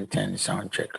10 sound check.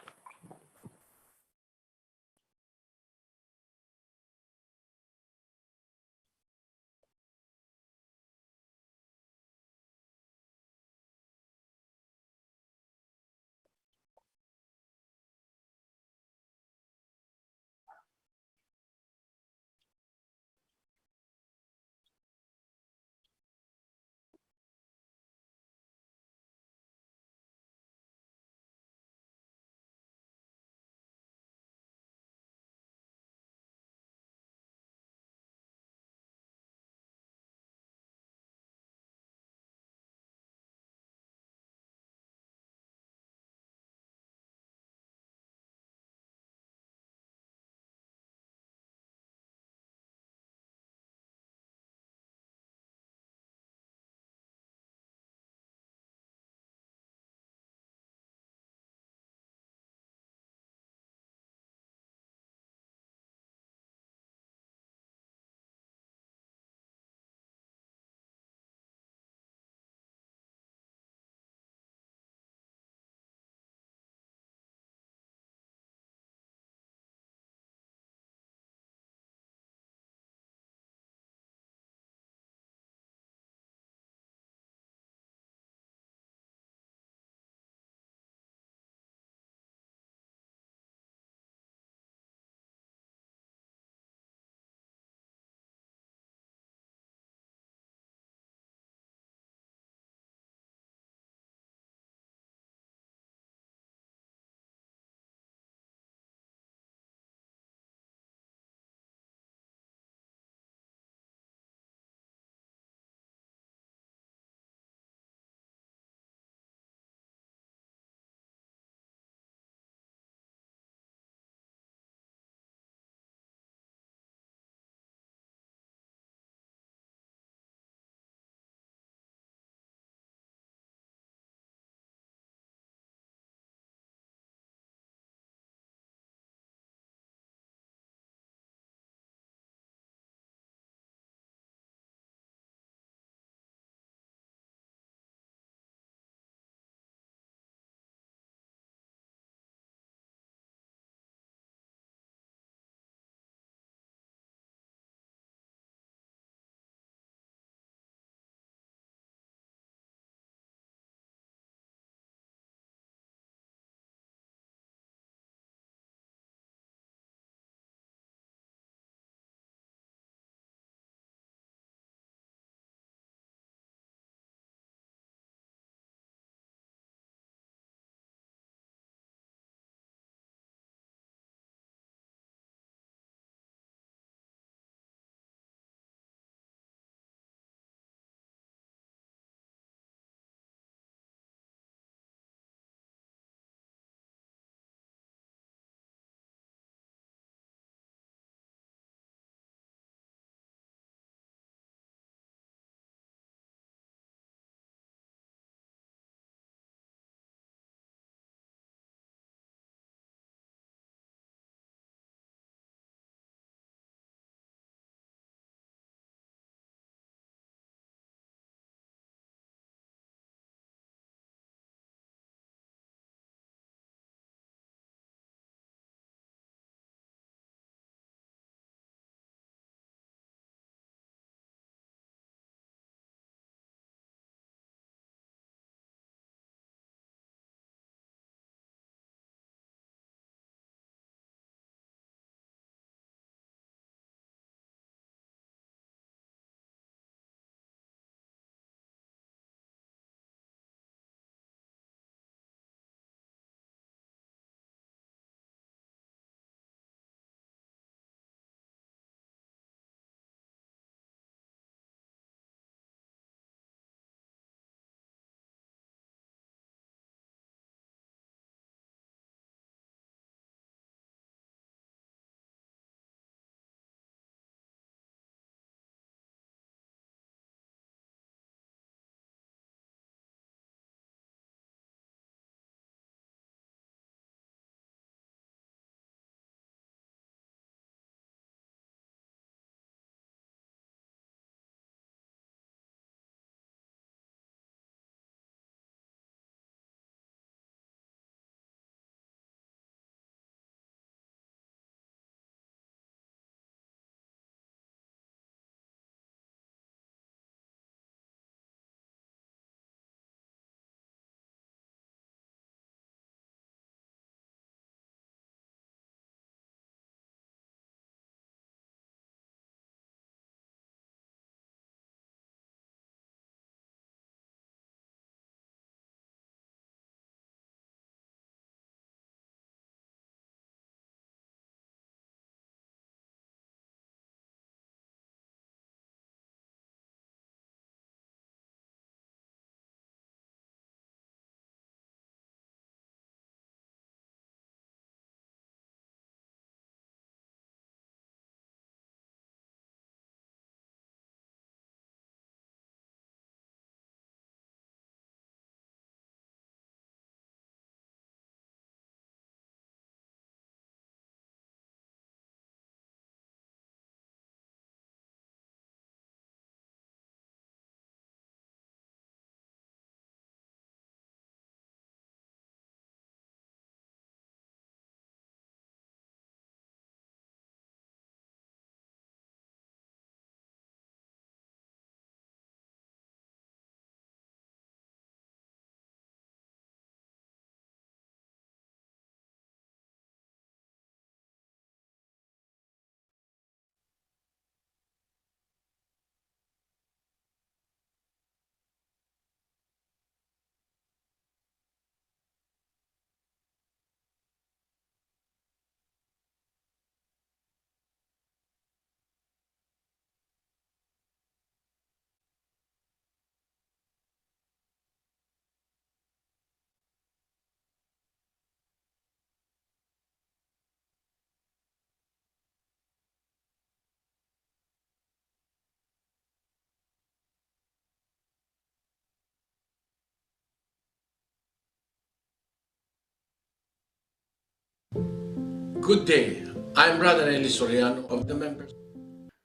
Good day. I'm Brother Eli Soriano of the members.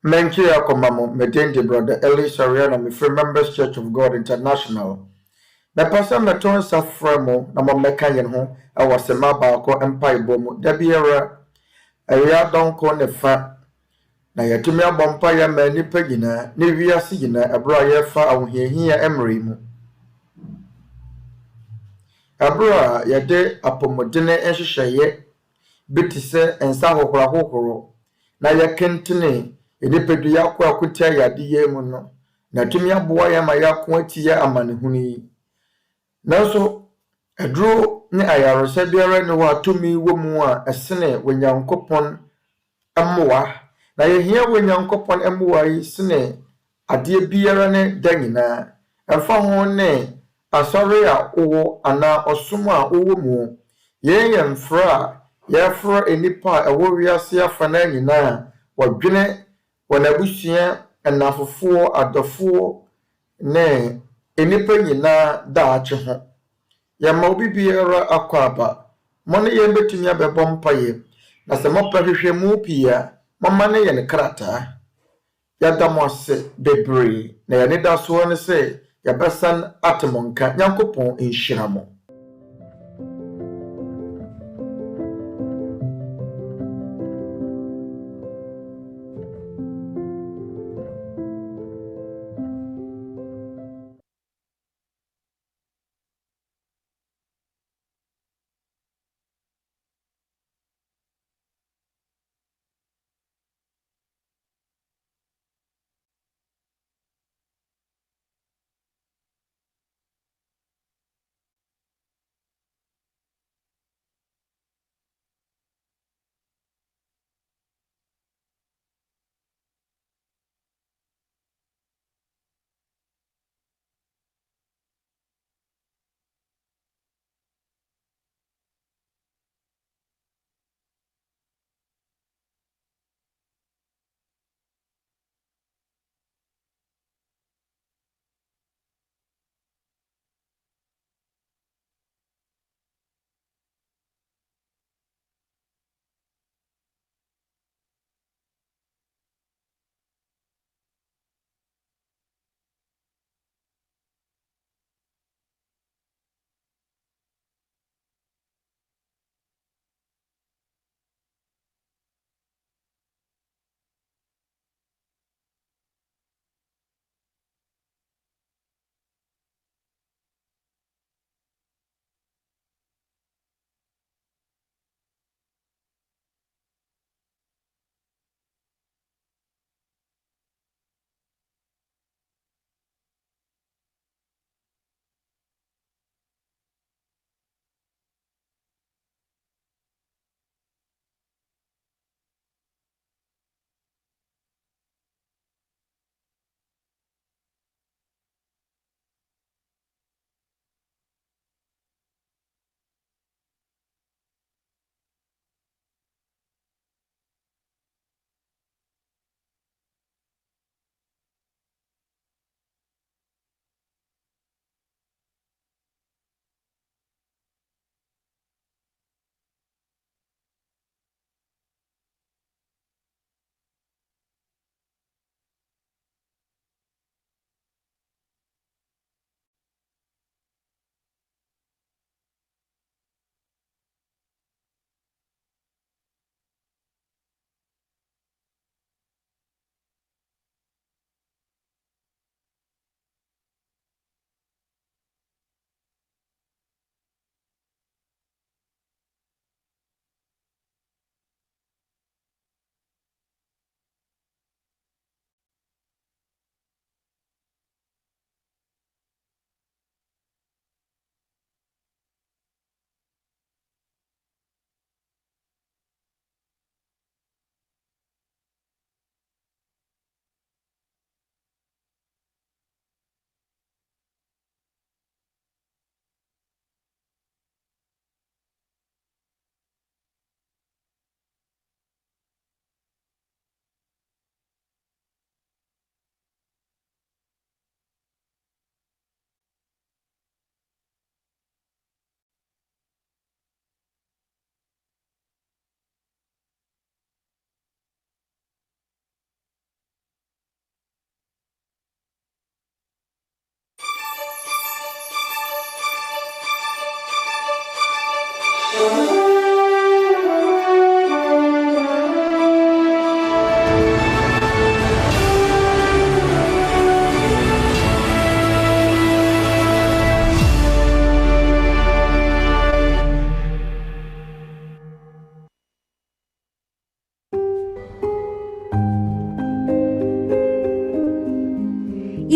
Menkia Komamo, Medende Brother Eli Soriano, me free Members Church of God International. Me pasa me ton sa fremo na mo meka yen ho e wasema baako empa ibomu da biara eya donko ne fa na yetumi abompa ya ma nipa nyina ne wiase nyina ebro aye fa ahohiahia emre mu ebro yede apomodene enhyehyeye bitise ensa hohoro na yakentene enipedu yakwa akutia yade ye mu no na tumi aboa ya ma yakwa tiya amanehuni nanso edro ne ayaresa biara ne ho atumi wo mu a esene wenyankopon emmoa na yehia wenyankopon emmoa yi sene ade biara ne danyina emfa ho ne asɔre a owo ana ɔsom a owo mu yen fra yɛfrɛ enipa a ɛwɔ wiase afa na nyinaa wɔdwene wɔnabusua ɛnafofoɔ adɔfoɔ ne enipa nyinaa daakye ho yɛma obi biara akɔ aba mo ne yɛn betumi abɛbɔ mpaeɛ na sɛ mopɛ hwehwɛ mu pia mama ne yɛn krataa yɛda mo ase bebree na yɛne da soɔ ne sɛ yɛbɛsan atemonka nyankopɔn nhyira mo.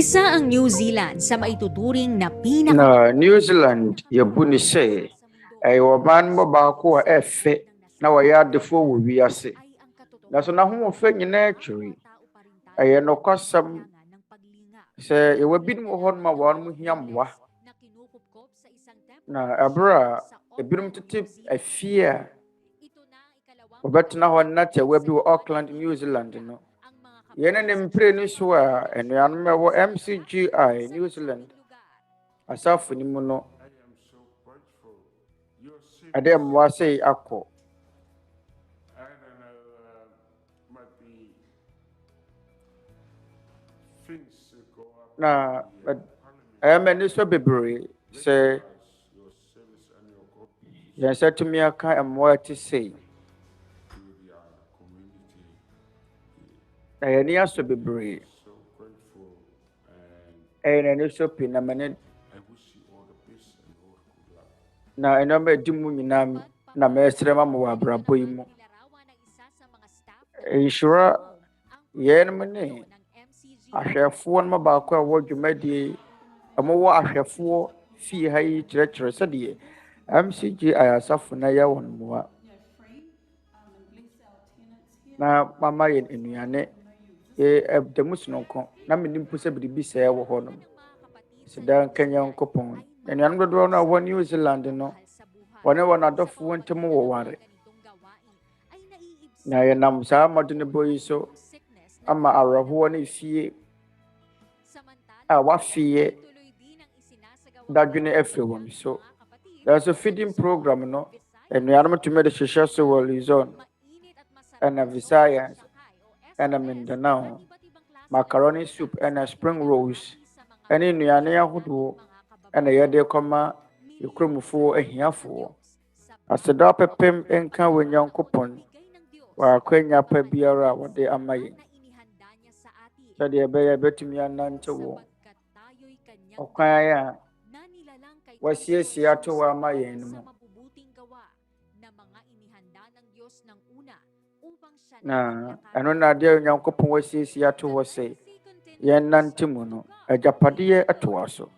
Isa ang New Zealand sa maituturing na na New Zealand yɛbu ne sɛ ɛyɛ ɔman mu baako a ɛfɛ na wɔyɛ adefoɔ wɔ wiase na so n'ahoɔfɛ nyinaa twere ɛyɛ nokwasɛm sɛ yɛwɔ binom wɔ hɔ nom a wɔn hia mmoa na ɛberɛ a ebinom tete afie a wɔbɛtena hɔ na tɛwa bi wɔ Auckland, New Zealand no yɛne ne mpire no so a anuanom ɛwɔ MCGI New Zealand asafo ni mu no ade mmoa sɛ akɔ na ɛmɛ so bebree sɛ yɛn sɛ tumi aka mmoa te sei na yɛn ni aso bebree ɛyɛ n'ani so pii na mene na ɛnɔma edi mu nyinaa na mɛsrɛ ma wɔ abrabɔ yi mu nhyira yɛn mu ne ahwɛfoɔ no baako a wɔwɔ dwumadie wɔwɔ ahwɛfoɔ fie ha yi kyerɛkyerɛ sɛdeɛ MCGI asafo na yɛ wɔn mmoa na mama yɛn nnuane da mu sononko na menim po sɛ biribi sɛɛ wɔ hɔ nom sida nka Nyankopɔn nnuanom dodoɔ no a wɔ New Zealand no wɔne wɔn adɔfoɔ ntam wɔ ware na yɛnam saa mmɔdene bɔ yi so ama awerɛhoɔ no fie a wafeɛ dadwene afiri wɔn so so feeding program no nnuanom tumi de hyehyɛ so wɔ Luzon ɛna Visayas ɛna Mindanao macaroni soup ɛna spring rolls ɛne nnuane ahodoɔ ɛna yɛde kɔma ekuromfoɔ ahiafoɔ aseda pɛpɛm nka wɔ Nyankopɔn wɔ akwanya pa biara a wɔde ama yɛn sɛdeɛ ɛbɛyɛ bɛtumi anante wɔ ɔkwan a wasiesie ato wɔ ama yɛn no mu na ɛno na adeɛ Nyankopɔn wasiesie ato hɔ sɛ yɛn nante mu no agyapadeɛ atoa so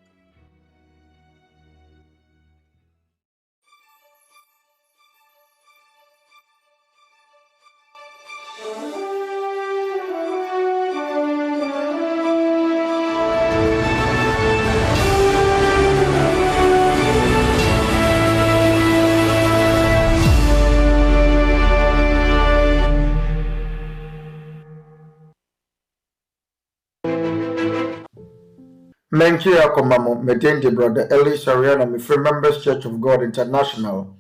Menchia Komamo, Medende brother Eli Soriano, my free members Church of God International.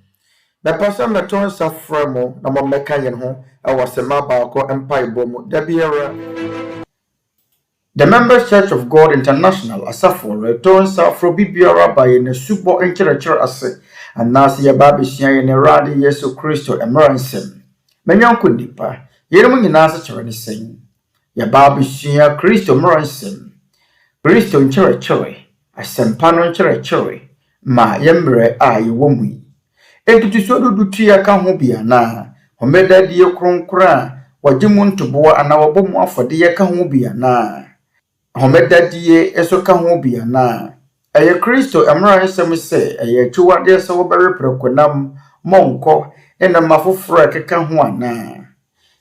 The person that turns up from Namo Mekayan home, I was a Mabako Empire Bomo, Debiera. The members Church of God International, a Safo, returns up from Bibiara by in a super intellectual assay, and Nasi Yababi Shia in a Radi Yesu Christo and Meransem. Menyanko nnipa, Yeremu Nyinaa kyerɛ ne sɛn. Yababi Shia Christo Meransem. Kristo nkyerɛkyerɛ asɛmpa no nkyerɛkyerɛ ma mmerɛ a yɛwɔ mu yi entutuso dudu tua ka ho bia na homedadie kronkron a wɔgye mu ntoboa ana wɔbɔ mu afɔde ka ho bia na homedadie eso ka ho bia na ɛyɛ Kristo mmara nsɛm sɛ ɛyɛ atwuwade sɛ wɔbɛrepere konam mɔnkɔ ɛna mafoforo ɛkeka ho ana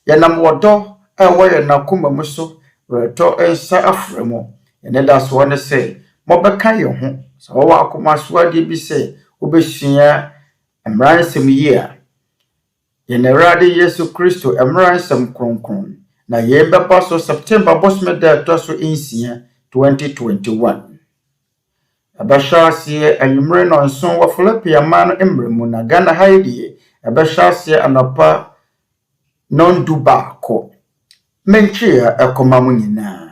yɛnam wɔdɔ a wɔyɛ na koma mu so retɔ nsa afrɛ mu ene da so ne sɛ mobɛka yɛ ho sɛ wɔwɔ akoma so ade bi sɛ wobɛsua mmara nsɛm yi a yɛn Awurade Yesu Kristo mmara nsɛm kronkron na yɛn bɛba so September bosome da ɛtɔ so 9 2021 ɛbɛhyɛ aseɛ anwummere no nso wɔ Philippi man no mmerɛ mu na Ghana ha yi ɛbɛhyɛ aseɛ anɔpa nondu baako mentwea ɛkɔma mu nyinaa.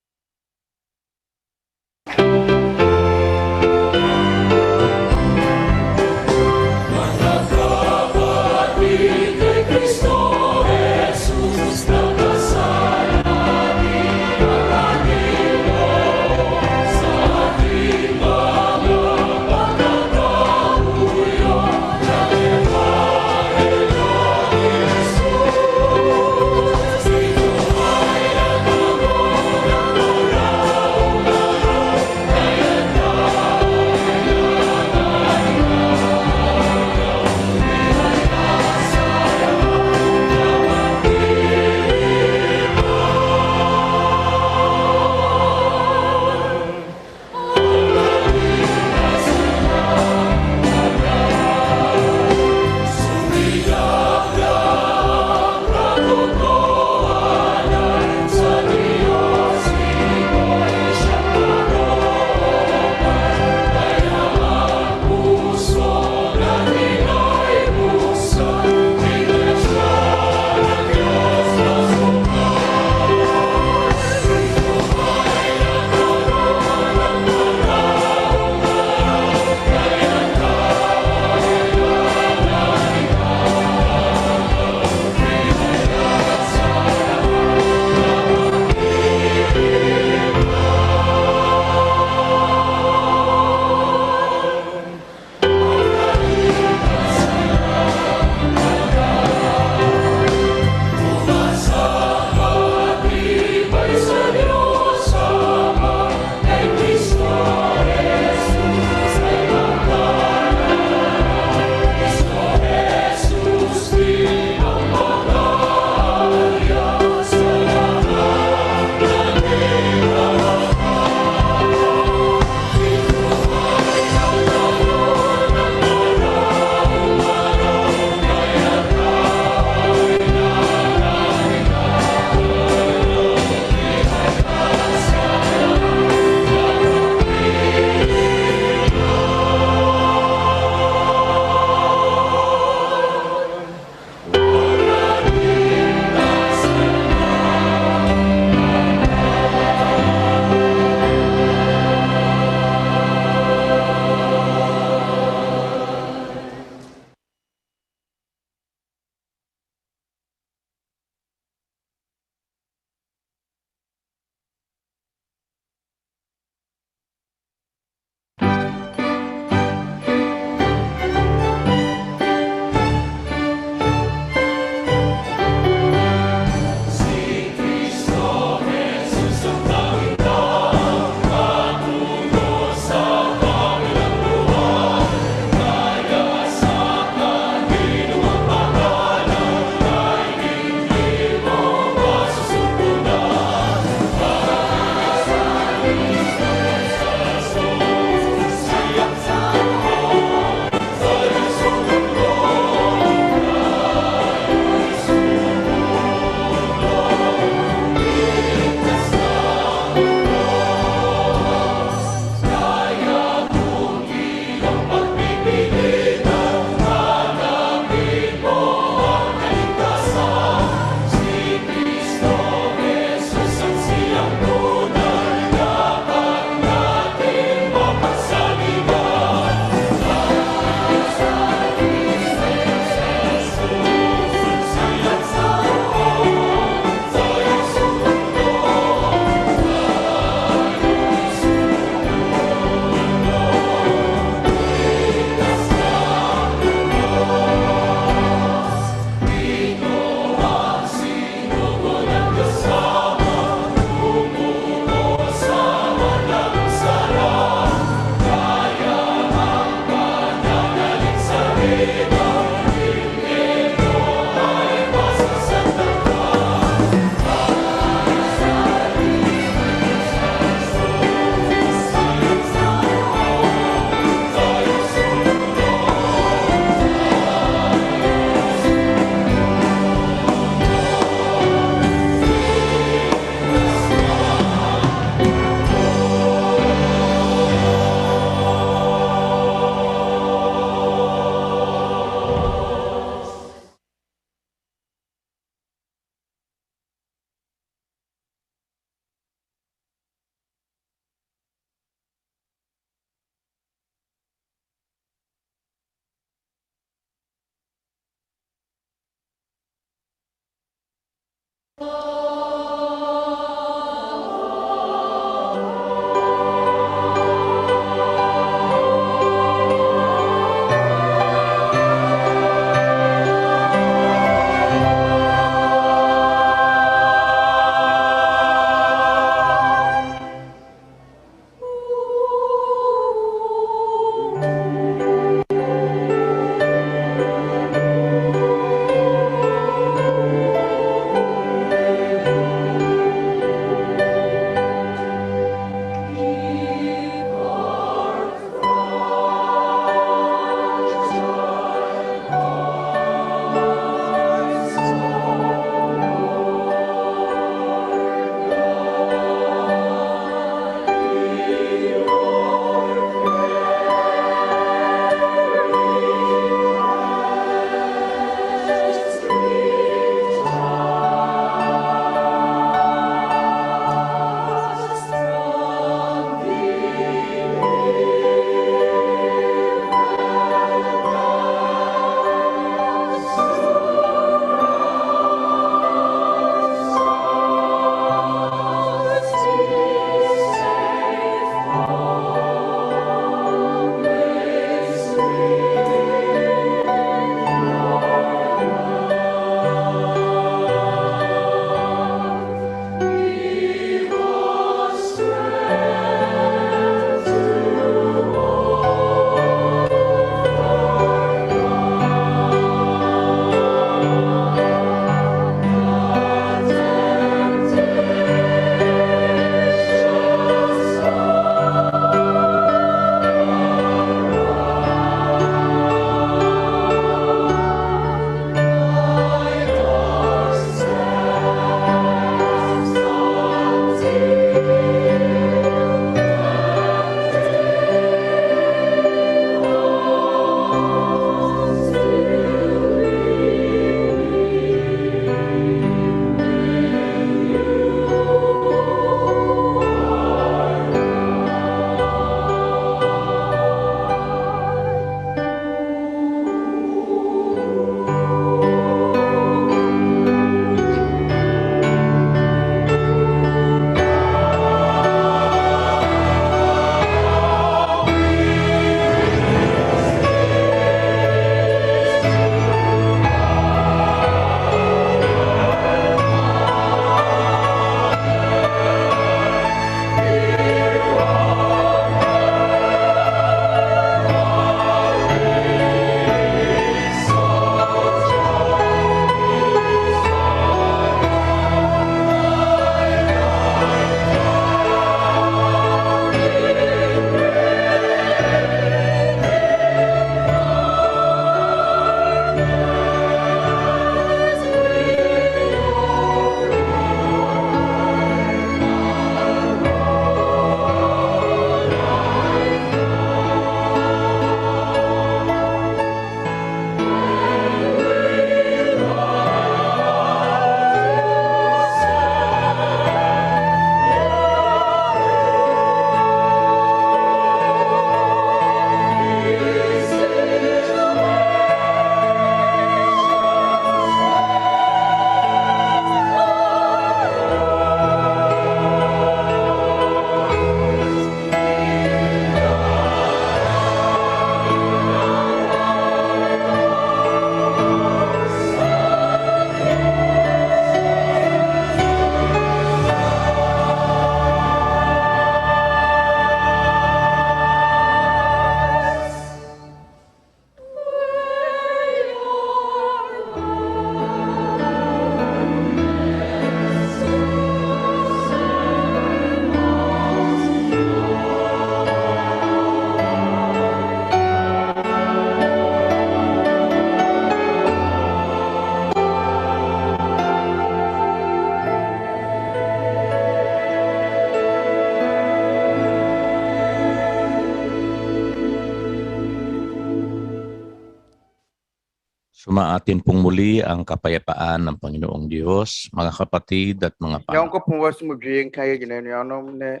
Sumaatin pong muli ang kapayapaan ng Panginoong Diyos, mga kapatid at mga Nyankopɔn wasomdwe nka yɛ gyina anuanom ne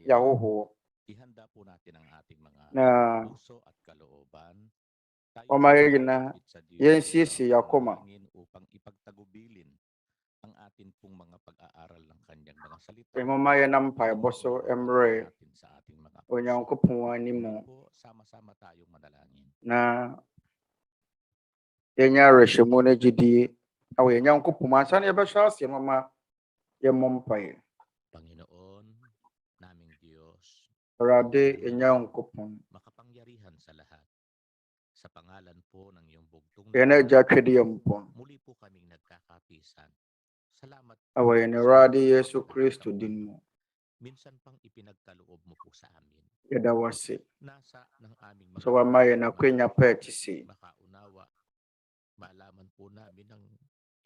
yahoho. Ihanda po natin ang ating mga Na puso at kalooban. wɔma yɛ gyina yɛnsiesie yɛakoma upang ipagtagubilin ang atin pong mga pag-aaral ng kanyang mga salita. Ɛmoma yɛnam mpaebɔ so mmerɛ Sa ating mga Onyankopɔn anim sama-sama tayong manalangin. na yɛnyɛ awerɛhyɛmu no gyidie awɔ yɛn Nyankopɔn ansa na yɛbɛhyɛ ase mama yɛmmɔ mpaeɛ. Panginoon, naming Diyos, Awurade yɛn Nyankopɔn, makapangyarihan sa lahat. Sa pangalan po ng iyong bugtong yɛn agya twɛde yɛn mpɔn muli po kaming nagkakapisan. Salamat awɔ yɛn Awurade Yesu Kristo din mu. minsan pang ipinagkaloob mo po sa amin. Yɛda wo ase Nasa ng aming sɛ wama yɛn akwanya pa ɛte sei makaunawa. Malaman po namin ang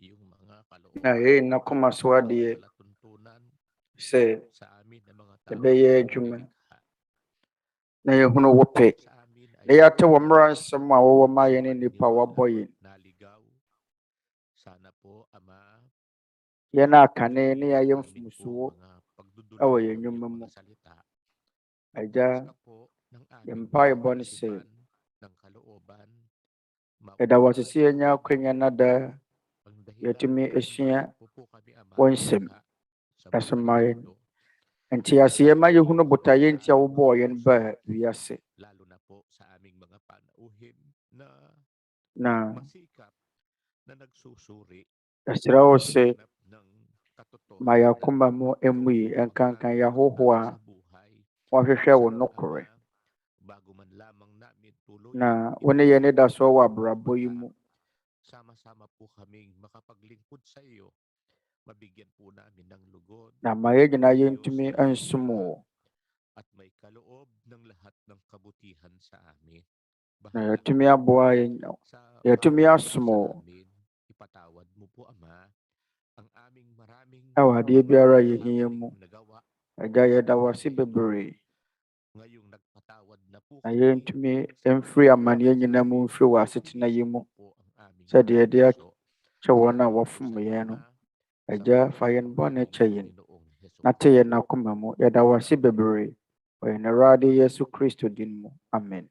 iyong mga na yɛn nakoma so adeɛ palatuntunan sɛ sa amin ng mga yɛbɛyɛ adwuma na yɛhunu wo pɛ na yɛate wɔ mmara nsɛm a wɔwɔ ma yɛn ne nnipa a wɔabɔ yɛn. naligaw. Sana po, Ama, Yɛn a kane ne yɛayɛ mfomsoɔ awɔ yɛn nnwuma mu. Agya, yɛn mpaebɔ ne sɛ yɛda wo ase sɛ yɛanya akwanya na daa yɛatumi asua wo nsɛm na so ma yɛn nteaseɛ ma yɛhunu botaeɛ nti a wobɔɔ yɛn baa wiase. lalo na po sa aming mga panauhin na Na masikap na nagsusuri yɛsrɛ wo sɛ ng katotohanan ma yɛakoma mu mmui ɛnkankan yɛahoho a sa buhay. wɔahwehwɛ wo nokorɛ. Bago man lamang namin Na wo ne yɛn da so wɔ abrabɔ yi mu. sama-sama po kaming makapaglingkod sa iyo. Mabigyan po namin ng lugod Na ma yɛgyina yɛntumi ansom wo. at may kaloob ng lahat ng kabutihan sa amin. Na yɛatumi aboa yɛatumi asom wo. Ipatawad mo po, Ama, ang aming maraming Awɔ adeɛ biara a yɛhia mu. nagawa. Agya, yɛda wo ase bebree Ngayong nagpatawad na po na yɛntumi mfiri amanneɛ nyinaa mu mfiri wɔ asetena yi mu sɛdeɛ yɛde akyɛ wɔn a wɔfom yɛn no. Agya, fa yɛn bɔne kyɛ yɛn na te yɛn akoma mu. Yɛda wo ase bebree wɔ yɛn Awurade Yesu Kristo din mu. Amen.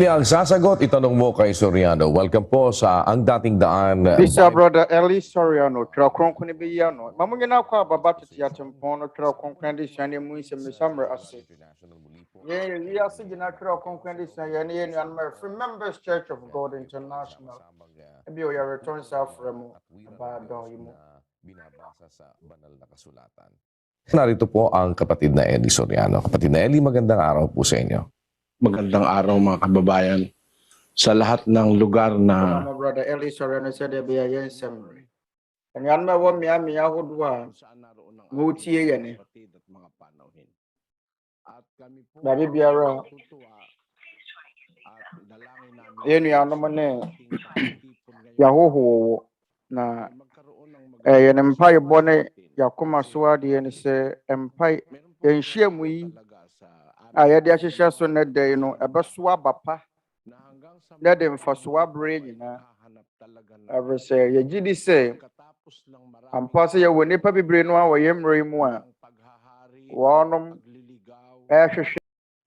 Simple ang sasagot, itanong mo kay Soriano. Welcome po sa Ang Dating Daan. Bisa brother Eli Soriano, Twerɛ Kronkron Adesua. Mamu nyina kwa baba Tete Atempɔn no Twerɛ Kronkron Adesua ne mu Nsɛmmisa mmerɛ ase. Ye Wiase gyina Twerɛ Kronkron Adesua ye ne nwanwa Free Members Church of God International. Ebi o ya return sa fremu ba don yimu. Binabasa sa banal na kasulatan. Narito po ang kapatid na Eli Soriano. Kapatid na Eli, magandang araw po sa inyo. Magandang araw mga kababayan sa lahat ng lugar na brother Eli Soriano said there be a Nsɛmmia. Nwanwa wo mia hodwa mo tie ye ne. Babi biara ye nuanom ne yahoho na ye ne mpa ye bone yakoma so ade ne se mpa enhia mu yi a ye de ahyehyɛ so ne dai no ebeso abapa na de mfasoa berɛ nyinaa abese ye gidi se ampa se ye wɔ nipa bebree no a wɔyɛ mmerɛ mu a wɔnom ɛhwehwɛ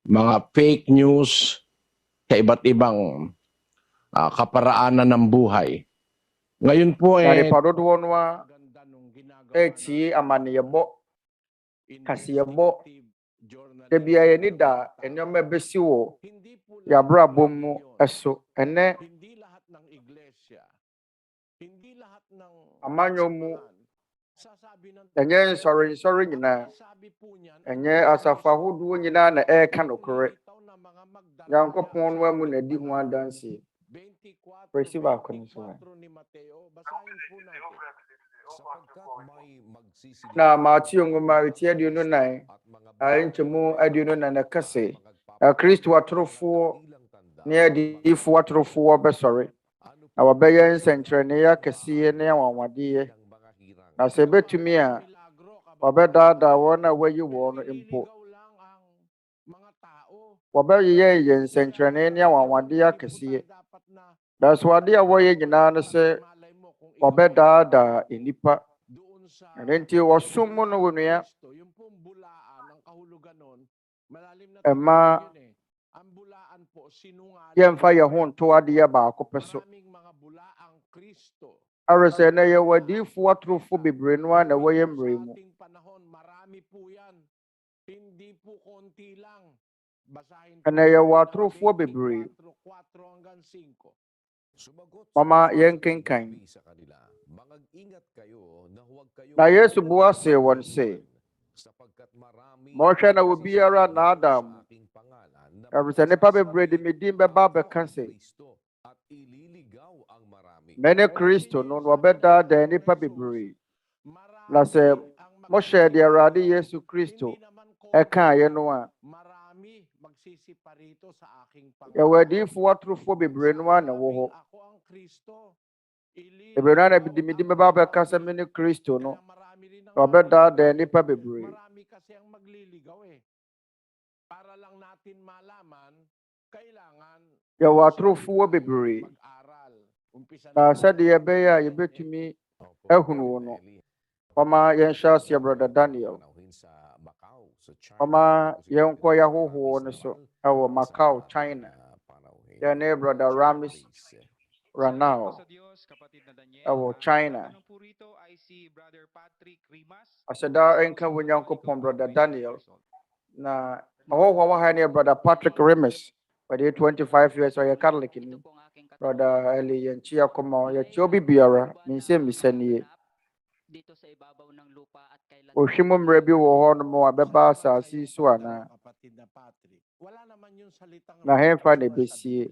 mga fake news sa iba't ibang kaparaanan ng buhay. Ngayon po padodoɔ no a tie amaneyɛbɔ kaseyɛbɔ da bia yɛni da nneɛma bɛsi wɔ yɛabrabɔ mu ɛso ɛnɛ amanyɔ mu ɛnyɛ nsɔre nyinaa ɛnyɛ asafo ahodoɔ nyinaa na ɛreka nokorɛ Nyankopɔn no amu na di ho adanse Presi baako no so na Matthew ngoma eti aduonu nan nkyɛmu aduonu nan ɛkɛse Kristo atorofoɔ ne adiyifoɔ atorofoɔ bɛsɔre na wɔbɛyɛ nsɛnkyerɛnneɛ akɛseɛ ne anwanwadeɛ na sɛ ɛbɛtumi a wɔbɛdaadaa wɔn a wɔayi wɔn no mpo wɔbɛyɛ nsɛnkyerɛnneɛ ne anwanwadeɛ akɛseɛ na so ade a wɔyɛ nyinaa no sɛ wɔbɛdaadaa nnipa nti wɔsom mu no wɔnua ɛma yɛmfa yɛn ho nto adeɛ baako pɛ so awɛ sɛ na yɛwɔ adiyifoɔ atorofoɔ bebree no a na wɔyɛ mmerɛ mu ɛna yɛwɔ atorofoɔ bebree mama yɛnkenkan na Yesu bua see wɔn se mɔhwɛ na obiara naadaa mu ɛwɛ sɛ nnipa bebree de me din bɛba abɛka sɛ mene Kristo no wɔbɛdaadaa nnipa bebree na sɛ mohyɛ de Awurade Yesu Kristo ɛkaeɛ no a yɛwɔ adiyifoɔ atorofoɔ bebree no a na wɔ hɔ bebree no a na de me din bɛba abɛka sɛ mene Kristo no wɔbɛdaadaa nnipa bebree yɛwɔ atorofoɔ bebree na sɛdeɛ ɛbɛyɛ a yɛbɛtumi ahunu wo no ɔma yɛnhyɛ aseɛ brother Daniel ɔma yɛnkɔ yɛahohoɔ no so ɛwɔ Macau, China yɛne brother Ramis Ranao ɛwɔ China asɛda ɛnka wo Nyankopɔn brother Daniel na ɔhɔhoɔ wɔ ha ne brother Patrick Remes wɔde 25 years ɔyɛ Catholic ni brother Eli yɛnkyia kɔma yɛkyia obi biara ne nsɛmmisa nie ohwe mu mmerɛ bi wɔ hɔ no mu a bɛba asase yi so anaa na hemfa na ɛbɛsie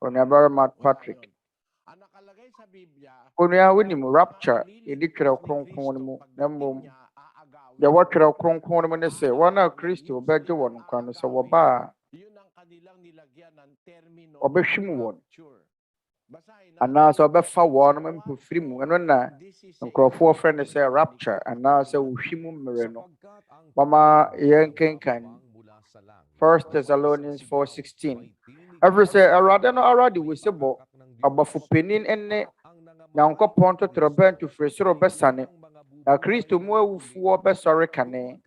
Onuabarima Patrick onua wonim rapture ɛdi Twerɛ Kronkron no mu na mmom deɛ wɔtwerɛ Kronkron no mu ne sɛ wɔn a Kristo bɛgye wɔn nkwa no sɛ wɔba a ɔbɛhwim wɔn anaasɛ ɔbɛfa wɔn mpofiri mu ɛno na nkurɔfoɔ frɛ no sɛ rapture anaasɛ wohwim mmerɛ no mama yɛnkenkan 1 Thessalonians 4:16 ɛfiri sɛ Awurade no ara de wɔsebɔ abɔfo panin ne Nyankopɔn totorobɛnto firi soro bɛsane na Kristo mu awufoɔ bɛsɔre kane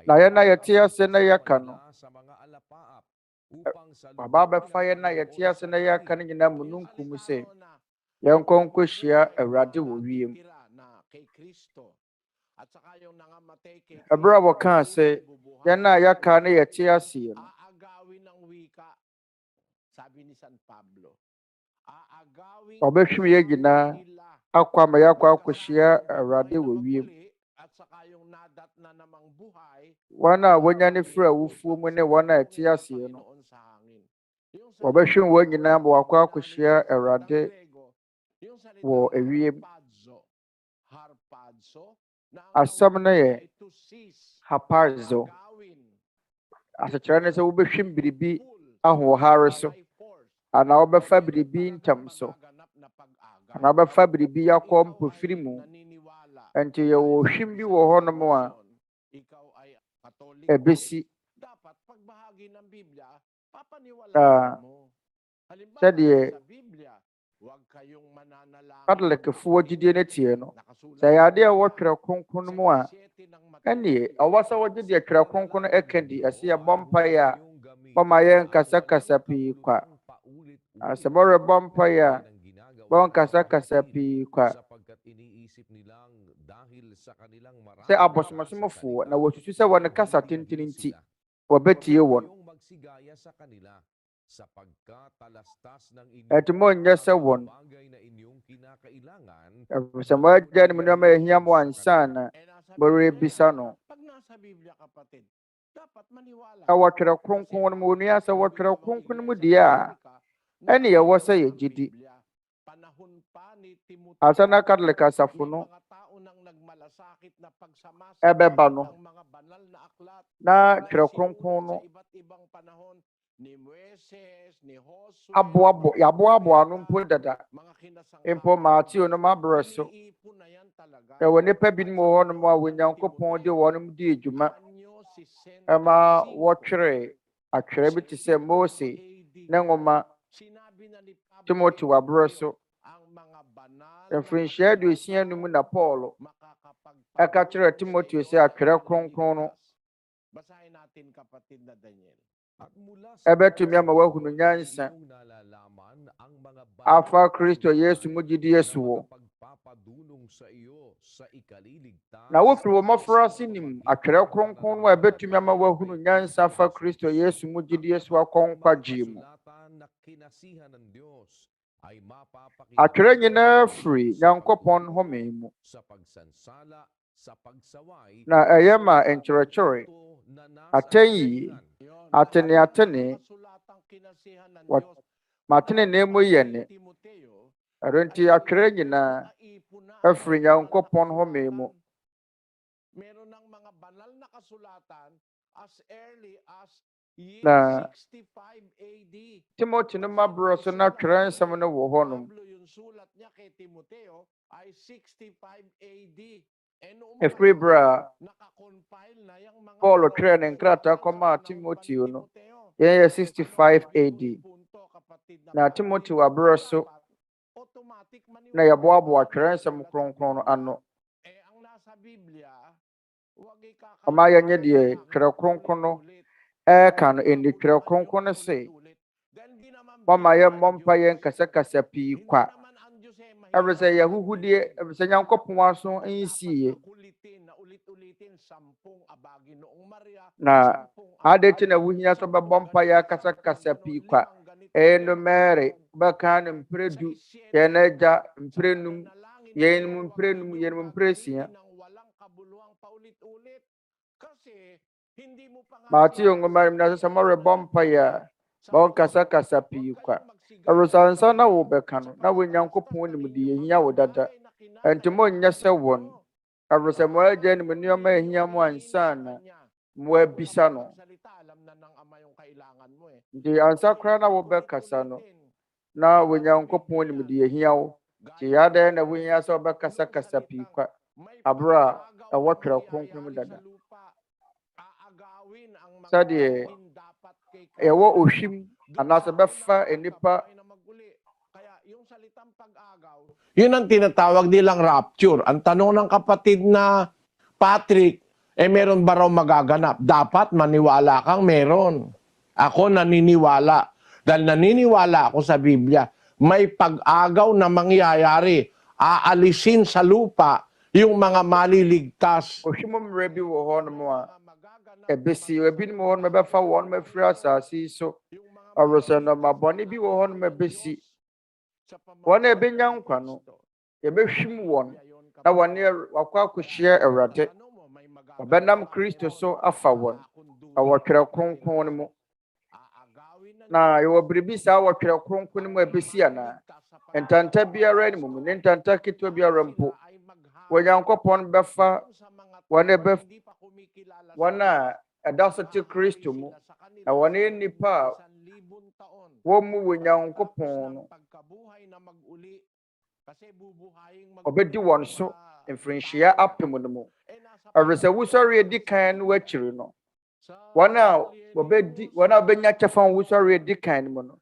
Na yan na yɛte ase na yɛka no. sa mga alapaap upang sa Mababɛfa yɛn na yɛte ase na yɛaka no nyinaa mununkum sɛ yɛnkɔ nkɔhyia Awurade wɔ wiem. Ɛberɛ a wɔkaa sɛ yɛn a yɛaka na yɛte aseɛ no, ɔbɛhwim yɛn nyinaa akɔ ama yɛakɔ akɔhyia Awurade wɔ wiem. Wɔn a wɔnya ne firi awufuo mu ne wɔn a ɛte aseɛ no, wɔbɛhwim wɔn nyinaa ma wɔakɔ akɔhyia Awurade wɔ ewiem. Asɛm no yɛ haparzo. Asekyerɛ ne sɛ wobɛhwim biribi ahoɔhare so, anaa wobɛfa biribi ntam so, anaa wobɛfa biribi akɔ mpofiri mu. Enti yɛwɔ hwim bi wɔ hɔnom a ɛbɛsi. Sɛdeɛ Katolikfoɔ gyidie no tie no, sɛ ɛyɛ ade a ɛwɔ Twerɛ Kronkron no mu a, ɛneɛ ɛwɔ sɛ wɔgye deɛ Twerɛ Kronkron no ɛka di. Ɛsɛ yɛbɔ mpaeɛ a wɔma yɛnkasakasa pii kwa. Sɛ wɔrebɔ mpaeɛ a wɔnkasakasa pii kwa. Sɛ abosomsomofoɔ na wɔsusu sɛ wɔn kasa tenten nti wɔbɛtie wɔn. Ɛti mo nyɛ sɛ wɔn. Sɛ moagya ne mu nneɛma a ɛhia mo ansa na morebisa no. Ɛwɔ Twerɛ Kronkron no mu, onua sɛ wɔ Twerɛ Kronkron no mu deɛ a, ɛne ɛwɔ sɛ yɛgye di. Asa na Katolik asafo no ɛbɛba no, na Twerɛ Kronkron no yɛaboaboa ano mpo dada. Mpo Mateo no mabrɛ so. Ɛwɔ nnipa binom wɔ hɔnom a Onyankopɔn de wɔnom di adwuma ɛma wɔtwerɛ atwerɛ bi te sɛ Mose ne nwoma Timothy wabrɛ so. Mfirinhyia aduosia no mu na Paul ɛka kyerɛ Timothy sɛ atwerɛ kronkron no ɛbɛtumi ama wahunu nyansa afa Kristo Yesu mu gyidie so wɔ. Na wofiri wɔ mmɔfraase nim atwerɛ kronkron no a ɛbɛtumi ama wahunu nyansa afa Kristo Yesu mu gyidie so akɔ nkwagye mu. Atwerɛ nyinaa firi Nyankopɔn home mu. Na ɛyɛ ma nkyerɛkyerɛ, atɛnyie, atene, matene mu yɛ ne. Ɛno nti atwerɛ nyinaa afiri Nyankopɔn home mu. Na Timothy no mabrɛ so na twerɛ nsɛm no wɔ hɔnom. Ɛfiri berɛ a Paul twerɛ ne nkrataa kɔmaa Timothy no, yɛyɛ 65 AD. Na Timothy wabrɛ so na yɛboaboa twerɛ nsɛm kronkron no ano. Ɔma yɛnyɛ deɛ twerɛ kronkron no ɛka no ɛnni. Twerɛ kronkron no se mama yɛmmɔ mpa yɛnkasakasa pii kwa. Ɛfiri sɛ yɛahuhudeɛ, ɛfiri sɛ Nyankopɔn aso nsiiɛ. Na ade nti na wohia sɛ bɛbɔ mpa yɛakasakasa pii kwa. Ɛyɛ no mmerɛ, bɛka no mprɛdu, yɛn agya mprɛnum, yɛnum mprɛnum, yɛnum mprɛsia. Mateo nwoma mu na sɛ morebɔ mpa yɛ bɔnkasakasa pii kwa. Ɛresansa na wobɛka no, na Onyankopɔn nim de yɛhia wo dada. Ɛnti monyɛ sɛ wɔn. Ɛresɛ mo agya nim nneɛma a ɛhia mo ansa na moabisa no. Nti ansa koraa na wobɛkasa no, na Onyankopɔn nim de yɛhia wo. Nti yɛadɛn na wohia sɛ wobɛkasakasa pii kwa aberɛ a ɛwɔ Twerɛ Kronkron mu dada. Sɛdeɛ ɛwɔ ohwim anaasɛ bɛfa nnipa. Yun ang tinatawag nilang rapture. Ang tanong ng kapatid na Patrick, meron ba raw magaganap? Dapat maniwala kang meron. Ako naniniwala. Dahil naniniwala ako sa Biblia, may pag-agaw na mangyayari. Aalisin sa lupa yung mga maliligtas. Ohimo mmerɛ bi wɔ hɔ nom a ɛbɛsi ebi nom hɔ nom ɛbɛfa wɔn mafiri asase yi so ɔresɛnɔma bɔne bi wɔ hɔ nom ɛbɛsi wɔn a ɛbɛnya nkwa no yɛbɛhwim wɔn na wɔne wakɔ akɔhyia Awurade ɔbɛnam Kristo so afa wɔn Twerɛ Kronkron no mu na yɛwɔ biribi saa Twerɛ Kronkron no mu ɛbɛsi anaa ntanta biara ne mu ne ntanta ketewa biara mpo Onyankopɔn bɛfa wɔn a ɛda so te Kristo mu na wɔne nnipa a wɔn mu Onyankopɔn no ɔbɛdi wɔn so mfirinhyia apem no mu ɔresɛ wusɔre edi kan no akyiri no wɔn a wɔbɛnya kyɛfa wusɔre edi kan no mu no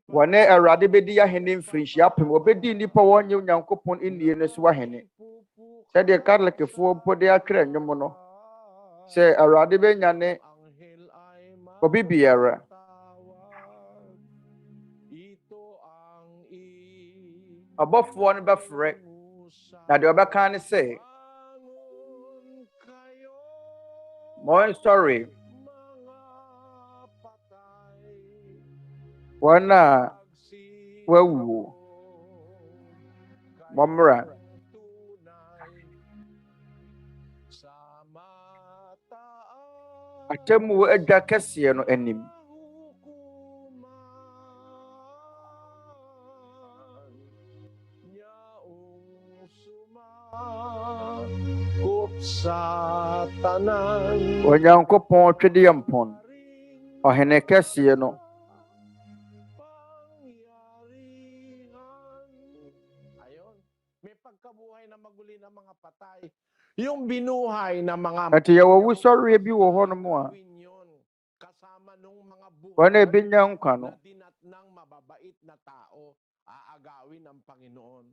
wɔne Awurade bɛdi ahene mfirinhyia apem wɔbɛdi nnipa wɔn nye Onyankopɔn nnie no so ahene sɛdeɛ Katolикfoɔ mpo de atwerɛ nnwom no sɛ Awurade bɛnya ne obi biara abɔfoɔ no bɛfrɛ na deɛ ɔbɛka ne sɛ monsɔre wɔn a wɔawuo mommra atemmuo adwa kɛseɛ no anim Onyankopɔn Twɛdeɛmpɔn ɔhene kɛseɛ no Yung binuhay na mga at yɛwɔ wusɔre bi wɔ hɔ no mu a kasama nung mga wɔn a ɛbɛnya nkwa no dinatnang mababait na tao aagawin ng Panginoon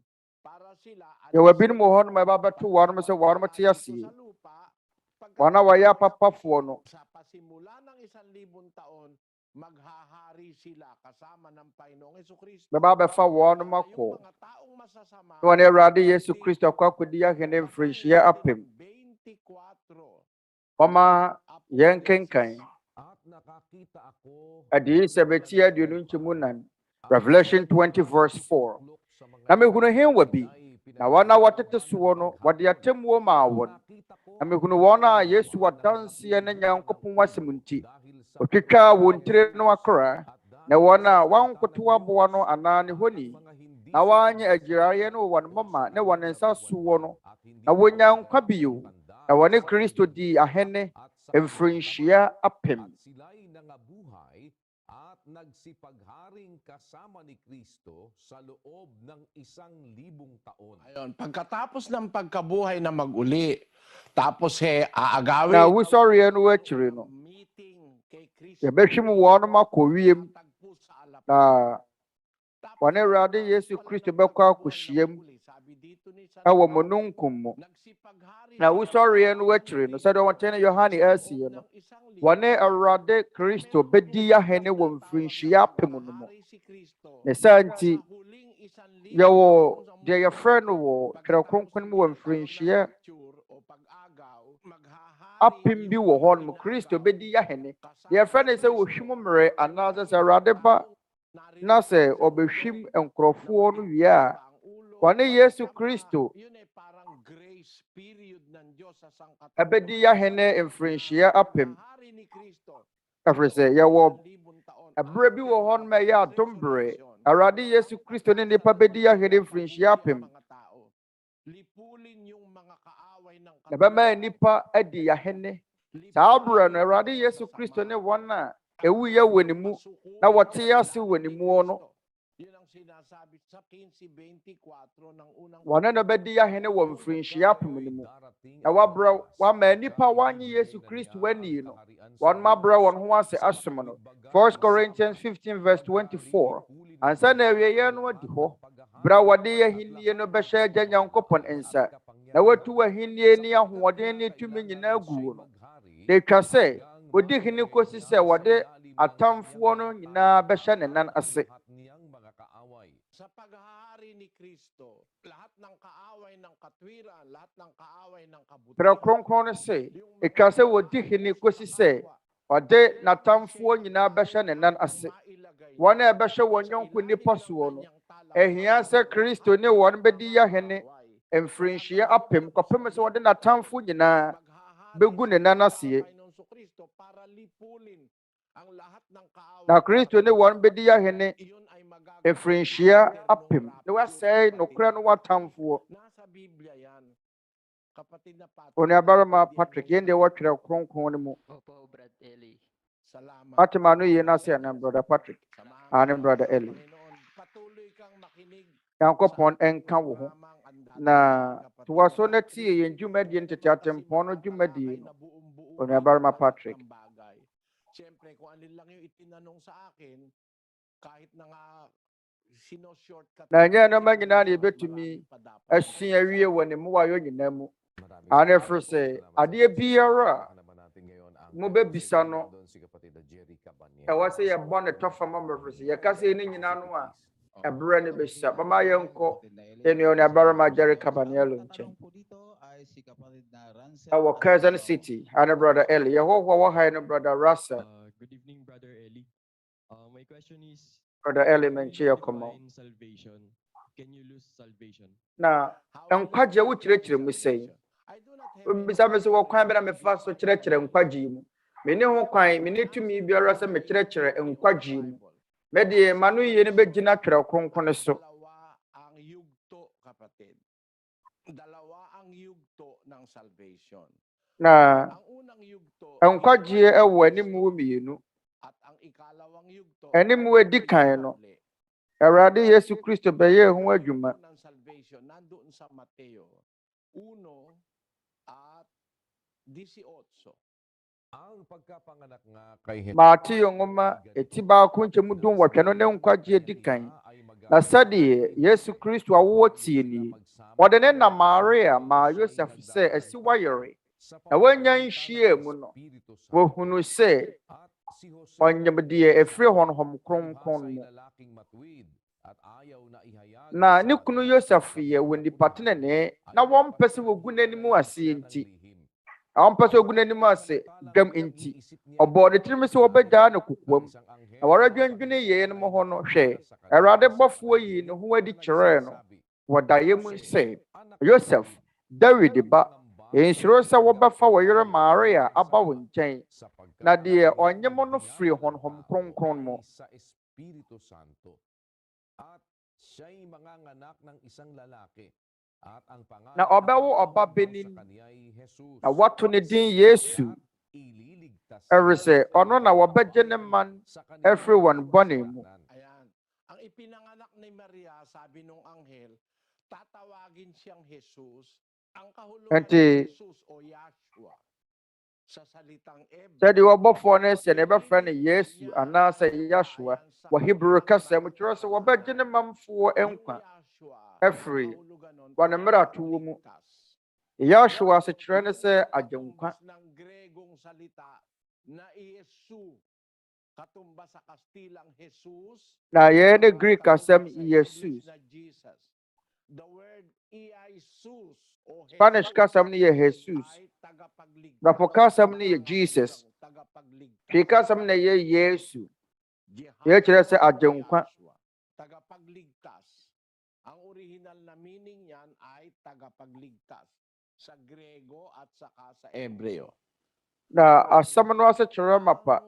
para sila yɛwɔ binom wɔ hɔ no ma ɛbɛbɛto wɔn sɛ wɔn te aseɛ wɔn a wɔyɛ apapafoɔ no sa pasimula ng 1,000 taon maghahari sila kasama ng Panginoong Jesucristo. bɛbɛfa wɔn akɔ na wɔne Awurade Yesu Kristo akɔ akɔdi ahene mfirinhyia apem ɔma yɛn kenkan Adiyisɛm eti aduonu nkyɛmu nan Revelation 20 verse 4 na mehunu henwa bi na wɔn a wɔtete soɔ no wɔde atemmuo maa wɔn na mehunu wɔn a Yesu wadanseɛ ne Nyankopɔn wasɛm nti otwitwa wɔn tire no akora na wɔn a wɔnkoto aboa no anaa ne honi na wɔanyɛ agyiraeɛ no wɔ wɔn mama ne wɔn nsa soɔ no na wɔnya nkwa bio na wɔne Kristo di ahene mfirinhyia apem nagsipagharing kasama ni Kristo sa loob ng 1,000 taon. Ayun, pagkatapos ng pagkabuhay na mag-uli, tapos aagawin na wusɔre no akyiri no yɛbɛhwim wɔn akɔ wiem na wɔne Awurade Yesu Kristo bɛkɔ akɔhyiam ɛwɔ mununkum mu na wusɔre no akyiri no sɛdeɛ wɔte ne Yohane asiɛ no wɔne Awurade Kristo bɛdi ahene wɔ mfirinhyia apem no mu ne saa nti yɛwɔ deɛ yɛfrɛ no wɔ Twerɛ Kronkron mu wɔ mfirinhyia apem bi wɔ hɔ no Kristo bɛdi ahene yɛfrɛ no sɛ wɔhwim mmerɛ anaasɛ sɛ Awurade ba na sɛ ɔbɛhwim nkurɔfoɔ no wie a wɔne Yesu Kristo ɛbɛdi ahene mfirinhyia apem ɛfiri sɛ yɛwɔ ɛberɛ bi wɔ hɔ no ma ɛyɛ adom berɛ Awurade Yesu Kristo ne nnipa bɛdi ahene mfirinhyia apem na bɛma nnipa adi ahene saa berɛ no Awurade Yesu Kristo ne wɔn a ɛwuyɛ wɔ ne mu na wɔte ase wɔ ne mu no wɔne no bɛdi ahene wɔ mfirinhyia apem no mu na wɔama nnipa wɔanye Yesu Kristo ani no wɔn mabrɛ wɔn ho ase asom no 1 Corinthians 15 verse 24 ansa na awieeɛ no adi hɔ berɛ a wɔde ahennie no bɛhyɛ Agya Nyankopɔn nsa na watu ahenni ni ahoɔden ne tumi nyinaa gu no na atwa sɛ odi hene kosi sɛ wɔde atamfoɔ no nyinaa bɛhyɛ ne nan ase. Sa paghahari ni Kristo, lahat ng kaaway ng katwiran, lahat ng kaaway ng Twerɛ kabutihan. Kronkron no sɛ atwa sɛ wɔdi hene kosi sɛ ɔde n'atamfoɔ nyinaa bɛhyɛ ne nan ase. Wɔn a ɛbɛhyɛ wɔn yɔnko nnipa soɔ no ahia sɛ Kristo ne wɔn bɛdi yɛ hene mfirinhyia apem kɔpem sɛ wɔde n'atamfoɔ nyinaa bɛgu ne nan aseɛ. Na Kristo ne wɔn bɛdi yɛ hene mfirinhyia apem na wɔasɛe nokorɛ no w'atamfoɔ. Onuabarima Patrick, yɛn deɛ wɔtwerɛ Kronkron no mu. Atem anoyie na sɛ na brother Patrick. Anem brother Eli. Nyankopɔn enka wo ho. Na towa so na tie yɛn dwumadie no Tete Atempɔn no dwumadie no. Onuabarima Patrick. Siyempre, kung alin lang yung itinanong sa akin, kahit na nga sino-shortcut. Na nyɛ nneɛma nyinaa na yɛbɛtumi asua awie wɔ ne mmoayɔ nyinaa mu. Ane firi sɛ adeɛ biara a mobɛbisa no ɛwɔ sɛ yɛbɔ ne tɔfa ma mmɔfiri sɛ yɛka sɛ ne nyinaa no a ɛberɛ ne bɛhyia. Bama yɛnkɔ ɛne Onuabarima Jerry Cabanielo nkyɛn. Ɛwɔ Kaizen City, ane brother Eli. Yɛhɔhoɔ wɔ ha no brother Russell. Good evening, Brother Eli. My question is, Brother Eli menchi yɛkɔmmɔ. salvation, can you lose salvation? Na nkwagye a wokyerɛkyerɛ mu sɛn. Bisa me sɛ wɔ kwan bɛ na mefa so kyerɛkyerɛ nkwagye mu. Mene ho kwan, mene tumi biara sɛ mekyerɛkyerɛ nkwagye mu. Mede ma no yie ne bɛgyina Twerɛ Kronkron so. Dalawa ang yugto ng salvation. Na Ang unang yugto nkwagye ɛwɔ anim wɔ mmienu. at ang ikalawang yugto Anim wɔ edi kan no. Awurade Yesu Kristo bɛyɛ ho adwuma. ng salvation nandoon sa Mateo 1 at 18. Ang pagkapanganak nga kay Mateo ngoma eti baako nkyɛmu dunwɔtwe no ne nkwagye edi kan. Na sɛdeɛ Yesu Kristo awo tie ni. Wɔde ne na Maria ma Yosef sɛ asi wayere. Na wanya nhyia mu no. Wɔhunu sɛ ɔnyam deɛ ɛfiri Honhom Kronkron mu. Na ne kunu Yosef yɛ wɔ nipa tenene na wɔmpɛ sɛ wɔgu n'anim ase nti. Wɔmpɛ sɛ wɔgu n'anim ase dwam nti. Ɔbɔɔ ne tirim sɛ wɔbɛgyaa no kokoam. Na wɔredwendwene yɛn no hɔ no hwɛ. Awurade bɔfoɔ yi ne ho adi kyerɛɛ no. Wɔdaeɛ mu sɛ Yosef, David ba, nsuro sɛ wɔbɛfa wɔ yere Maria aba wo nkyɛn. Na deɛ ɔnyem no firi Honhom Kronkron mu. Na ɔbɛwo ɔba benin. Na wato ne din Yesu. Ɛre sɛ ɔno na wɔbɛgye ne man ɛfiri wɔn bɔne mu. Ayan. Ang ipinanganak ni Maria, sabi nung anghel, tatawagin siyang Jesus. Ang kahulugan ng Jesus o Yahshua sa salitang Ebro. Sɛdeɛ wɔbɔfoɔ no sɛ ne bɛfrɛ no Yesu anaasɛ Yahshua wɔ Hebrew kasa mu kyerɛ sɛ wɔbɛgye ne mamfoɔ nkwa ɛfiri wɔn mmerɛ atoɔ mu. Yahshua se kyerɛ ne sɛ agyenkwa. Ng Gregong salita na Yesu katumba sa Kastilang Jesus. Na yɛn ne Greek asɛm Jesus. Na Jesus. The word Jesus o Spanish kasam no yɛ Jesus. ay tagapagligtas. Brafo kasam no yɛ Jesus. Tagapagligtas. Twi kasam no yɛ Yesu. Yɛkyerɛ sɛ agyenkwa. Tagapagligtas. Ang original na meaning niyan ay tagapagligtas sa Grego at saka sa Hebreo. Na asɛm no ase kyerɛ mapa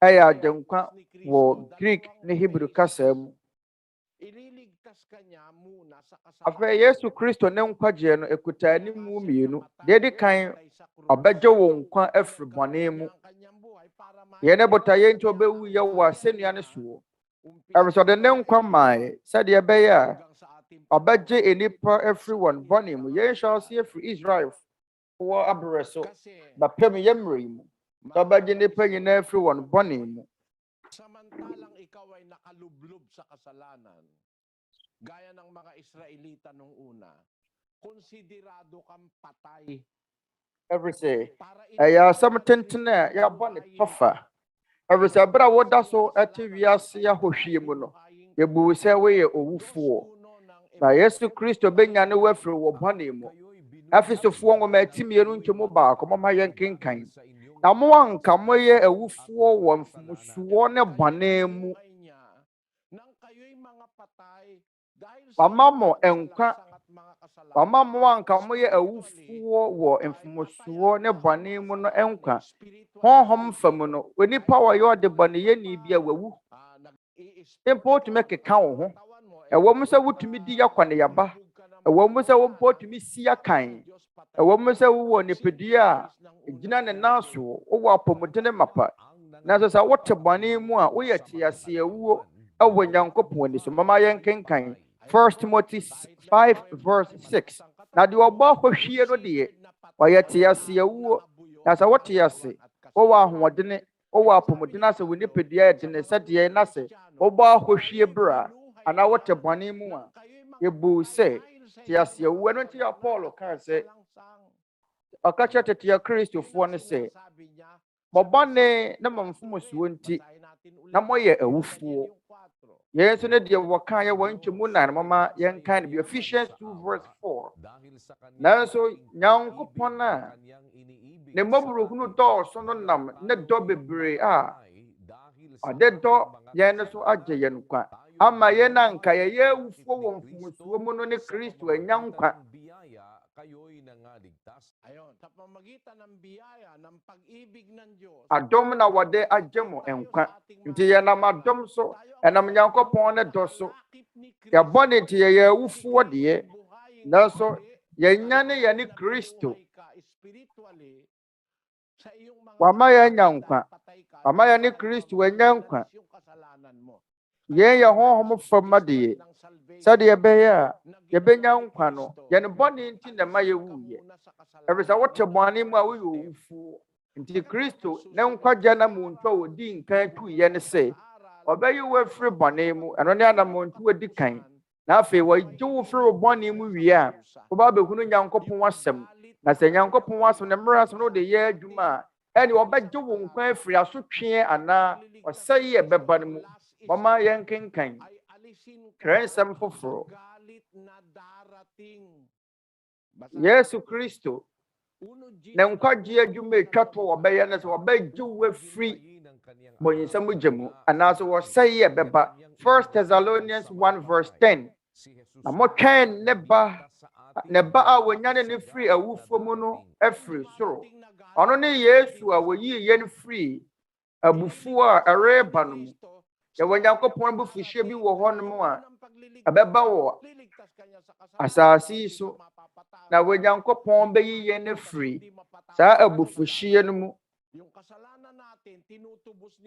ɛyɛ agyenkwa wɔ Greek ne Hebrew kasa mu. Ililigtas ka niya muna sa Afei Yesu Kristo ne nkwagyeɛ no ekuta anim mu mmienu. Deɛ di kan ɔbɛgye wo nkwa afiri bɔne mu. Yɛn ne botaeɛ nti ɔbɛwu yɛ wɔ asɛnnua no so. Ɛfiri sɛ ɔde ne nkwa mae sɛdeɛ ɛbɛyɛ a ɔbɛgye nnipa afiri wɔn bɔne mu. Yɛn hyɛ ase afiri Israel wɔ abrɛ so bapem yɛ mmerɛ yi mu. Sɛ ɔbɛgye nnipa nyinaa afiri wɔn bɔne mu. Samantalang ikaw ay nakalublob sa kasalanan, gaya ng mga Israelita nung una, konsiderado kang patay. Every say, something to ya bonnet tougher. Every say, but I would so at Wiase ya Hoshimuno. Ye bu say we ye owufuo. Na Yesu Kristo benya ne wafiri wo bone mu. Afisofuo ngo matimi enu ntemu ba ko mama yen kenkan. Na mo anka mo ye ewufuo wo mfumusuo ne bone mu. Mama mo enkwa. Mama mo anka mo ye ewufuo wo mfumusuo ne bone mu no enkwa. Honhom famu no onipa wo ye ode bone ye ni bia wawu. Tempo to make ka wo ho. Ewo mo se wutumi di yakwane yaba. Ewo mo se wo potumi si yakan. Ewo mo se wo ne pedua gina ne naso wo apomodene mapa. Na so sa wote bone mu a wo ye tiase ewuo ewo Nyankopon ni so mama yen kenkan 1 Timothy 5 verse 6. Na de obo hwehwie no de wo ye tiase ewuo. Na sa wote yase wo ahomodene wo apomodene ase wo ne pedua e de ne sede na se obo hwehwie bra ana wote bone mu a yebu se tiase ewuo no nti ya Paul kan se akacha tete ya Kristofo ne se mobane na mamfumusuo nti na moye ewufuo yesu ne de wokan ye wantwemu nan mama yen kan be Ephesians 2 verse 4 nanso Nyankopon a ne maburu hunu do so no nam ne do bebree a ade do yen so agye yen kwa ama yen anka ye ewufuo wo mfumusuo mu no ne Kristo anyankwa adom na wade agyemo enkwa nti ye na madom so enam Nyankopon ne do so ya bone nti ye ewufuo de nanso ye nyane ye ne Kristo wama ye nyankwa wama ye ne Kristo anyankwa ye ye honhom fama de sade ye be ya ye benya nkwa no ye ne bone nti na ma ye wuye ebisa wote bone mu a wo ye owufuo nti Kristo ne nkwaje na muntu odi nkan tu ye ne se obayi wo free bone mu eno ne na muntu odi kan na afi wo ju free bone mu wi a wo ba behunu Nyankopon wasem na se Nyankopon wasem ne mmerɛ asem no de ye adwuma eni obagye wo nkwan afiri asotwe ana osai e beba ne mu mama yen kenkan krensem foforo Yesu Kristo na nkwaje adwuma etwato obeye ne se obagye wo afiri bonyinsam gyemu ana so osai e beba 1 Thessalonians 1 verse 10 na motwen ne ba a wonyane ne free awufo mu no afiri soro ono ne Yesu a woyi yen free abufu a ereba no mu ye Nyankopon bu fihye bi wo hɔ no mu a abeba wo asasi so na Nyankopon beyi yen free saa abufuhye no mu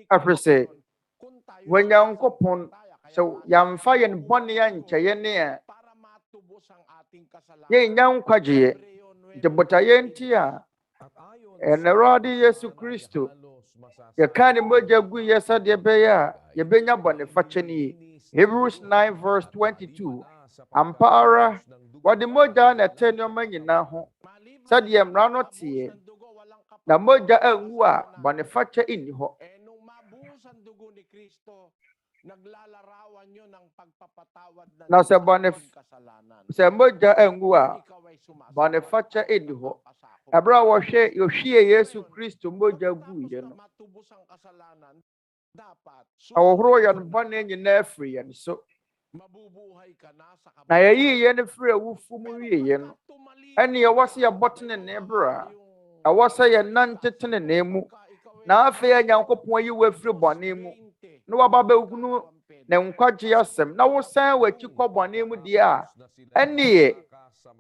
afrese Nyankopon so yamfa yen bone ya nkyeye ne a ye nyankwaje de botaye nti a enrade Yesu Kristo ye kan moja gu yesa de be ya ye benya bone facheni Hebrews 9 verse 22 ampara wode moja na tenoma nyina ho sade emra no tie na moja angu a bone fache inni ho naglalarawan nyo ng pagpapatawad na sa sa moja angu a bone fache inni ho abra wo hwe yohwie Yesu Kristo moja gu ye no awhoro ya bone nyina afiri ye so na yeyi ye ne free awufu mu wie ye no ene ye wose ye botene ne bra awose ye nantetene ne mu na afa ya Nyankopon yi wa free bone mu no waba behunu ne nkwaje asem na wo san wachi kɔ bone mu die a ene ye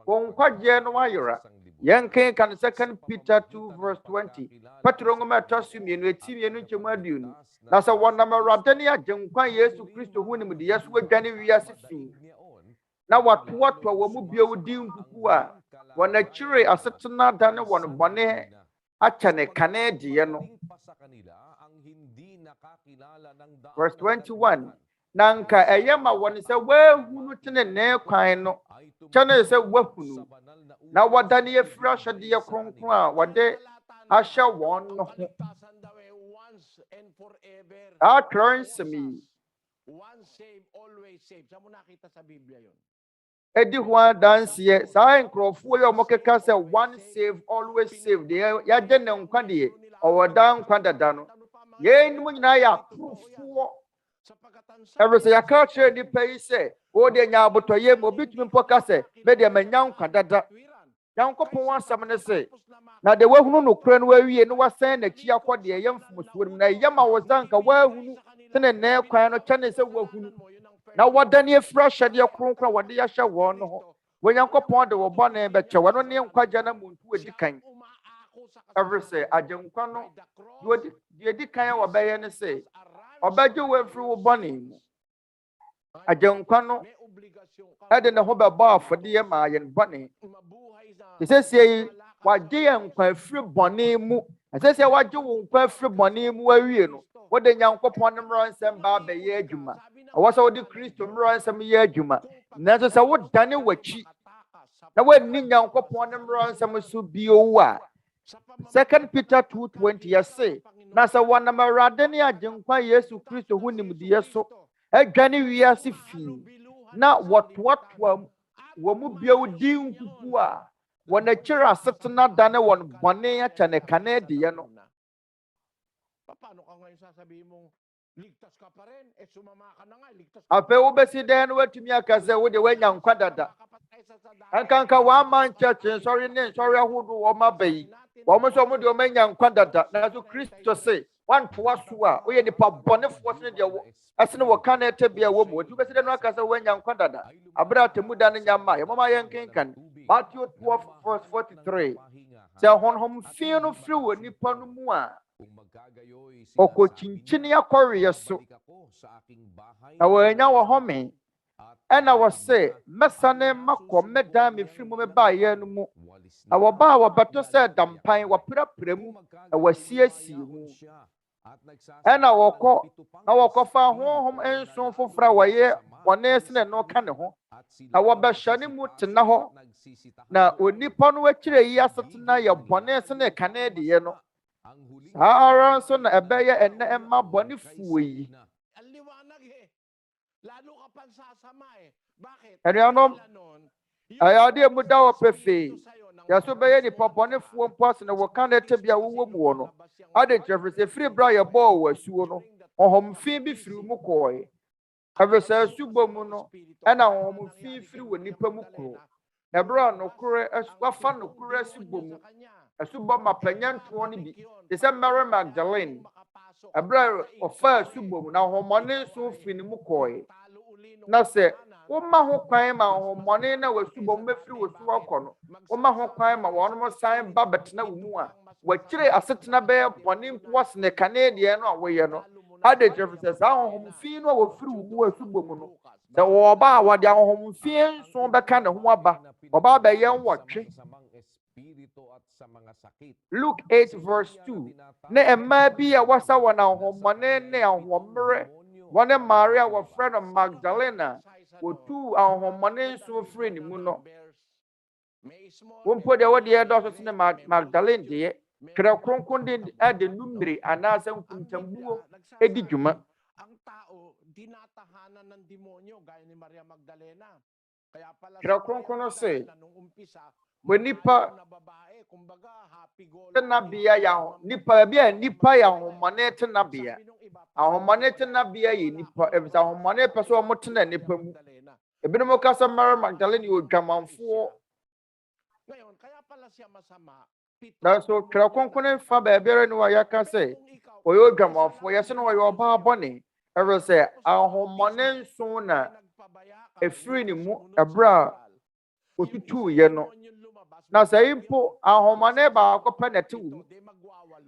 wo nkwaje no ayora yenken kan 2 Peter 2 verse 20 Petro ngoma tosu mienu etimienu nchemu aduonu na sa wonam Awurade ne agenkwa Yesu Kristo hu nim de yeso adwane wiase fi na watoato wo mu bio di nkuku a wona kyire asetena da ne won bone acha ne kane die no verse 21 nanka eyema won se wahunu tene ne kwan no kyane se wahunu na wɔdane afiri ahyɛdeɛ kronkron a wɔde ahyɛ wɔn no ho. Atwerɛ nsɛm yi edi ho adanseɛ saa nkurɔfoɔ yi a wɔkeka sɛ one save always save deɛ yɛagye ne nkwa deɛ ɔwɔ daa nkwa dada no yɛnum nyinaa yɛ atorofoɔ. Ɛfiri sɛ yɛaka kyerɛ nnipa yi sɛ wɔde nya abotɔyɛ mu obi tumi mpo ka sɛ medeɛ manya nkwa dada. Nyankopɔn asɛm ne sɛ na de wahunu nokorɛ no wawie no wasan n'akyi akɔ deɛ ɛyɛ mfomsoɔ no mu na ɛyɛ ma wo sɛ anka wahunu sene nnɛ kwan no kyɛ ne sɛ wahunu na wɔdane afiri ahyɛdeɛ kronkron a wɔde yɛhyɛ wɔn no ho. Onyankopɔn de wo bɔne bɛkyɛ wɔno ne nkwagya na muntu adi kan. Ɛfiri sɛ agyenkwa no deɛ edi kan a wɔbɛyɛ ne sɛ ɔbɛgye wo afiri wo bɔne mu. Agyenkwa no ɛde ne ho bɛbɔ afɔdeɛ ma yɛn bɔne. Ɛsɛsie yi wagye yɛn nkwa afiri bɔne mu. Ɛsɛsie wagye wo nkwa afiri bɔne mu awie no wode Nyankopɔn ne mmara nsɛm ba abɛyɛ adwuma. Ɛwɔ sɛ wode Kristo mmara nsɛm yɛ adwuma. Nanso sɛ wodane w'akyi na woanni Nyankopɔn ne mmara nsɛm so bio a 2 Peter 2:20 yɛse na sɛ wɔnam Awurade ne agyenkwa Yesu Kristo ho nimdeɛ so adwane wiase fii na wɔtoatoa wɔ mu bio din nkuku a wɔn akyiri asetena dane wɔn bɔne akyɛ ne kane deɛ no. Afei wobɛsi dɛn no watumi aka sɛ wode woanya nkwa dada. Ankanka wɔama nkyɛkyɛ nsɔre ne nsɔre ahodoɔ wɔma ba yi wɔn nso wɔn de wɔanya nkwa dada. Nanso Kristo se wantoa so a woyɛ nipa bɔnefoɔ sene deɛ wɔ ɛsene wɔka na ɛtɛ bia wɔ mu. Wɔtu bɛsi dɛn no aka sɛ woanya nkwa dada. Abere atemu da no nyama yɛmama yɛnkenkan Matthew 12:43 sɛ honhom fi no firi wɔ nipa no mu a ɔkɔkyinkyini akɔreɛ so na wɔanya wɔ home ɛna wɔse mɛsane makɔ mɛdan mefiri mu mebaeɛ no mu na wɔbaa wɔbɛto sɛ dampan wɔprapra mu na wɔasiesie mu ɛna wɔkɔ na wɔkɔfa honhom nson foforɔ a wɔyɛ bɔne sene no ka ne ho na wɔbɛhyɛ ne mu tena hɔ na onipa no akyire yi asetena yɛ bɔne sene kane deɛ no. Saa ara nso na ɛbɛyɛ ɛnnɛ ɛma bɔnefoɔ yi. Ɛnuanom ɛyɛ adeɛ mu da wɔ pefee yɛso bɛyɛ nipa bɔnefoɔ mpo ase na wɔka na ɛtɛ bia wowɔ mu wɔ no ade nkyerɛfiri sɛ firi berɛ a yɛbɔɔ wɔ asuo no ɔhɔmfi bi firi mu kɔɔe. Ɛfiri sɛ asubɔ mu no ɛna ɔhɔmfi firi wɔ nipa mu kuro. Ɛberɛ a nokorɛ wafa nokorɛ asubɔ mu asubɔ ma panyantoɔ no bi te sɛ Mary Magdalene. Ɛberɛ a ɔfa asubɔ mu na ɔhɔmmɔne nso firi ne mu kɔɔe. Na sɛ woma ho kwan ma ɔhɔmmɔne na wasubɔ mu mɛfiri wɔ su akɔ no woma ho kwan ma wɔnom san ba bɛtena wo mu a wɔakyire asetena bɛyɛ bɔne mpo asene kane deɛ no a woyɛ no. Ade kyerɛ sɛ saa ɔhɔmfi no a wɔfiri wo mu asubɔ mu no sɛ wɔba a wɔde ɔhɔmfi nson bɛka ne ho aba ɔba bɛyɛ nwɔtwe. Luke 8:2 ne mmaa bi a wɔsa wɔn ahɔmmɔne ne ahoɔmmerɛ wɔne Maria wɔfrɛ no Magdalena wɔtuu ahɔmmɔne nso firi ne mu no. Wɔmpo deɛ wɔde yɛdɔso sene Magdalene deɛ Twerɛ Kronkron de numere anaasɛ nkuntambuo edi dwuma. Twerɛ Kronkron no se wɔ nipa tenabea yɛ nipa bi a nipa yɛ ahɔmmɔne tenabea. Ahɔmmɔne tenabea yɛ nipa ɛfisɛ ahɔmmɔne pɛ sɛ wɔn tena nipa mu. Ebinom kasa Mary Magdalene yɛ odwamanfoɔ. Nanso Twerɛ Kronkron fa baabiara no a yɛaka sɛ ɔyɛ odwamanfoɔ yɛsɛ no ɔyɛ ɔbaa bɔne. Ɛfiri sɛ ahɔmmɔne nson na efiri ne mu ɛberɛ a otutuuyɛ no. Na sɛ mpo ahɔmmɔne baako pɛ na ɛte wo mu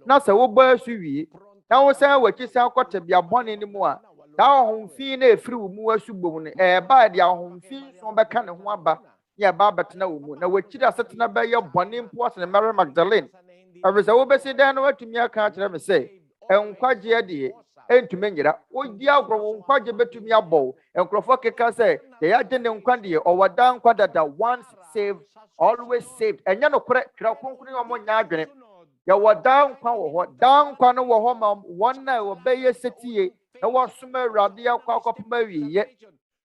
na sɛ wobɔ asu wie na wo san w'akyi san kɔte bea bɔne no mu a saa ahɔmfi na efiri wo mu asu bom no ɛɛbaa de ahɔmfi nson bɛka ne ho aba ne ɛbaa bɛtena wo mu na wɔakyiri asetena bɛyɛ bɔne mpo asene Mary Magdalene. Ɛfiri sɛ wobɛsi dɛn no watumi aka akyerɛ me sɛ nkwagyeɛ deɛ entumi nyira odi agro wo nkwaje betumi abɔ nkrofo keka sɛ ya gye ne nkwa de ɔwɔda nkwa dada once saved always saved ɛnyɛ no korɛ Twerɛ Kronkron ɔmo nya adwene ya wɔda nkwa wɔ hɔ da nkwa no wɔ hɔ ma wɔn na wɔbɛyɛ setie na wɔsoma Awurade akɔ akɔpem awieyɛ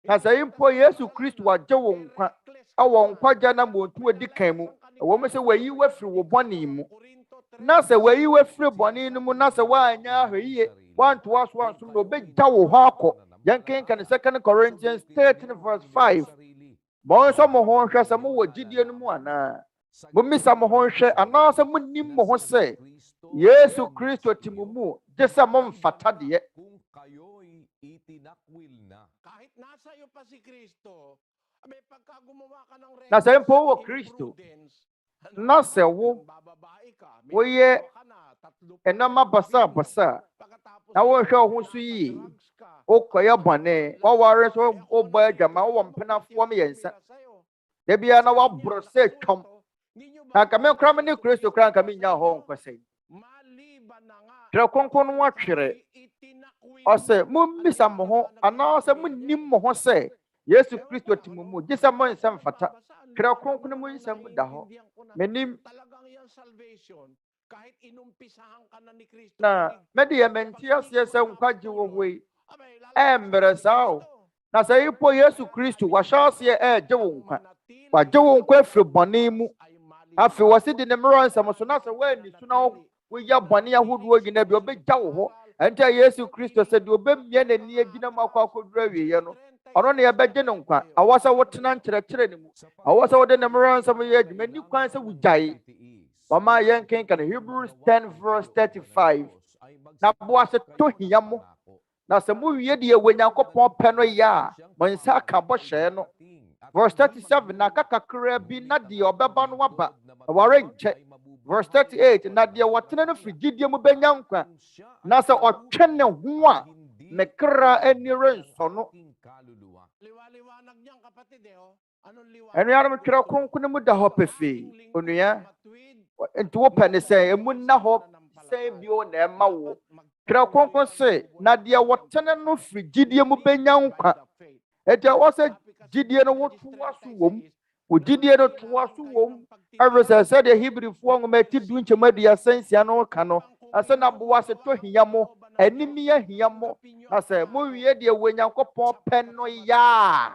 na sɛ mpo Yesu Kristo wagye wo nkwa ɛwɔ nkwagya na montu adi kan mu ɛwɔ mu sɛ wayi wafiri wo bɔne mu na sɛ wayi wafiri bɔne no mu na sɛ woanya ahwɛ yie wantoa so ansom na obɛgya wo hɔ akɔ yɛnkenka ne 2 Corinthians 13:5 bɔn sɛ mo ho nhwɛ sɛ mowɔ gyidie no mu anaa mommisa mo ho nhwɛ anaasɛ monnim mo ho sɛ Yesu Kristo ti mo mu gye sɛ momfata deɛ na sɛ mpo wɔ Kristo na sɛ woyɛ ɛnama basa na wohwɛ wo ho so yie wokɔyɛ bɔne wɔware so wobɔ adwama wowɔ mpenafoɔ mmiɛnsa da biara na woaborɔ sɛ twɔm na nka me kora me ne Kristo kora nka menya hɔ nkɔsɛe Twerɛ Kronkron no atwerɛ ɔsɛ mommisa mo ho anaasɛ monnim mo ho sɛ Yesu Kristo ti mo mu gye sɛ mo nsɛm fata Twerɛ Kronkron mu nsɛm da hɔ menim na mede yɛ menti aseɛ sɛ nkwagye wɔ hɔ yi mmerɛ saa o na sɛ yipo Yesu Kristo wahyɛ aseɛ gye wo nkwa wagye wo nkwa afiri bɔne mu afei wɔse de ne mmerɛ nsɛm so na sɛ woanni so na woyɛ bɔne ahodoɔ nyina bi ɔbɛgya wo hɔ ɛnti Yesu Kristo sɛ deɛ ɔbɛmia n'ani agyina mu akɔ akɔduru awieeɛ no ɔno ne yɛbɛgye ne nkwa awɔ sɛ wotena nkyerɛkyerɛ ne mu awɔ sɛ wode ne mmerɛ nsɛm yɛ adwuma ni kwan sɛ wogyae wɔma yɛnkenka no Hebrews 10:35 na boa sɛ tɔ hia mo na sɛ mowie deɛ wɔ Nyankopɔn pɛ no yɛ a mo nsa aka bɔhyɛɛ no verse 37 na aka kakra bi na deɛ ɔbɛba no waba aware nkyɛ verse 38 na deɛ wɔtene no firi gyidie mu bɛnya nkwa na sɛ ɔtwe ne ho a ne kra ani rensɔ no ɛnuanom Twerɛ Kronkron mu da hɔ pefee onua nti wopɛ ne sɛ emu nna hɔ sɛ bio na ɛma wo Twerɛ Kronkron se na deɛ wɔtene no firi gyidie mu bɛnya nkwa ɛti ɛwɔ sɛ gyidie no wotoa so wɔ mu wo gyidie no toa so wɔ mu ɛwere sɛdeɛ Hebrifoɔ nwoma ti 10:36 no ka no ɛsɛ na boa sɛ tɔ hia mo anim yɛ hia mo na sɛ mowie deɛ wɔ Nyankopɔn pɛ no yɛ a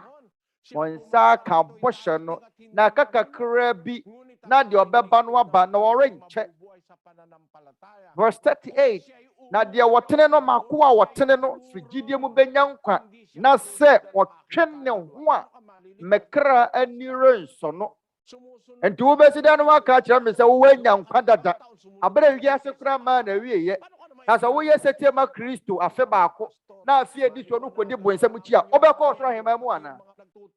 mo nsa ka bɔhyɛ no na aka kakra bi na deɛ ɔbɛba no aba na wɔrenkyɛ verse 38 na deɛ wɔtene no mako a wɔtene no firi gyidie mu bɛnya nkwa na sɛ ɔtwe ne ho a mekra ani rensɔ no nti wobɛsi da no waka kyerɛ me sɛ wowanya nkwa dada aberɛ wiase koraa maa na awieyɛ na sɛ woyɛ sɛtie ma Kristo afe baako na afie di so no kɔdi bonsɛm kyi a wobɛkɔ ɔsoro ahemman mu anaa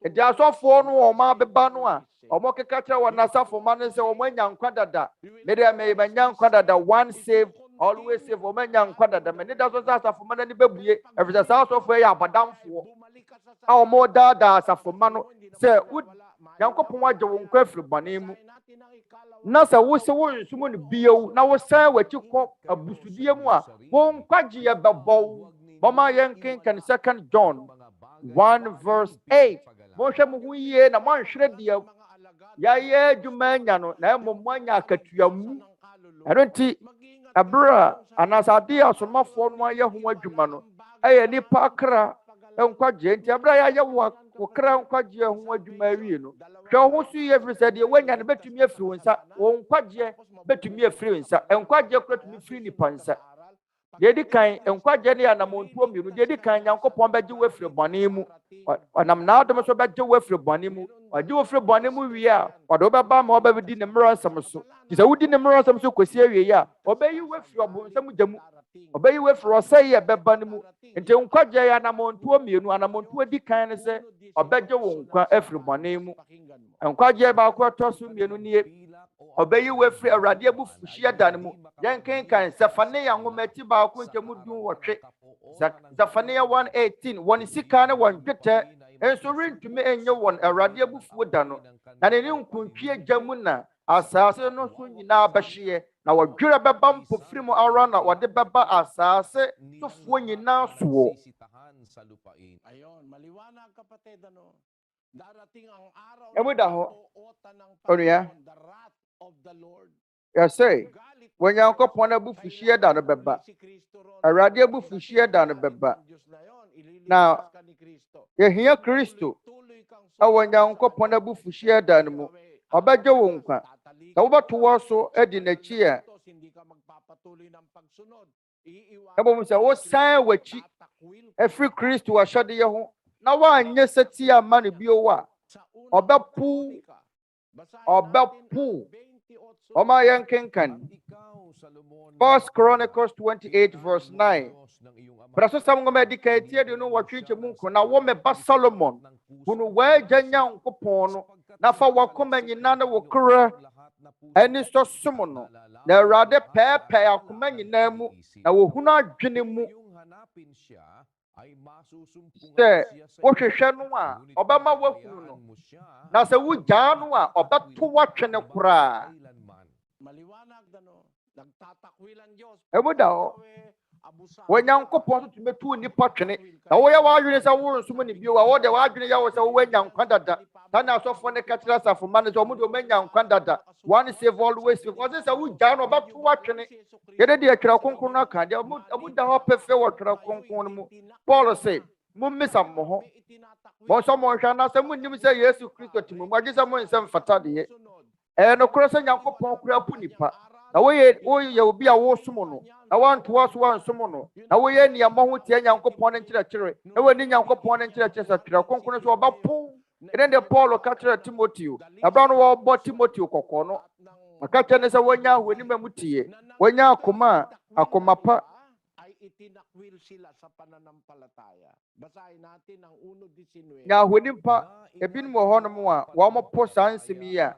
nti asɔfoɔ no ɔma bɛba no a ɔmo keka kyerɛ wɔ n'asafo ma no sɛ ɔmo anya nkwa dada mede manya nkwa dada one save always save ɔmo anya nkwa dada mene da so sɛ asafo ma no ani bɛbue ɛfiri sɛ saa asɔfoɔ yɛ abadamfoɔ a ɔmo daadaa asafo ma no sɛ Nyankopɔn agye wo nkwa afiri bɔne mu na sɛ wo sɛ wo nsom no bio na wo san w'akyi kɔ abusudie mu a wo nkwagye yɛ bɛbɔw bɔma yɛnkenka ne 2 John 1:8 mohwɛ mo ho yie na moanhwerɛ deɛ yɛayɛ adwuma anya no na mmom moanya akatua mu ɛno nti ɛberɛ a anaasɛ ade a asomafoɔ no ayɛ ho adwuma no ɛyɛ nipa akra nkwagye nti ɛberɛ a yɛayɛ wo kra nkwagye ho adwuma awie no hwɛ wo ho so yie firi sɛ deɛ woanya no bɛtumi afiri wo nsa wo nkwagye bɛtumi afiri wo nsa nkwagye kora tumi firi nipa nsa deɛ di kan nkwagye ne anamontuo mmienu deɛ di kan Nyankopɔn bɛgye wo afiri bɔne mu ɔnam n'adom so bɛgye wo afiri bɔne mu ɔgye wo afiri bɔne mu wie a ɔde wobɛba ma ɔbɛdi ne mmerɛ nsɛm so nti sɛ wodi ne mmerɛ nsɛm so kɔsi awie a ɔbɛyi wo afiri ɔbonsɛm gya mu ɔbɛyi wo afiri ɔsɛe ɛbɛba no mu nti nkwagye yɛ anamontuo mmienu anamontuo di kan ne sɛ ɔbɛgye wo nkwa afiri bɔne mu nkwagye baako ɛtɔ so mmienu nie ɔbɛyi wo afiri Awurade abufuhyeɛ da no mu yɛnkenkan Sefania nwoma ti baako nkɛmu 18 Sefania 1:18 wɔn sika ne wɔn dwetɛ nso rentumi enye wɔn Awurade abufuo da no na ne nkuntwie gya mu na asase no so nyinaa bɛhyeɛ na wɔdwerɛ bɛba mpofiri mu ara na wɔde bɛba asase sofoɔ nyinaa soɔ. Ayon, maliwanag kapatid ano. Darating ang araw Emu da ho. pag-uutan ng Onua. Panginoon, the wrath of the Lord. Yɛsɛ wɔn Nyankopɔn abufuhyeɛ da no bɛba. Awurade abufuhyeɛ da no bɛba. Na yɛhia Kristo ɛwɔ Nyankopɔn abufuhyeɛ da no mu. Ɔbɛgye wo nkwa. Na wobɛto wɔ so adi n'akyi a ɛbɛm sɛ wosan w'akyi ɛfiri Kristo ahyɛdeɛ ho na woanyɛ sɛti amma no bio a ɔbɛpo ɔma yɛnkenkan 1 Chronicles 28 verse 9. Bra so sam ngoma di ka tie de no wɔtwetwe mu nko na wo me ba Solomon hunu wagya Nyankopɔn no na fa wakoma nyina na wokra ani so som no na Awurade pɛɛpɛɛ akoma nyina mu na wohunu adwene mu sɛ wohwehwɛ no a ɔbɛma wahunu no na sɛ wogyaa no a ɔbɛto watwene koraa. Ɛmu da hɔ Onyankopɔn so tumi tu nipa twene na woyɛ w'adwene sɛ worensom ne bio a wode w'adwene yɛ wo sɛ wowanya nkwa dada ta na asɔfoɔ ne ka kyerɛ asafo ma no sɛ ɔmo de ɔmanya nkwa dada one save always save ɔse sɛ wogyaa no ɔbɛto watwene. Yɛde deɛ Twerɛ Kronkron no aka deɛ ɔmo da hɔ pɛfɛ wɔ Twerɛ Kronkron no mu. Paul sɛ mommisa mo ho bɔnsɔ mo nhwɛ na sɛ monnim sɛ Yesu Kristo te mo mu agye sɛ monsɛ mfata deɛ ɛyɛ nokorɛ sɛ Nyankopɔn kora po nipa na woyɛ obi a wosom no na wantoa so wansom no na woyɛ nneɛma ho tie Nyankopɔn ne nkyerɛkyerɛ na wani Nyankopɔn ne nkyerɛkyerɛ sɛ Twerɛ Kronkron so ɔbɛpo. Ɛne de Paul ka kyerɛ Timoteo ɛbra no wɔbɔ Timoteo kɔkɔɔ no ɔka kyerɛ ne sɛ wɔnya ahoni ma mu tie wɔnya akoma a akoma pa. Itinakwil sila sa pananampalataya. Basahin natin ang 1:19. Nya ahoni mpa ebinom wɔ hɔnom a wɔmpo saa nsɛm yi a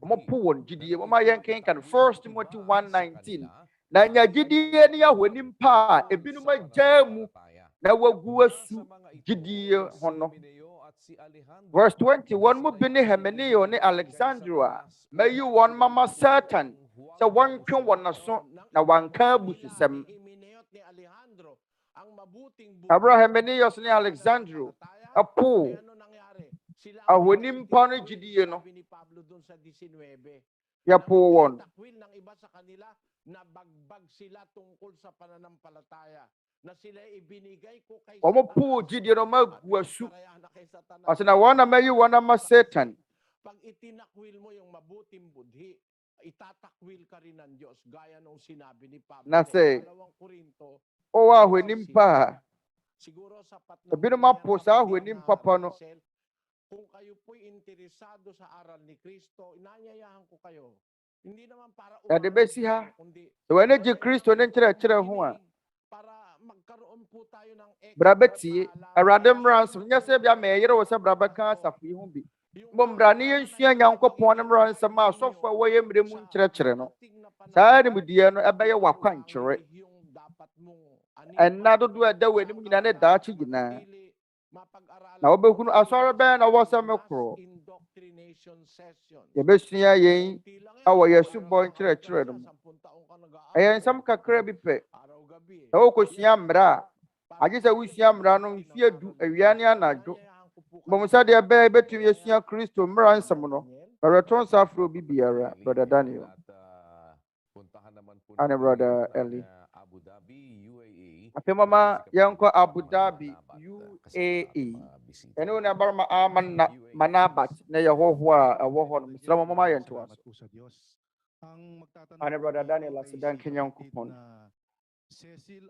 wɔmpo wɔn gyidie wɔma yɛnkenkan 1 Timothy 1:19 na nya gyidie ne ahoni mpa a ebinom agyaa mu na wagu asu gyidie ho no. Verse 20 wɔn mu bi ne Hymenaeus ne Alexandro a mayi wɔn mama Satan sɛ wɔntwe wɔn aso na wanka abususɛm. Abraham Hymenaeus ne Alexandro apo ahoni mpa no gyidie no yɛpo wɔn. Ɔmo po gyidie no magu asu ɔsɛ na wɔn na mayi wɔn ama Satan. Pag itinakwil mo yung mabuting budhi, itatakwil ka rin ng Diyos gaya nung sinabi ni Pablo. Na sɛ 2 Korinto, ɔwɔ ahoni mpa a ebinom apo saa ahoni mpa pa no. Kung kayo po'y interesado sa aral ni Kristo, inanyayahan ko kayo. Hindi naman para Yɛde bɛsi ha sɛ wɔne gye Kristo ne nkyerɛkyerɛ ho a para magkaroon po tayo ng bra bɛtie Awurade mmara nso nyɛ sɛ bia ma ɛyere wo sɛ bra bɛka asafo yi ho bi mmom bra ne yɛnsua Nyankopɔn ne mmara nsɛm a asɔfo a wɔyɛ mmerɛ mu nkyerɛkyerɛ no. Saa nimdeɛ no ɛbɛyɛ w'akwankyerɛ ɛnna dodoɔ a ɛda w'anim nyinaa ne daakye nyinaa na wobɛhunu asɔre bɛn na wɔ sɛ mekorɔ yɛbɛsua yɛn awɔ yɛsubɔ nkyerɛkyerɛ no mu. Ɛyɛ nsɛm kakra bi pɛ na wokɔsua mmara a agye sɛ wosua mmara no mfeɛ 10 awia ne anadwo mmom sɛdeɛ ɛbɛyɛ bɛtumi yɛsua Kristo mmara nsɛm no. Bɛrɛto nsa afro bi biara. Brother Daniel ane Brother Eli. Afei mama yɛnkɔ Abu Dhabi UAE ɛne Onuabarima Manabat na yɛhɔho a ɛwɔ hɔ no mesrɛ mo mama yɛntoa so. Ane Brother Daniel aseda nka Nyankopɔn. Sister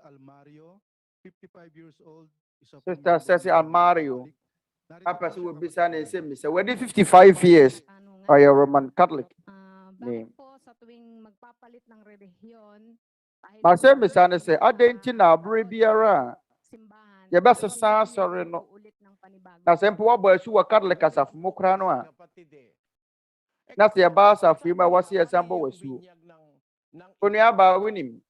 Cecil Almario apɛ sɛ wɔbisa ne Nsɛmmisa wɔde 55 years ɔyɛ Roman Catholic name. Ma Nsɛmmisa ne sɛ adɛn nti na abere biara a yɛbɛsesa asɔre no na sɛ mpo wɔbɔ asu wɔ Catholic asafo mu koraa no a na sɛ yɛba asafo yi mu a wɔse yɛsan bɔ w'asuo. Onuaba wonim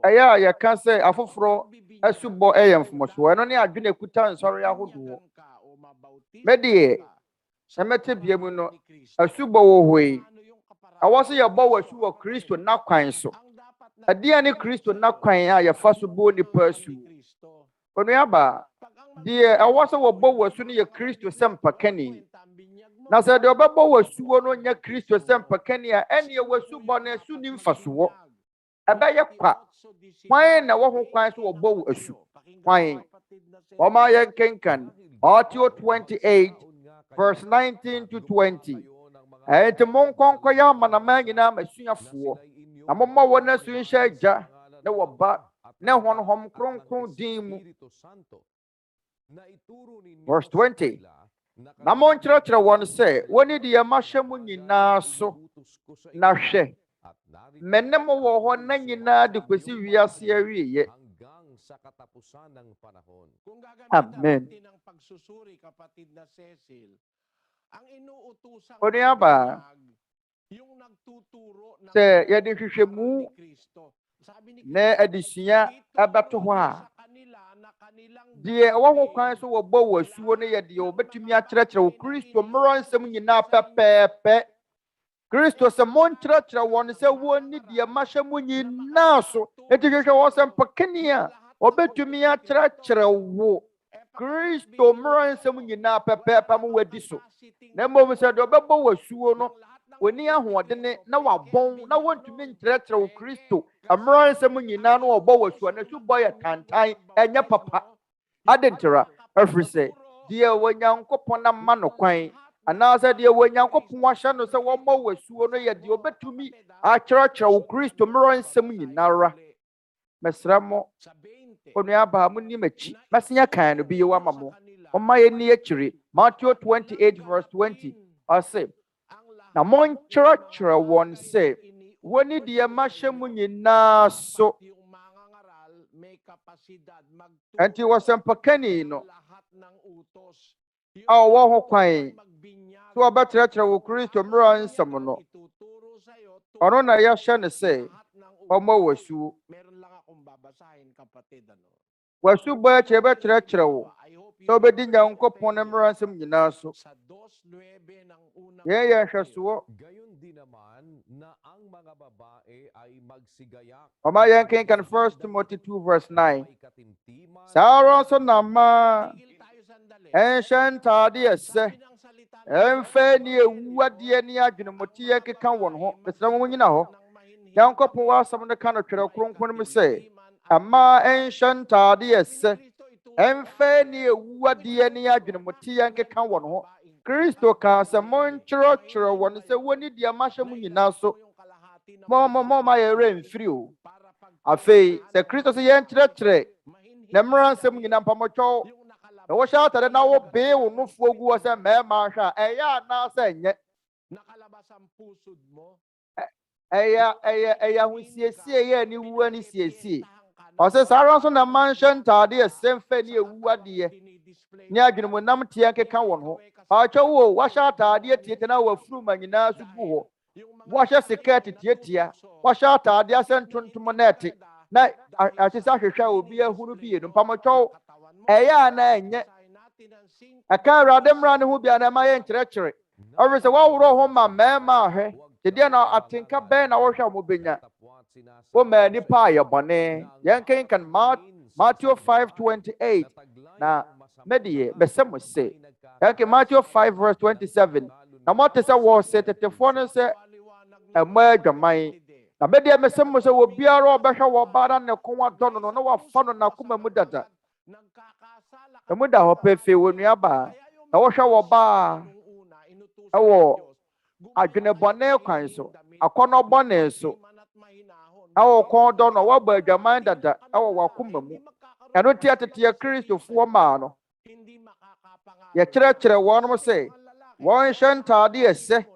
ɛyɛ a yɛka sɛ afoforɔ asubɔ ɛyɛ mfomsoɔ ɛno ne adwene kuta nsɔre ahodoɔ. Medeɛ Semete biemu no asubo wo hoi. Awase ye bo wasu wo Kristo na kwan so. Adia ne Kristo na kwan a ye fa so bo ni pasu. Onuaba die awase wo bo wasu ne ye Kristo sempakani. Na se de obebo wasu wo no nya Kristo sempakani a ene ye wasu bo na su ni mfaso wo. Ebe ye kwa. Kwan na wo ho kwan so wo bo asu. Kwan. Wɔma ye kenkan Matthew 28 verse 19 to 20. Enti monkonko ya manama nyina masuafoɔ. Na momma wɔn asu nhye agya na wɔba na honhom kronkron din mu. Verse 20. Na monkyerɛkyerɛ wɔn sɛ wɔne deɛ mahyɛ mu nyinaa so na hwɛ. Mene mo wɔ hɔ na nyinaa de kwesi wiase awieye. Amen. Onuaba sɛ yɛde hwehwɛmu na adesua abato hɔ a deɛ wɔho kwan so wɔbɔ wasuo no yɛ deɛ wɔbɛtumi akyerɛkyerɛ wo Kristo mmerɛ nsɛm nyinaa pɛpɛɛpɛ. Kristo sɛ monkyerɛkyerɛ wɔn sɛ wɔnni deɛ mahyɛ mu nyinaa so. Enti hwehwɛ wɔ sɛ mpakani a wɔbɛtumi akyerɛkyerɛ wo Kristo mmerɛ nsɛm nyinaa pɛpɛɛpɛ mo wadi so. Na mmom sɛ deɛ ɔbɛbɔ wasuo no oni ahoɔdene na wabɔn na wɔntumi nkyerɛkyerɛ wo Kristo mmerɛ nsɛm nyinaa no wɔbɔ wasuo na so bɔ yɛ tantan ɛnyɛ papa. Adentira ɛfiri sɛ deɛ Onyankopɔn na ma no kwan anaasɛ deɛ Onyankopɔn ahyɛ no sɛ wɔmmɔ wasuo no yɛ deɛ ɔbɛtumi akyerɛkyerɛ wo Kristo mmerɛ nsɛm nyinaa. Mesrɛ mo Onuaba mo ni machi mesenya kan no bi ye wama mo ɔma yɛ ni akyire. Matthew 28 verse 20 ɔse na monkyerɛkyerɛ wɔn sɛ wɔne deɛ mahyɛ mu nyinaa so. Enti wɔsɛmpakani no a ɔwɔ ho kwan sɛ wɔbɛkyerɛkyerɛ wo Kristo mmerɛ nsɛm no ɔno na yɛhyɛ no sɛ ɔmmɔ wasuo. Wasu bɔ akyerɛ bɛkyerɛkyerɛ wo sɛ wobɛdi Nyankopɔn ne mmerɛ nsɛm nyinaa so. Yɛn nhwɛsoɔ ɔma yɛn kenkan 1 Timothy 2 verse 9. Saa ara nso na ma ɛnhyɛ ntaade ɛsɛ ɛmfɛ ne ewuadeɛ ne adwenemoteɛ keka wɔn ho. Mesrɛ mo nyina hɔ. Nyankopɔn wɔ asɛm no ka no Twerɛ Kronkron mu sɛ ama ɛnhyɛ ntaade ɛsɛ ɛmfɛ ne ewuadeɛ ne adwenemoteɛ nkeka wɔn ho. Kristo ka sɛ monkyerɛkyerɛ wɔn sɛ wɔne deɛ mahyɛ mu nyinaa so. Mɔma yɛwerɛ mfiri o. Afei sɛ Kristo sɛ yɛnkyerɛkyerɛ na mmerɛ nsɛm nyinaa mpamɔtwɛw na wɔhyɛ atade na wɔbee wo nofoɔ gu hɔ sɛ mmarima ahwɛ a ɛyɛ anaasɛ ɛnyɛ. Ɛyɛ ahosiesie yɛ ne wua ne siesie. Ɔsɛ saa ara nso na manhyɛ ntaade ɛsɛ mfɛ ne ewuadeɛ ne adwenemunam teɛ nkeka wɔn ho. Ɔkyɛ wo wahyɛ ataadeɛ tietia na wafuru ma nyinaa so gu hɔ. Wahyɛ sikɛɛte tietia. Wahyɛ ataadeɛ asɛ ntontom na ɛte. Na ate sɛ ahwehwɛ a obi ahunu bi yɛ no mpamɔtwɛw ɛyɛ ana ɛnyɛ. Ɛka Awurade mmara ne ho bia na ɛma yɛ nkyerɛkyerɛ. Ɔre sɛ wɔworɔ ho ma mmarima ahwɛ. Deɛ na atenka bɛn na wɔhwɛ a mobɛnya. Wɔma nnipa a yɛ bɔne. Yɛn kenkan Matthew 5:28 na medeɛ mesɛ mo sɛ yɛnke Matthew 5 verse 27 na mote sɛ wɔsɛ tetefoɔ no sɛ ɛmɔ adwaman. Na medeɛ mesɛ mo sɛ obiara ɔbɛhwɛ wɔ ɔbaa na ne ko adɔ no na wafa no n'akoma mu dada. Emu da hɔ pɛfɛ wɔ nuaba na wɔhwɛ wɔ ɔbaa ɛwɔ adwene bɔne kwan so akɔnɔ bɔne so ɛwɔ kɔn dɔ no wɔbɔ adwaman dada ɛwɔ wakoma mu. Ɛno nti ateteɛ Kristofoɔ maa no yɛkyerɛkyerɛ wɔn sɛ wɔnhyɛ ntaade ɛsɛ.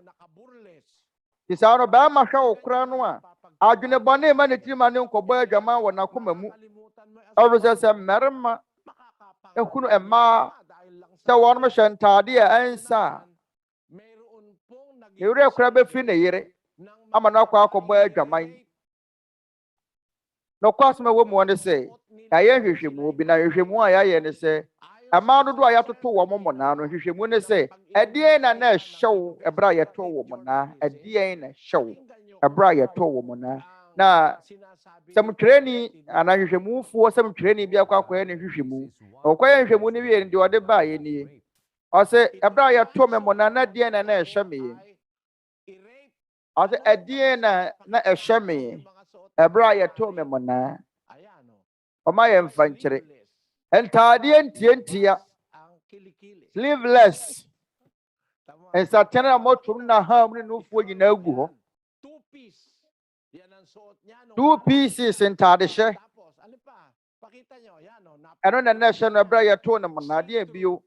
Ti saa no bɛrima hwɛ wo kora no a adwene bɔne ma ne tirim a ne nkɔbɔ adwaman wɔ n'akoma mu. Ɛwɔ sɛ mmarima ehunu mmaa sɛ wɔn hyɛ ntaade a ɛnsa a ewura kora bɛfiri ne yere ama no akɔ akɔbɔ adwaman. Na ɔkɔ asɛm a ɛwɔ mu ne sɛ yɛayɛ nhwehwɛmu bi na nhwehwɛmu a yɛayɛ ne sɛ ama dodo a yɛatoto wɔ mo mona no hwehwɛmu ne sɛ ɛdeɛn na ɛhyɛw ɛbra a yɛto wɔ mona ɛdeɛn na ɛhyɛw ɛbra a yɛto wɔ mona na sɛm twerɛni ana hwehwɛmufoɔ sɛm twerɛni bi akɔ akɔyɛ ne hwehwɛmu ɔkɔyɛ hwehwɛmu ne wie deɛ ɔde baa yɛ nie ɔsɛ ɛbra a yɛto me mona na deɛn na ɛhyɛ me ɔsɛ ɛdeɛn na ɛhyɛ me ɛbra a yɛto me mona ɔma yɛ mfa nkyerɛ ntaadeɛ ntiantia sleeveless nsatene a mɔtom na ham ne nufoɔ nyinaa gu hɔ 2 pieces ntaadehyɛ ɛno na ɛhyɛ no ɛbra a yɛto no mona adeɛ bio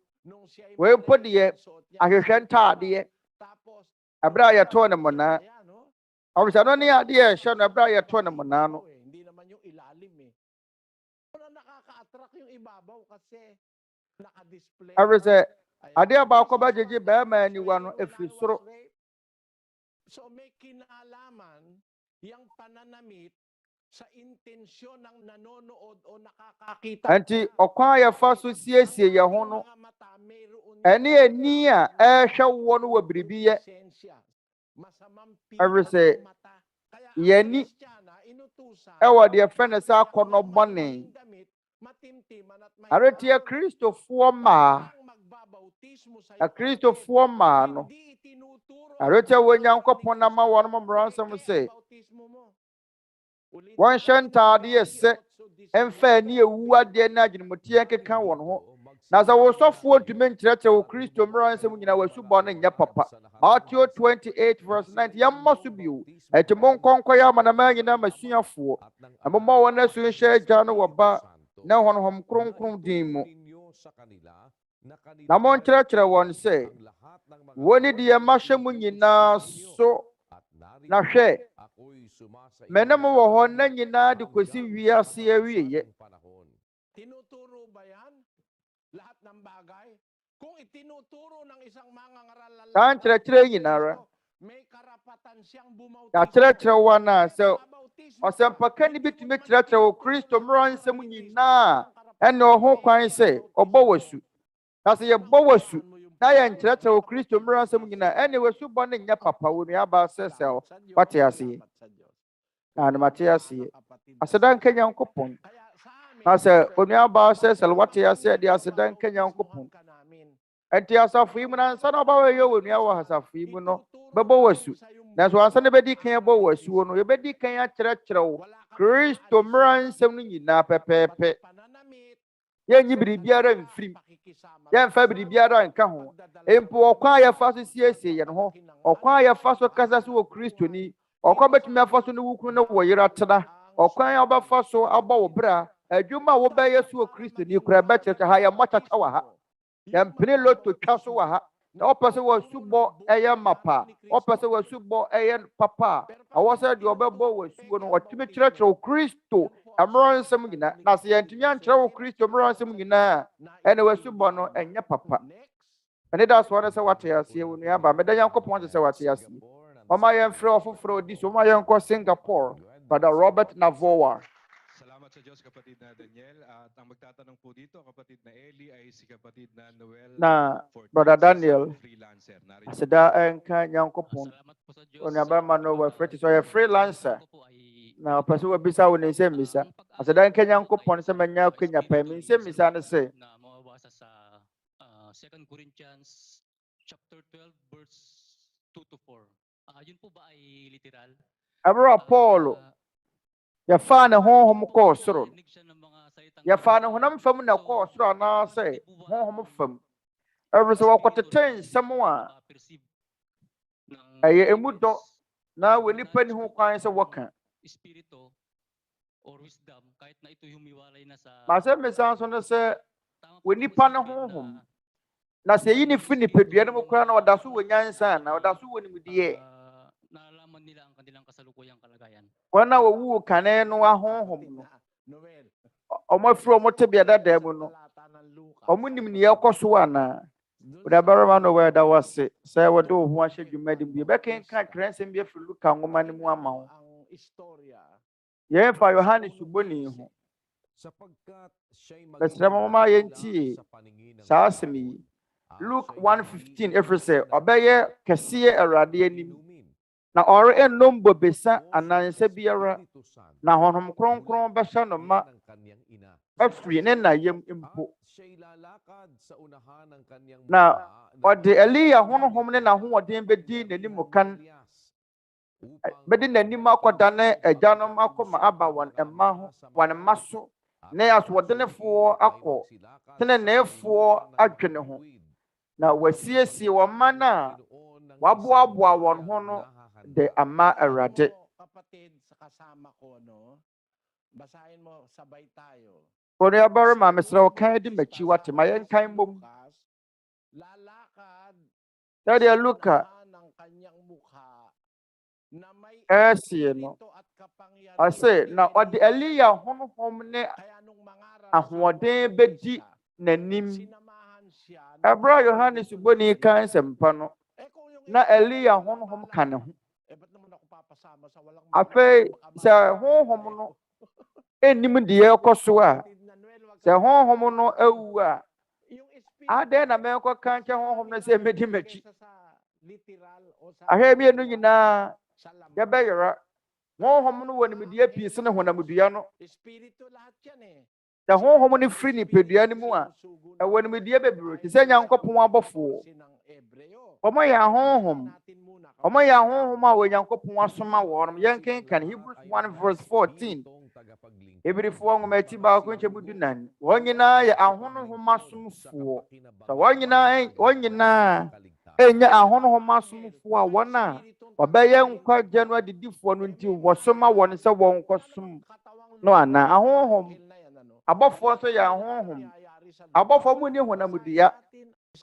wei mpo deɛ ahwehwɛ ntaadeɛ ɛbra a yɛto no mona ɔbɛsɛ no ne adeɛ ɛhyɛ no ɛbra a yɛto no mona no ɛbɛsɛ adeɛ baakɔ bɛgyegye bɛrima aniwa no ɛfiri soro so may kinalaman yang pananamit sa intensyon ng nanonood o nakakakita. Anti ɔkwan yɛfa so siesie yɛn ho no ɛne ani a ɛhwɛ wɔ no wɔ biribi yɛ ɛbɛsɛ yɛni ɛwɔ deɛ fɛ ne sɛ akɔnɔ bɔne aretie kristofoɔ maa akristofoɔ maa no aretie wɔ Nyankopɔn na ma wɔn mo mmara nsɛm sɛ wɔnhyɛ ntaadeɛ sɛ ɛmfa ani ewu adeɛ na agyenemuteɛ nkeka wɔn ho na sɛ wɔsɔfoɔ ntumi nkyerɛkyerɛ wɔ kristo mmara nsɛm nyinaa wɔasubɔ no nyɛ papa Matthew 28 verse 90 yɛmmɔ so bio ɛti monkɔnkɔ yɛ amanaman nyinaa masuafoɔ na mommɔ wɔn asu nhyɛ agya no wɔ ba na honhom kronkron din mu na monkyerɛkyerɛ wɔn sɛ wɔne deɛ mahyɛ mu nyinaa so na hwɛ mene mo wɔ hɔ na nyinaa de kɔsi wiase awieyɛ tinuturo ba yan lahat ng bagay kung itinuturo ng isang mangangaral saa nkyerɛkyerɛ nyinara may karapatan siyang bumautismo yɛakyerɛkyerɛ wɔn a sɛ ɔsɛmpakani bi tumi kyerɛkyerɛ wɔ kristo mmara nsɛm nyinaa ɛne ɔho kwan sɛ ɔbɔ wasu na sɛ yɛbɔ wasu na yɛnkyerɛkyerɛ wɔ kristo mmara nsɛm nyinaa ɛne wasu bɔ ne nyɛ papa wɔ nuaba sɛ sɛ wate aseɛ na mate aseɛ aseda nka Nyankopɔn na sɛ onuaba sɛ sɛ wate aseɛ de aseda nka Nyankopɔn ɛnti asafo yi mu na nsa na ɔbɛyɛ wɔ nua wɔ asafo yi mu no bɛbɔ wasu nanso ansa na bɛdi kan bɔ wasu no yɛbɛdi kan akyerɛkyerɛ wo kristo mmara nsɛm no nyinaa pɛpɛɛpɛ yɛnyi biribiara mfirim yɛmfa biribiara nka ho mpo ɔkwan a yɛfa so siesie yɛn ho ɔkwan a yɛfa so kasa so wɔ kristo ni ɔkwan bɛtumi afa so ne wukunu no wɔ yera tena ɔkwan a wɔbɛfa so abɔ wo bra adwuma a wobɛyɛ so wɔ kristo ni kora bɛkyerɛkyerɛ ha yɛmmɔ kyakya wɔ ha yɛmpene loto twa so wɔ ha na ɔpɛ sɛ wɔasubɔ ɛyɛ mapa ɔpɛ sɛ wɔasubɔ ɛyɛ papa a ɛwɔ sɛ deɛ ɔbɛbɔ wɔasuo no ɔtumi kyerɛkyerɛ wo kristo mmara nsɛm nyinaa na sɛ yɛntumi ankyerɛ wo kristo mmara nsɛm nyinaa ɛne wɔasubɔ no ɛnyɛ papa ɛne da soɔ no sɛ wate aseɛ wo nuaba meda Nyankopɔn te sɛ wate aseɛ ɔma yɛmfrɛ ɔfoforɔ odi so ɔma yɛnkɔ Singapore Brother Robert Navoa. Salamat sa Diyos, kapatid na Daniel. At ang magtatanong po dito, kapatid na Eli, ay si kapatid na Noel. Na Brother Daniel, aseda enka Nyankopɔn. Onuabarima no wa freti so yɛ freelancer. Na ɔpɛ sɛ wabisa wo ne nsɛmmisa. Aseda enka Nyankopɔn sɛ manya kwanya pa mi nsɛmmisa ne sɛ. Na mababasa sa 2 Corinthians chapter 12 verse 2 to 4. Yun po ba ay literal? Abra Paul yɛfaa ne honhom kɔɔ soro yɛfaa ne honam fam na kɔɔ soro anaasɛ honhom fam ɛwere sɛ wɔkɔtete nsɛm a ɛyɛ emu dɔ na wɔ nipa ni ho kwan sɛ wɔka ma sɛ mmesa nso no sɛ wɔ nipa ne honhom na sɛ yi ne fi nipadua no mu koraa na ɔda so wɔ nyansa na ɔda so wɔ nimdeɛ wɔn a wɔwu kane no ahonhom no ɔmo afiri ɔmo tebea dada mu no ɔmo nim ne yɛkɔ so anaa Onuabarima no wɔ da wase sɛ wɔde wo ho ahyɛ dwumadi mu bɛkenka twerɛnsɛm bi afiri Luka nwoma no mu ama wo yɛmfa Yohane suboni ho bɛsrɛ mo ma yɛntie saa asɛm yi. Luke 1:15 ɛfiri sɛ ɔbɛyɛ kɛseɛ Awurade anim na ɔre ennom bobesa anansa biara na honhom kronkron bɛhyɛ no ma afiri ne na yam mpo na ɔde Elia honhom ne n'ahoɔden bɛdi n'anim kan bɛdi n'anim akɔdane agyanom akɔma aba wɔn mma so ne asoɔdenefoɔ akɔ teneneefoɔ adwene ho na wasiesie wɔn mma no a waboaboa wɔn ho no de ama Awurade. Onuabarima mesrɛ wo kan di m'akyi wate ma yɛnkan mmom. Sɛdeɛ Luka ɛsie no ɔse na ɔde Elia honhom ne ahoɔden bɛdi n'anim. Ɛberɛ a Yohanes boni kan nsɛmpa no na Elia honhom ka ne ho. Afei sɛ honhom no ennim deɛ ɛkɔ so a sɛ honhom no awu a adɛn na mɛnkɔka nkyɛ honhom no sɛ mɛdi m'akyi. Ahwɛ mmienu nyinaa yɛbɛyera. Honhom no wɔ nimdeɛ pii sene honamdua no. Sɛ honhom no firi nipadua no mu a ɛwɔ nimdeɛ bebree te sɛ Nyankopɔn abɔfoɔ. Ɔmo yɛ honhom. Ɔmo yɛ honhom a Onyankopɔn asoma wɔn. Yɛnkenkan Hebrews 1:14. Ebrifoɔ nwoma ati baako nkyɛmu 14. Wɔn nyinaa yɛ ahonhom asomfoɔ. Sɛ wɔn nyinaa ɛnyɛ ahonhom asomfoɔ a wɔn a wɔbɛyɛ nkwagye no adidifoɔ no nti wɔsoma wɔn sɛ wɔn nkɔsom no ana. Ahonhom abɔfoɔ nso yɛ ahonhom. Abɔfoɔ mu ni honamdua.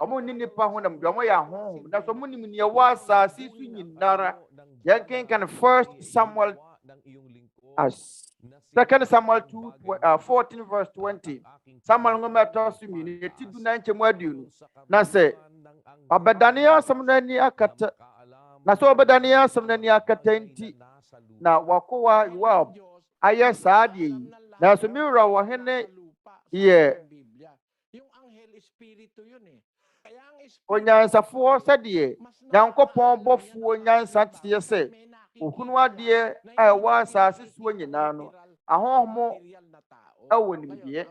Ɔmo ni nnipa honamdua. Ɔmo yɛ ahonhom. Na sɛ ɔmo nim nea ɛwɔ asase so nyinara. Yɛnkenkan 1 Samuel 2 Samuel 14:20. Samuel nwoma ɛtɔ so mmienu yɛti du na nkyɛmu aduonu. Na sɛ ɔbɛdane asɛm no ani akata na sɛ ɔbɛdane asɛm no ani akata nti na wakowa Yoab ayɛ saa deɛ yi. Na so mi wura wɔ hene yɛ onyansafoɔ sɛdeɛ Nyankopɔn bɔfoɔ nyansa teɛ sɛ ohunu adeɛ a ɛwɔ asase soɔ nyinaa no ahonhom ɛwɔ nimdeɛ.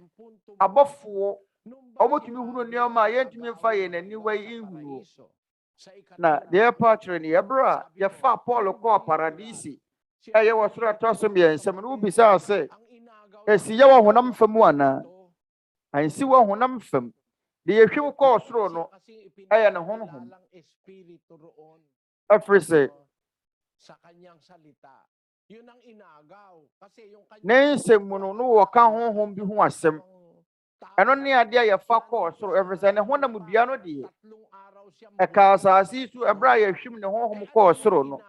Abɔfoɔ ɔmotumi hunu nneɛma a yɛntumi mfa yɛn aniwa yi nhunu. Na deɛ ɛpa kyerɛ ne ɛberɛ a yɛfa Paul kɔɔ paradise ɛyɛ wɔ soro ɛtɔ so mmiɛnsa no wobisaa sɛ esi yɛ wɔ honam fam anaa? Ansi wɔ honam fam. Deɛ yɛhwɛ kɔɔ soro no ɛyɛ ne honhom. Ɛfiri sɛ ne nsɛm mu no wɔka honhom bi ho asɛm. Ɛno ne adeɛ a yɛfa kɔɔ soro. Ɛfiri sɛ ne honamdua no deɛ ɛka asase so ɛberɛ a yɛhwim ne honhom kɔɔ soro no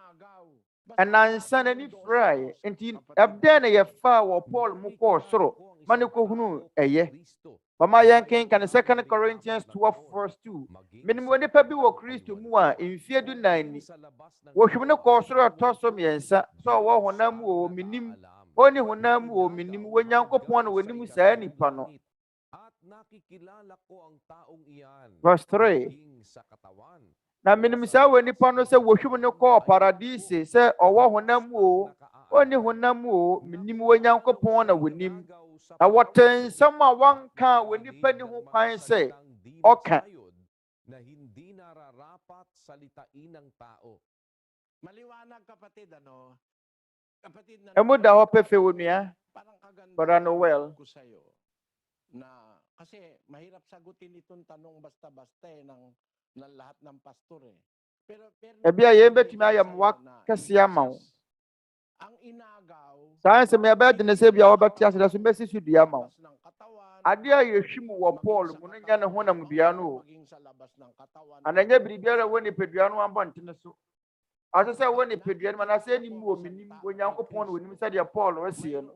ɛnansa n'ani firaeɛ. Nti ɛbɛn na yɛfa wɔ Paul mu kɔɔ soro ma ne kɔhunu ɛyɛ. Mama yɛnkenkan 2 Corinthians 12:2. Menim wɔ nipa bi wɔ Kristo mu a mfie 14 ni. Wɔhwim ne kɔɔ soro ɛtɔ so mmiɛnsa sɛ ɔwɔ honam mu wɔ menim. Ɔne honam mu wɔ menim. Wɔ Nyankopɔn na wɔnim saa nipa no. Verse 3. Na menim saa wɔ nipa no sɛ wɔhwim ne kɔɔ paradise sɛ ɔwɔ honam mu o ɔne honam mu o menim. Wɔ Nyankopɔn na wɔnim. Na wɔte nsɛm a wɔnka wɔ nipa ni ho kwan sɛ ɔka. Emu da hɔ pɛfɛ wɔ nua. Brother Noel. Kasi mahirap sagutin itong tanong basta-basta ng lahat ng pastor eh. Pero Ebia yɛmbɛtumi ayɛ mmoa kɛseɛ ama wo. ang inagaw Saa nsɛm yɛbɛyɛ de ne sɛ bia wɔbɛte ase da so mbɛsi so dua ama wo. Adeɛ a yɛhwim wɔ Paul mu no nyɛ ne honamdua no o. Ananyɛ biribiara wɔ nipadua no abɔntene so. Ɔsɛ sɛ wɔ nipadua no manasɛ anim wɔ menim. Wɔ Nyankopɔn na wɔnim sɛdeɛ Paul wɔsie no.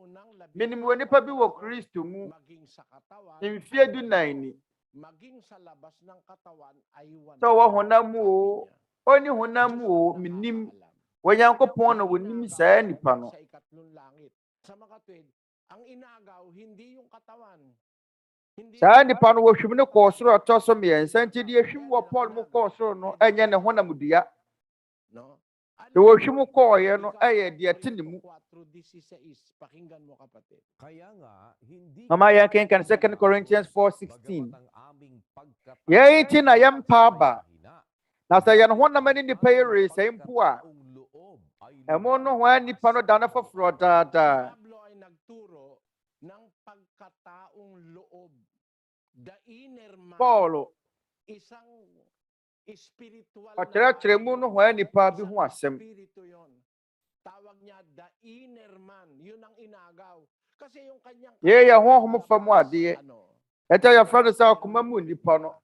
Menim wɔ nipa bi wɔ Kristo mu mfie 14 ni. Sɛ ɔwɔ honam mu o ɔne honam mu o menim. Wɔ Nyankopɔn na wɔnim saa nipa no. Ang inagaw, hindi yung katawan. saa nipa no wohwim ne kɔɔ soro ɔtɔ so mmiɛnsa nti deɛ ehwim wɔ Paul mu kɔɔ soro no ɛnyɛ ne honam dua deɛ wohwim kɔɔyɛ no ɛyɛ deɛ te ne mu. Mama yɛn kenkan 2 Corinthians 4:16 yɛn ti na yɛmpa aba na sɛ yɛn honam ne nipa yɛ resɛe mpo a ɛmo no ho nipa no da na foforɔ daadaa. Paul ɔkyerɛkyerɛ mu no ho nipa bi ho asɛm. Yɛyɛ honhom fam adeɛ ɛtɛ yɛfrɛ no sɛ akoma mu nipa no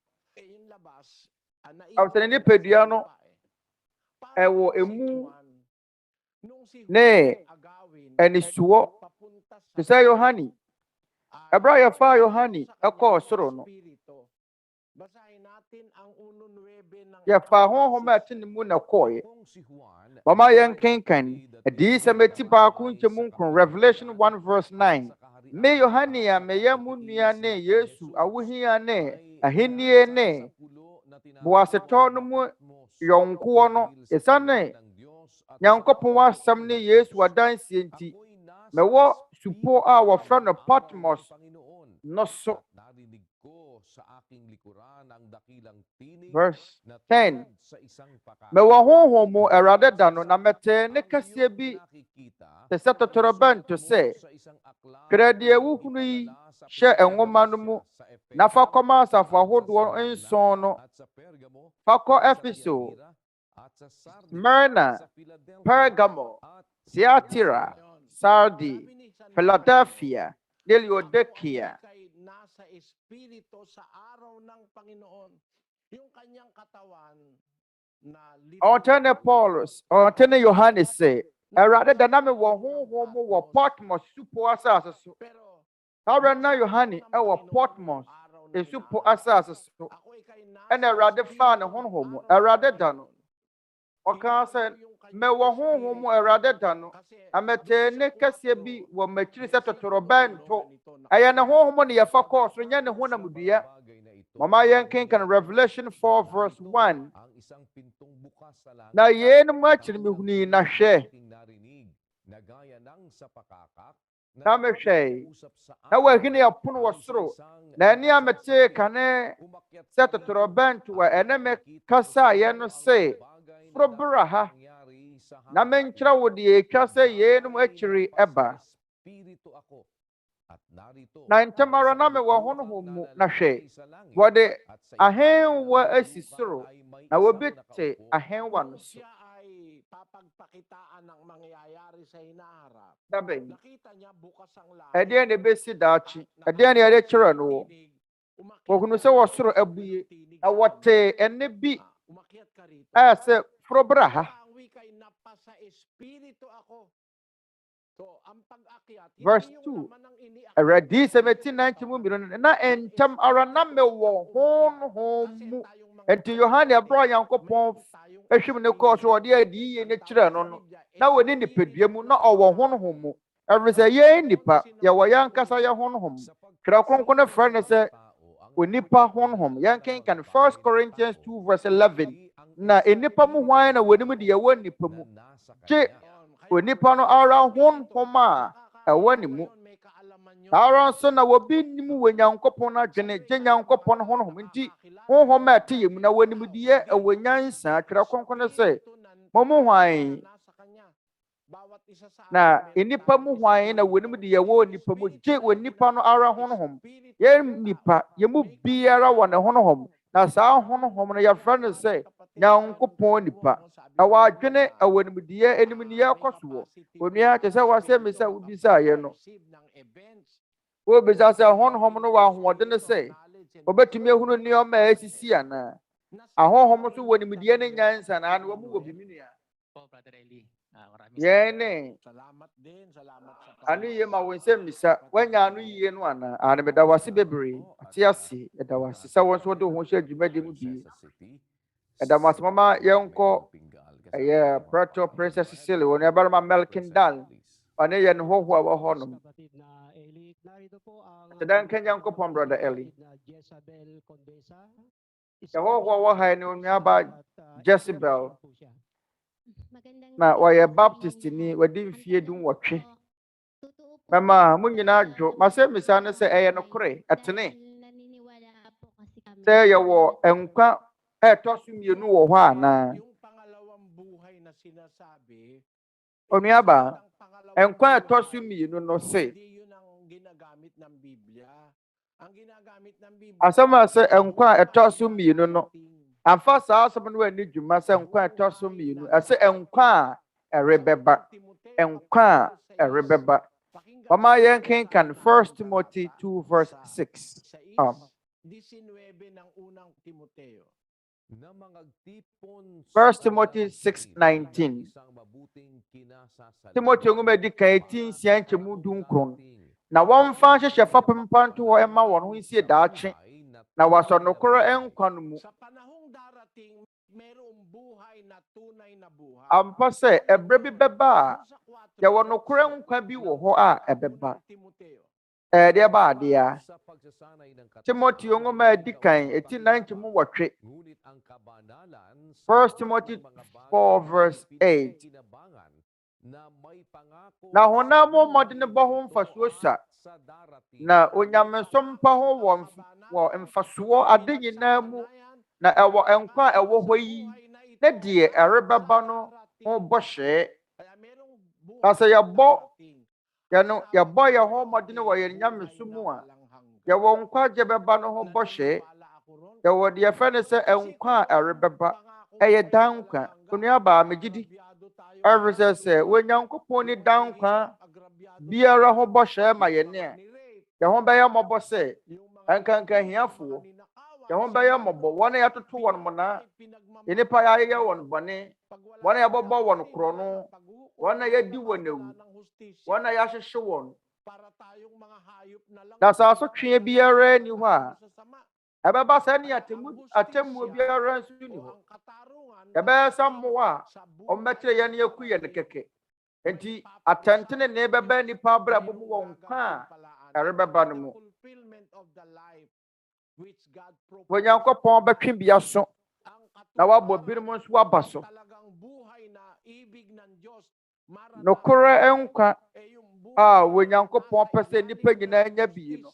awotene nipadua no ɛwɔ emu ne ɛnisuo te sɛ Yohane ɛberɛ a yɛfaa Yohane ɛkɔɔ soro no yɛfaa honhom a ɛte ne mu na kɔɔeɛ. Mama yɛn kenkan adiyisɛm eti baako nkyɛmu nkron Revelation 1:9 me Yohane a meyɛ mu nua ne Yesu awohia ne ahennie ne boasetɔ no mu yɔnkoɔ no ɛsiane Nyankopɔn asɛm ne Yesu adansie nti mɛwɔ supo a wɔfrɛ no Patmos no so. Verse 10 mɛwɔ honhom mu Awurade da no na mɛtee ne kɛseɛ bi te sɛ totorobɛnto sɛ twerɛ deɛ wohunu yi hyɛ nwoma no mu na fa kɔma asafo ahodoɔ nson no fa kɔ Efeso, Smyrna, Pergamo, Tiatira, Sardi, Philadelphia, Laodicea. Ɔntene Paul ɔntene Yohane sɛ Awurade da na mewɔ honhom mu wɔ Patmos supo asase so. Awurade na Yohane ɛwɔ Patmos esupo asase so ɛna Awurade faa ne honhom mu. Awurade da no ɔka sɛ mewɔ honhom mu Awurade da no amɛtee ne kɛseɛ bi wɔ m'akyiri sɛ totorobɛnto ɛyɛ ne honhom ne yɛfa kɔɔ so nyɛ ne honam dua. Mama yɛn kenkan Revelation 4:1 na yɛnum akyiri mehuni na hwɛ na mehwɛ na wahini apono wɔ soro na ɛne a metee kane sɛ totorobɛnto a ɛne me kasaeɛ no se foro bra ha na menkyerɛ wo deɛ etwa sɛ yɛnum akyiri ɛba. Na ntɛm ara na mewɔ honhom mu na hwɛ wɔde ahenwa asi soro na wobi te ahenwa no so. Dabɛn ɛdeɛ na ebesi daakye ɛdeɛ na yɛde kyerɛ no wɔ wɔhunu sɛ wɔ soro abue na wɔte ɛne bi ɛyɛ sɛ foro bra ha. Verse 2 Awurade sɛ meti 90 mu mmienu na ntɛm ara na mewɔ honhom mu enti Yohane ɛberɛ a Nyankopɔn ahwim ne kɔɔ so ɔde adiyie ne kyerɛ no no na wɔne nipadua mu na ɔwɔ honhom mu ɛfiri sɛ yɛn nipa yɛwɔ yɛn ankasa yɛ honhom. Twerɛ Kronkron no frɛ ne sɛ onipa honhom. Yɛn kenkan 1 Corinthians 2:11 na enipa mu hwan na wɔnim de yɛwɔ nipa mu gye onipa no ara honhom a ɛwɔ ne mu. Ara nso na wobi nim wɔ Nyankopɔn no adwene gye Nyankopɔn no honhom nti honhom a ɛte yɛ mu na wɔnimdeɛ ɛwɔ nyansa. Twerɛ Kronkron no sɛ mo hwan na enipa mu hwan na wɔnim de yɛwɔ nipa mu gye onipa no ara honhom. Yɛn nipa yɛ mu biara wɔ ne honhom na saa honhom no yɛfrɛ no sɛ Nyankopɔn nipa na wɔadwene ɛwɔ nimdeɛ enimdeɛ kɔ so wɔ onua kyɛ sɛ wɔasɛ me sɛ wobisa yɛ no wobisa sɛ honhom no wɔ ahoɔden sɛ obetumi ehunu nneɛma a esisi ana ahonhom so wɔ nimdeɛ ne nyansa na ano wɔn wɔ biminua yɛn ne anoyie ma wɔn Nsɛmmisa wɔnya anoyie no ana ane meda wase bebree ate ase ɛda wase sɛ wɔn so wɔde wɔn hyɛ dwumadie mu bi ɛda wase mama yɛnkɔ ɛyɛ Prato Princess Cecily wɔn Onuabarima Melkindal ɔne yɛn hoho a wɔ hɔ nom Tadan Kenyankopon, Brother Eli. Yahowa ha ni Onuaba Jezebel. Na wayɛ Baptist ni wadi mfie dum wɔtwe. Mama mo nyinaa dwo masɛmmisa no sɛ ɛyɛ nokorɛ ɛtene. Sɛ yɛwɔ nkwa ɛtɔ so mmienu wɔ hɔ anaa. Onuaba nkwa ɛtɔ so mmienu no se. Asɛm a sɛ nkwa ɛtɔ so mmienu no. Amfa saa asɛm no ani dwuma sɛ nkwa ɛtɔ so mmienu. Ɛsɛ nkwa a ɛrebɛba. Nkwa a ɛrebɛba. Wɔma yɛn kenkan 1 Timothy 2:6. 1 Timothy 6:19. Timothy ngumedi kaiti nsianche mu dunkron. Na wɔmfa hyehyɛ fapem panto hɔ ɛma wɔn ho nsie daakye. Na wasɔ nokorɛ nkwa no mu. Ampa sɛ ɛbrɛ bi bɛba a yɛwɔ nokorɛ nkwa bi wɔ hɔ a ɛbɛba. Deɛ ba adeɛ. Timothy ngoma edi kan eti 9 mu wɔtwe. 1 Timothy 4:8. Na honam mmɔde ne bɔ ho mfasuo sa. Na nyamesom pa ho wɔ mfasuo ade nyinaa mu. Na ɛwɔ nkwa ɛwɔ hɔ yi. Ne deɛ ɛrebɛba no ho bɔhyɛ. Na sɛ yɛbɔ yɛ ho mmɔde wɔ yɛn nyamesom mu a. Yɛwɔ nkwa gye bɛba no ho bɔhyɛ. Yɛwɔ deɛ fɛ ne sɛ nkwa a ɛrebɛba. Ɛyɛ dankwa. Onuaba megidi. Ɛfisɛ sɛ Onyankopɔn ni dankwa biara ho bɔhyɛ ma yɛn a. Yɛn ho bɛyɛ mmɔbɔ sɛ nkanka hiafoɔ. Yɛn ho bɛyɛ mmɔbɔ wɔn a yɛatoto wɔn mona. Nnipa yɛayɛ wɔn bɔne. Wɔn a yɛbɔbɔ wɔn korɔno. Wɔn a yɛdi wɔn awu. Wɔn a yɛahyehyɛ wɔn. Na saa so twe biara ni hɔ a. Ɛbɛba sɛ ne atemmuo biara nso ni hɔ. Ɛbɛyɛ sɛ mmoa a ɔmmɛkyerɛ yɛn yɛku yɛn kɛkɛ. Enti atɛntene ne bɛbɛ nipa abrabɔ mu wɔ nkwa a ɛrebɛba no mu. Onyankopɔn bɛtwe bia so. Na wabɔ binom nso waba so. Nokorɛ nkwa a Onyankopɔn pɛ sɛ nipa nyinaa nya bi no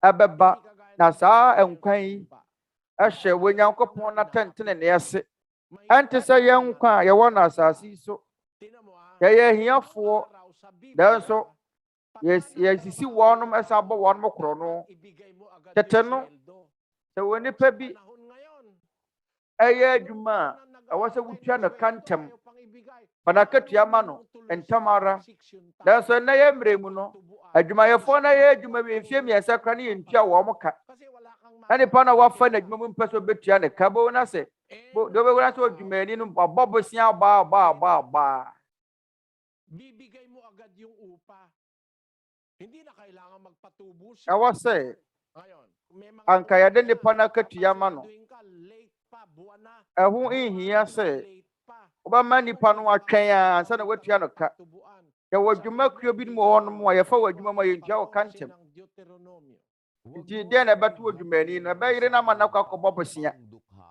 ɛbɛba. Na saa nkwa yi ɛhyɛ Onyankopɔn n'atɛntene ne ase. Ɛnte sɛ yɛn nkwa a yɛwɔ na asase yi so. Yɛyɛ hiafoɔ. Nanso yɛsisi wɔnom ɛsa abɔ wɔnom korɔno. Tete no sɛ wɔ nipa bi ɛyɛ adwuma a ɛwɔ sɛ wotua no ka ntɛm. Panakatua ma no ntɛm ara. Nanso ɛnnɛ yɛ mmerɛ mu no adwumayɛfoɔ na yɛ adwuma bi mfie mmiɛnsa kora ne yɛntua wɔn ka. Na nipa na wafa n'adwuma mu mpɛ sɛ obetua ne ka bo na sɛ deɛ obɛwura sɛ odwumani no abɔ bosia ba. Ɛwɔ sɛ anka yɛde nipa na katua ma no. Ɛho nhia sɛ wobɛma nipa no atwɛn a ansa na watua no ka. Yɛwɔ dwumakuo bi mu hɔ no mu a yɛfa wɔ adwuma mu a yɛntua wɔ ka ntɛm. Nti deɛ na ɛbɛto odwumani no ɛbɛyere na ama nakɔ akɔbɔ bosia.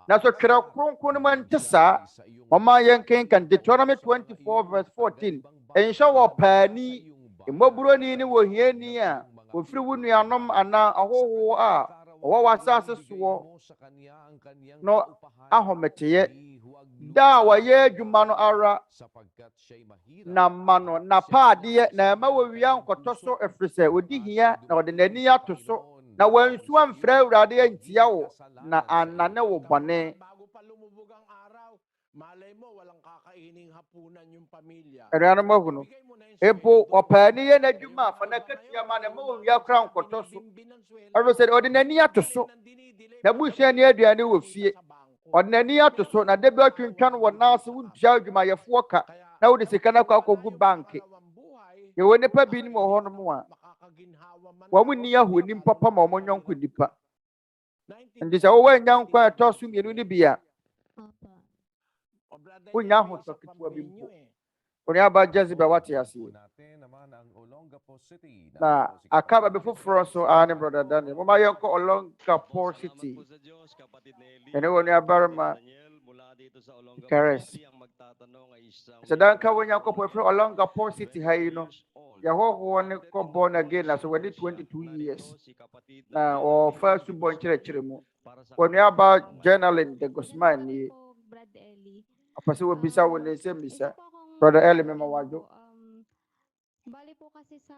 Na so Twerɛ Kronkron no mante saa. Wɔma yɛn kenkan Deuteronomy 24:14. Ɛnhyɛ wɔ paani, mmɔborɔni ne wɔ hiani a ofiri wo nuanom anaa ahoho a ɔwɔ w'asase soɔ no ahometeɛ. Da a wɔyɛ adwuma no ara na ma no napaadeɛ na ɛma wɔwia nkɔtɔ so ɛfiri sɛ ɔdi hia na ɔde n'ani ato so. Na wansu amfrɛ Awurade antia wo na anane wo bɔne. Anuanom ahu no. Epo ɔpaani yɛ n'adwuma a fa na katua ma na ɛma wɔwia kora nkɔtɔ so. Ɛfiri sɛ ɔde n'ani ato so. Na busuani aduane wɔ fie. Ɔde n'ani ato so na de bi atwintwan wɔ naase wontua adwumayɛfoɔ ka. Na wode sika no akɔ akɔgu banke. Yɛwɔ nipa bi nim wɔ hɔ no mu a wɔn ni ahonim papa ma wɔn nyɔnko nipa. Nti sɛ wɔwɔ nya nkwa ɛtɔ so mmienu ni bi a wonya ahosɔ ketewa bi mpo. Onuaba Jezebel wate ase. Na akaba be foforo so ane brother Daniel. Mama yɛnkɔ Olongapo City. Ene Onuabarima Kares. Sadanka Onyankopɔn efiri Olongapo City ha yi no. Yɛhɔhoɔ ne kɔ born again na so wedi 22 years. Na ɔfa su bɔ nkyerɛkyerɛ mu. Onuaba journaling the Gosman ni. Apase wo bisa wo ne Nsɛmmisa. Brother Eli mema wajo. Bali po kasi sa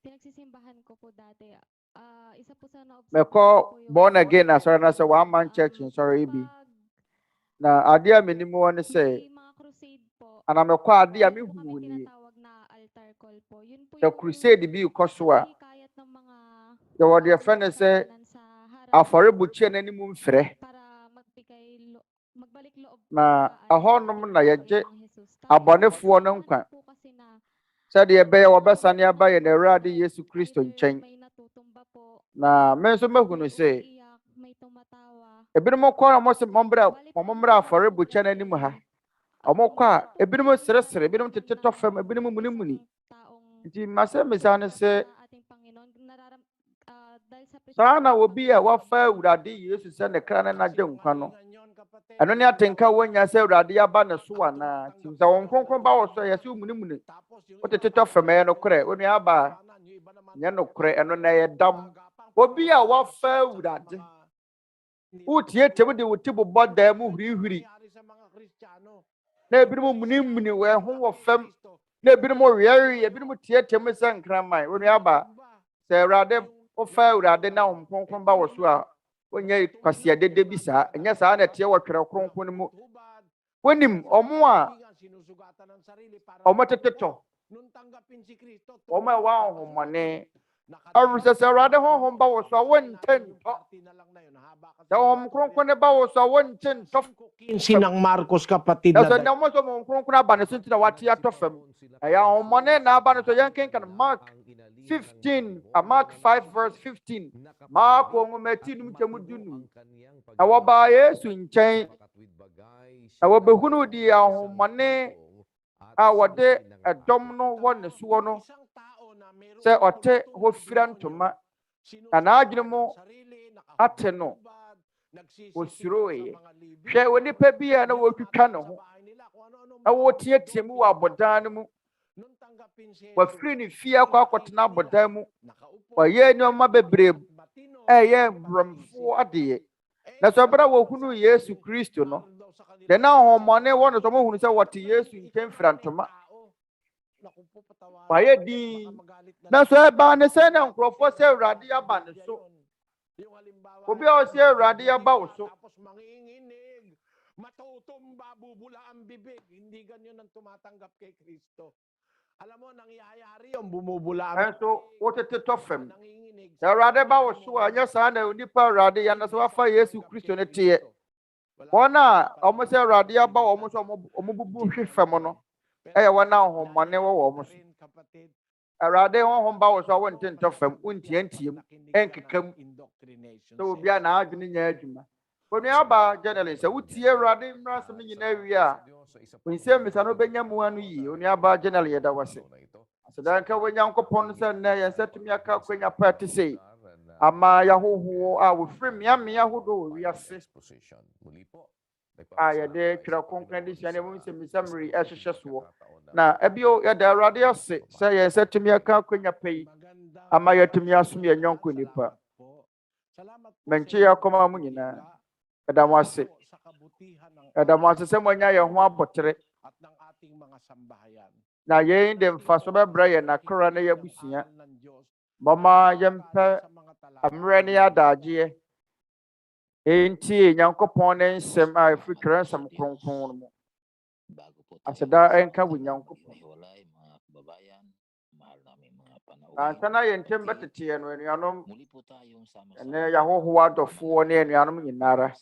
pinagsisimbahan ko po dati. Isa po sa Meko born again na sorry na sa one man church in sorry bi. Na ade a menimu won say ana meko ade a mehu ni. The crusade bi ko so a. Yo wo de friend say aforebuche na nimu mfrɛ. Na ahonom na yeje abɔnefoɔ no nkwa. Said ye be wabasane abaye na Awurade Yesu Kristo nkyɛn. Na me nso mahunu say ebinom kɔ mo se mombra aforebuche na anim ha. Omokɔ a ebinom seresere, ebinom tetetɔ fam, ebinom munimuni. Nti Nsɛmmisa ne se sana obi a wafa Awurade Yesu sɛ ne kra na nagye nkwa no. Eno ne atenka wonya sɛ Awurade aba ne so ana. Ti sɛ wɔn kronkron ba wo so yɛ sɛ munimuni. Wotetetɔ fam ɛ nokorɛ, Onuaba nyɛ nokorɛ eno na yɛ dam. Obi a wafa Awurade utie tem de wuti bobɔ da mu hurihuri. Na ebinom munimuni wɔ ho wɔ fam. Na ebinom wiɛwi, ebinom tie tem sɛ nkraman. Onuaba sɛ Awurade ofa Awurade na wɔn kronkron ba wo so a onye kwasia dede bi saa. Ɛnyɛ saa na tie wɔ Twerɛ Kronkron mu. Wonim ɔmo a ɔmo tetetɔ. Ɔmo a wa ahomane. Awurade sɛ Awurade honhom ba wo so a wontentɔ. Sɛ wɔn kronkron ba wo so a wontentɔ. Sinang Marcos kapatid na. Sɛ namo so wɔn kronkron aba ne so ntina wate atɔ fam. Ɛyɛ ahomane na aba ne so yɛnkenkan Mark 15, Mark 5 verse 15. Mark ongometi num temu dunu. Na wɔba Yesu nkyɛn. Na wɔbɛhunu di ahomane a wɔde ɛdɔm no wɔ ne soɔ no. Sɛ ɔte hɔ fira ntoma. Na n'adwene mu ate no. Osuroe. Hwɛ onipa bi a na wɔtwitwa ne ho. Na wɔtiatia mu wɔ abodan no mu. Wafiri ne fie akɔ akɔtena abodan mu. Wɔyɛ nneɛma bebree ɛyɛ mbrɛmfo adeɛ. Na sɛ ɔbɛra wɔhunu Yesu Kristo no. De na ahomane wɔ no sɛ mohunu sɛ wɔte Yesu nkyɛn fira ntoma. Wɔyɛ din. Na sɛ ɛbaa ne sɛ na nkurɔfoɔ sɛ Awurade aba ne so. Obi a ɔsɛ Awurade aba wo so. Matutumba, bubula ang bibig. Hindi ganyan ang tumatanggap kay Kristo. Alam mo, nangyayari yung bumubula ang bibig. So, wotetetɔ fam. Sɛ Awurade ba wo so a, nyɛ saa na onipa Awurade yɛ na sɛ wafa Yesu Kristo ne teɛ. Wɔn a ɔmo sɛ Awurade aba wɔn so ɔmo bubu hwe fam no, ɛyɛ wɔn a ahomane wɔ wɔn so. Awurade honhom ba wo so a wontentɔ fam, wontiantiam, ɛnkekam. Sɛ obi a n'adwene nyɛ adwuma. Onuaba journalist, wutie Awurade mmrasɛm nyinaa wie a, Nsɛmmisa no benya mu anu yi. Onuaba journal yɛda wase. Asadanka Onyankopɔn sɛ nnɛ yɛn sɛ tumi aka kwanya pa te sɛ ama yahoho a wofiri mmeammea ahodoɔ wɔ wiase. A yɛde Twerɛ Kronkron Adesua ne Nsɛmmisa mmere ɛhyehyɛ soɔ. Na ebio yɛda Awurade ase sɛ yɛn sɛ tumi aka kwanya pa yi ama yɛtumi asom yɛn nyɔnko nipa. Menkye yakɔma mu nyinaa. Ɛda mo ase. Ɛda mo ase sɛ moanya yɛn ho abɔtere. Na yɛn de mfaso bɛbrɛ yɛn nakora na yɛabusua. Mama yɛmpɛ mmerɛ ne adagyeɛ. Enti Nyankopɔn ne nsɛm a ɛfiri Twerɛ nsɛm kronkron no mu. Aseda ɛnka wo Nyankopɔn. Ansa na yɛn ntɛm bɛteteɛ no anuanom ɛne yɛahoho adɔfoɔ ne anuanom nyinara.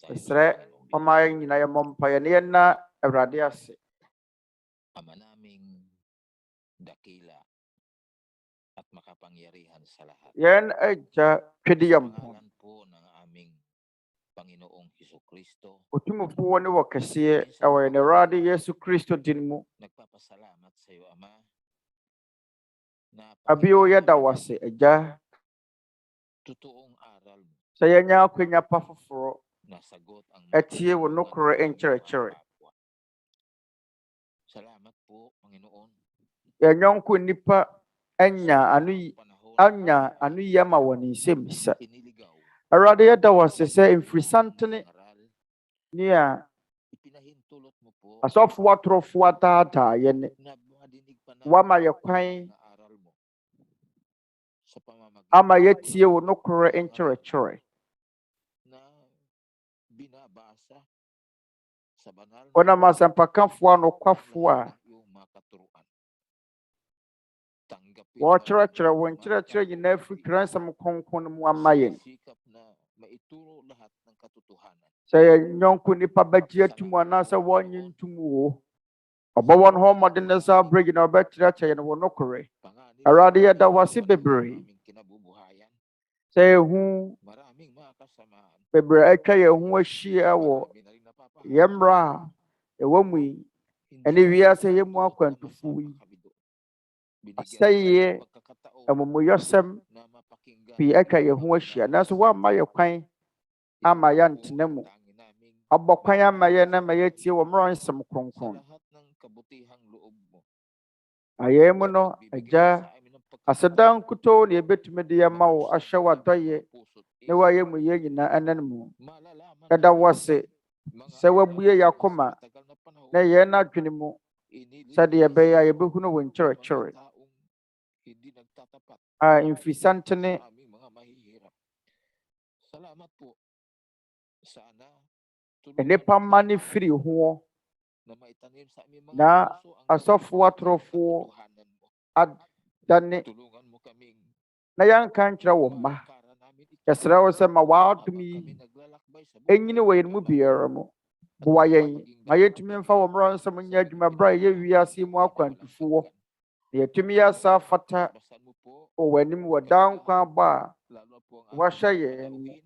Ɛsrɛ ɔma yɛn nyinaa yɛmmɔ mpaeɛ ne yɛnna Awurade ase. Yɛn agya Twede Yampɔn. Panginoong Hesukristo. Utumufuo ne wakasiye ewe ne Awurade Yesu Kristo din mu. Nagpapasalamat sa iyo, Ama. Na Abio yɛda wase agya. totoong aral mo Sɛ yɛnya akwanya pa foforɔ na sagot ang ɛtie wo nokorɛ nkyerɛkyerɛ. Salamat po, Panginoon. Yɛnyɔnko nnipa anya anoyie ma wɔ ne nsɛmmisa. Iniligaw Awurade yɛda wase sɛ mfirisantene aral. ne a Ipinahintulot mo po asɔfo atorofo adaadaa yɛne. na madinig pa na Wama yɛ kwan na aral mo sa pamamagitan ama yɛtie wo nokorɛ nkyerɛkyerɛ. na binabasa sa banal na Wonam asɛmpakafoɔ anokwafoɔ a iyong mga katuruan. Tanggapin wɔkyerɛkyerɛ namin wo ang nkyerɛkyerɛ mga nyinaa firi Kransɛm Kronkron no mu ama yɛn. sikap na maituro lahat ng katotohanan. Sɛ yɛnyɔnko nnipa bɛgye atum anaasɛ wɔnye ntom wo, ɔbɔ wɔn ho mmɔden ne nsa aberɛ gyina ɔbɛkyerɛkyerɛ yɛn wo nokorɛ. Panganib Awurade sa yɛda wase pagpapatuloy bebree. ng aming kinabubuhayan. Sɛ yɛhu Maraming mga kasamaan. bebree atwa yɛn ho ahyia wɔ Marami na rin napapahamak yɛn mmerɛ a ɛwɔ mu yi, hindi ɛne wiase namin yɛmu natutulot na akwantufoɔ masama yi. kami doon. Binigyan Asɛyɛ, ng pagkakataon amumuyɛsɛm na mapakinggan pii atwa yɛn ho ahyia, nanso woamma yɛ kwan ama yɛantena mu. Tangi naming Abɔ kwan ama yɛn na ma yɛatie wɔ mmara nsɛm sa kronkron. lahat ng kabutihang loob mo. Ayɛn mu no, Bibigyan agya, sa amin ng aseda pagkakataon nkutoo na yɛbɛtumi de yɛma wo ahyɛ w'adɔyɛ puso't na isip. woayɛ mu yɛn nyinaa ɛnɛ no mu. Malalaman Yɛda namin wo ase mga sɛ woabue aral yɛn sa akoma matagal na panahon na yɛn n'adwene mu sɛdeɛ ɛbɛyɛ a yɛbɛhunu wo ng mga nkyerɛkyerɛ taong hindi nagtatapat a mfirisantene sa aming mga mahihirap. Salamat po. Sana tulungan nnipa mo mma kami ne firi ho na maitanim sa aming mga na puso ang asɔfo nalulunod na atorofoɔ katotohanan mo. adane Tulungan mo kaming na yɛnka nkyerɛ wo mma. malakaran namin ito Yɛsrɛ wo sɛ ma w'adom habang yi kami naglalakbay sa ɛnyini buhay wɔ na yɛn mu ito biara mu. at Boa naway yɛn, maging ma daan yɛntumi mfa wɔ mmara nsɛm nyɛ adwuma berɛ a yɛyɛ wiase yi mu akwantufoɔ, na yɛtumi yɛ asa afata Basbasan mo po wɔ w'anim wɔ daa nkwa abɔ a lalo po ang wahyɛ aming yɛn mu. panalangin.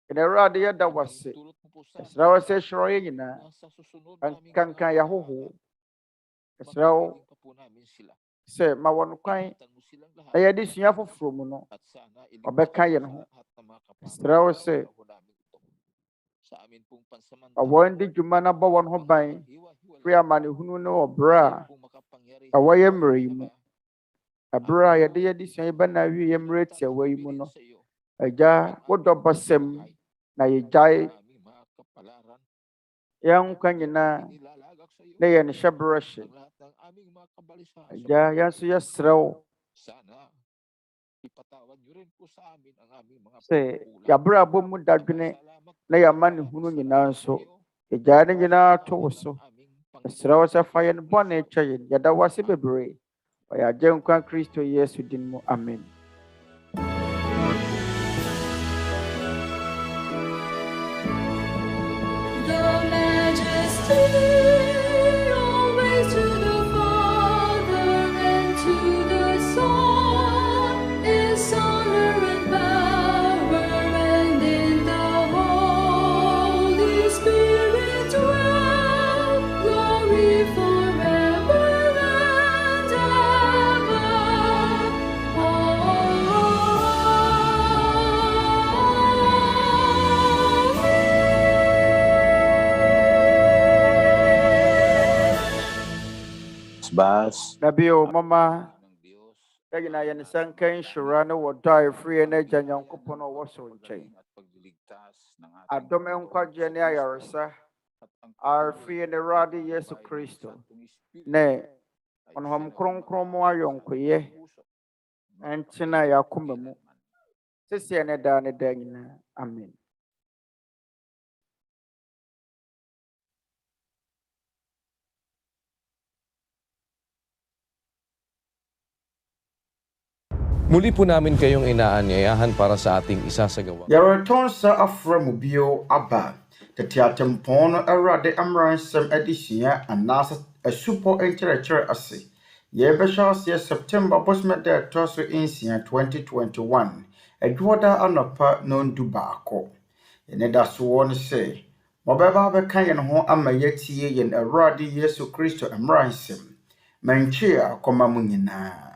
Yɛn Awurade yɛda wo ase. Ipahintulot mo po sa Yɛsrɛ wo amin sɛ hyerɛ yɛn nyinaa, na sa susunod naming kanka mga yɛahoho. Yɛsrɛ wo makikinig pa po namin sila. sɛ ma wɔn kwan Ingatan mo silang lahat na yɛde sua foforɔ mu no, at sana ɔbɛka iligtas yɛn mo ho. sa lahat ng mga Yɛsrɛ wo kapahamakan sɛ sa panahon namin ito. Sa amin pong ma pansamantalang wɔn di dwuma na bɔ wɔn ho ban panghiwa-hiwalay, firi amanehunu ne wɔ berɛ kayo a pong makapangyarihan ɛwɔ yɛn sa mmerɛ aming yi mu. Ama. Ɛberɛ a yɛde yɛde sua yi bɛna awie yɛn mmerɛ tiawa yi mu no, Agya, wodɔ bɔsɛm na yɛgyae yɛn nkwa nyinaa na yɛn hyɛ berɛ hye. Agya, yɛn nso yɛsrɛ wo sɛ yɛabrɛ abɔ mu dadwene na yɛama ne hunu nyinaa nso, yɛgyae ne nyinaa to wo so. Yɛsrɛ wo sɛ fa yɛn bɔne kyɛ yɛn. Yɛda wo ase bebree. Ɔyɛ Agya nkwa Kristo Yesu din mu. Amen. Always to the Father and to the Son is honor and power, and in the Holy Spirit dwell glory forever and Bas. Nabio mama kagina yan isang kain shura na wada free na Agya Nyankopɔn a ɔwɔ soro nkyɛn. Adom nkwagye ne ayaresa arefie ne Awurade Yesu Kristo ne Honhom Kronkron mu ayɔnkoyɛ ɛntena yɛakoma mu sɛsie ne daa nyinaa. Amen. Muli po namin kayong inaanyayahan para sa ating isasagawa. Yɛreton sa afra mu bio aba. Tete Atempɔn no Awurade mmara nsɛm adesua anaasɛ asupɔ nkyerɛkyerɛ ase. Yɛbɛhyɛ aseɛ September bosome da ɛtɔ so 6 2021. Adwoɔda anɔpa nondu baako. Yɛne da soɔ ne sɛ mɔbɛba bɛka yɛn ho ama yɛatie yɛn Awurade Yesu Kristo mmara nsɛm. Mantwe a kɔma mu nyinaa.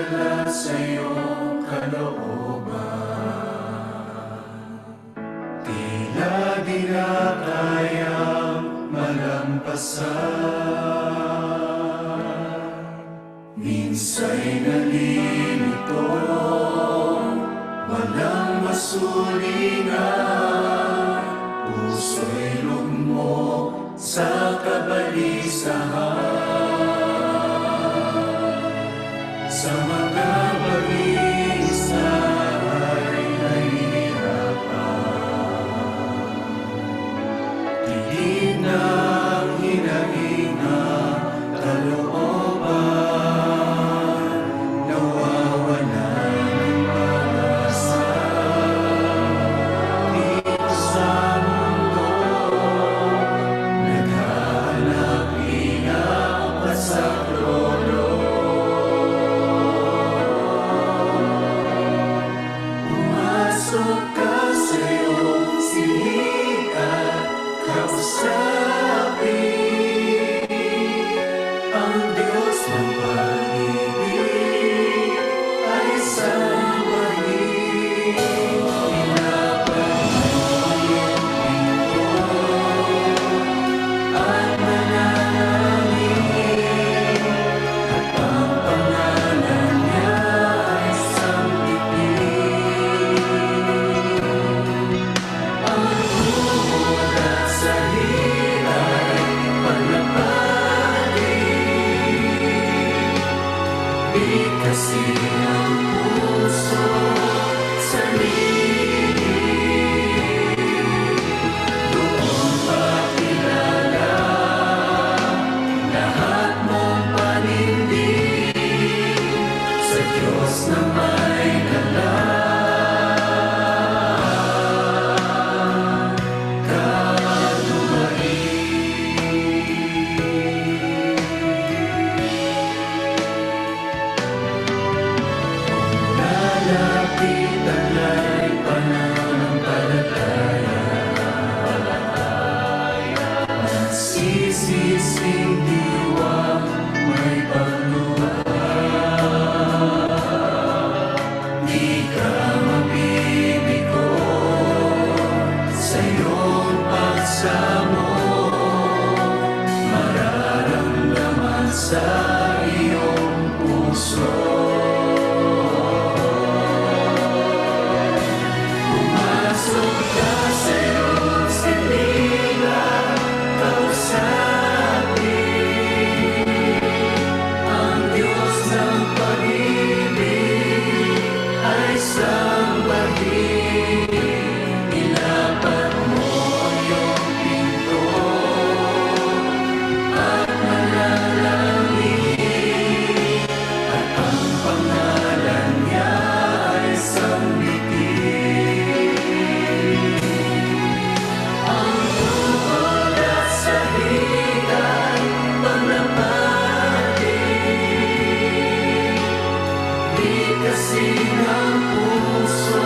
magdala sa iyong kalooban. Tila di na kayang malampasan. Minsa'y nalilito, walang masulingan. Puso'y lugmok sa kabalisahan. Sa mga balisa ay nahihirapan. Tigil ng hinahinang kalooban, nawawala ng pag-asa. Dito sa mundo, naghahanap hinang pasaklolo. Pumasok ka sa iyong sihikan, kausapin ang Diyos ng pag-ibig ay sambahin. Ilaban mo iyong pinto at manalangin, at ang pangalan niya ay sambitin. Ang tuhod at salila'y palapatin. Bigkasin ang puso sa liig. Doon pakilala lahat mong panindig sa Diyos na may dalang lalapit alay pananampalataya. Nagsisising diwa may pagluha. Di ka mabibigo sa iyong pagsamo. Mararamdaman sa iyong puso. Pumasok ka sa iyong silila, kausapin ang Diyos ng pag-ibig ay sambahin. Ilaban mo iyong pinto at manalangin, at ang pangalan niya ay sambitin. Ang tuhod at sahigay paglapatin. Bigkasin ang puso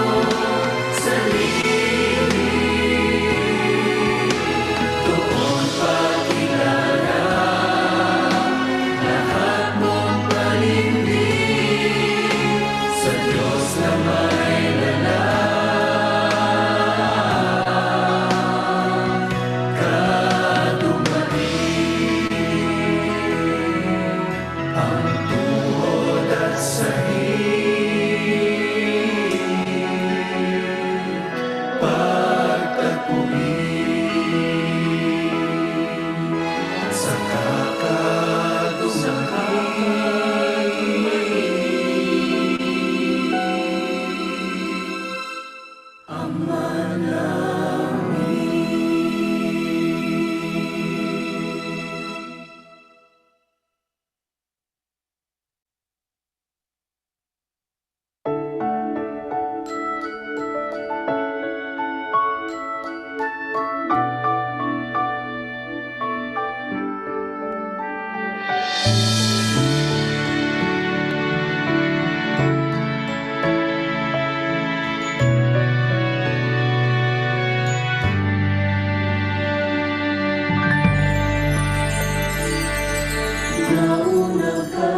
sa liig. Doon pakilala lahat mong panindig sa Diyos na may dalang kadumating. Ang tuhod at sahig, pagtagpuin sa kakadumating. Ama namin. Nauna ka,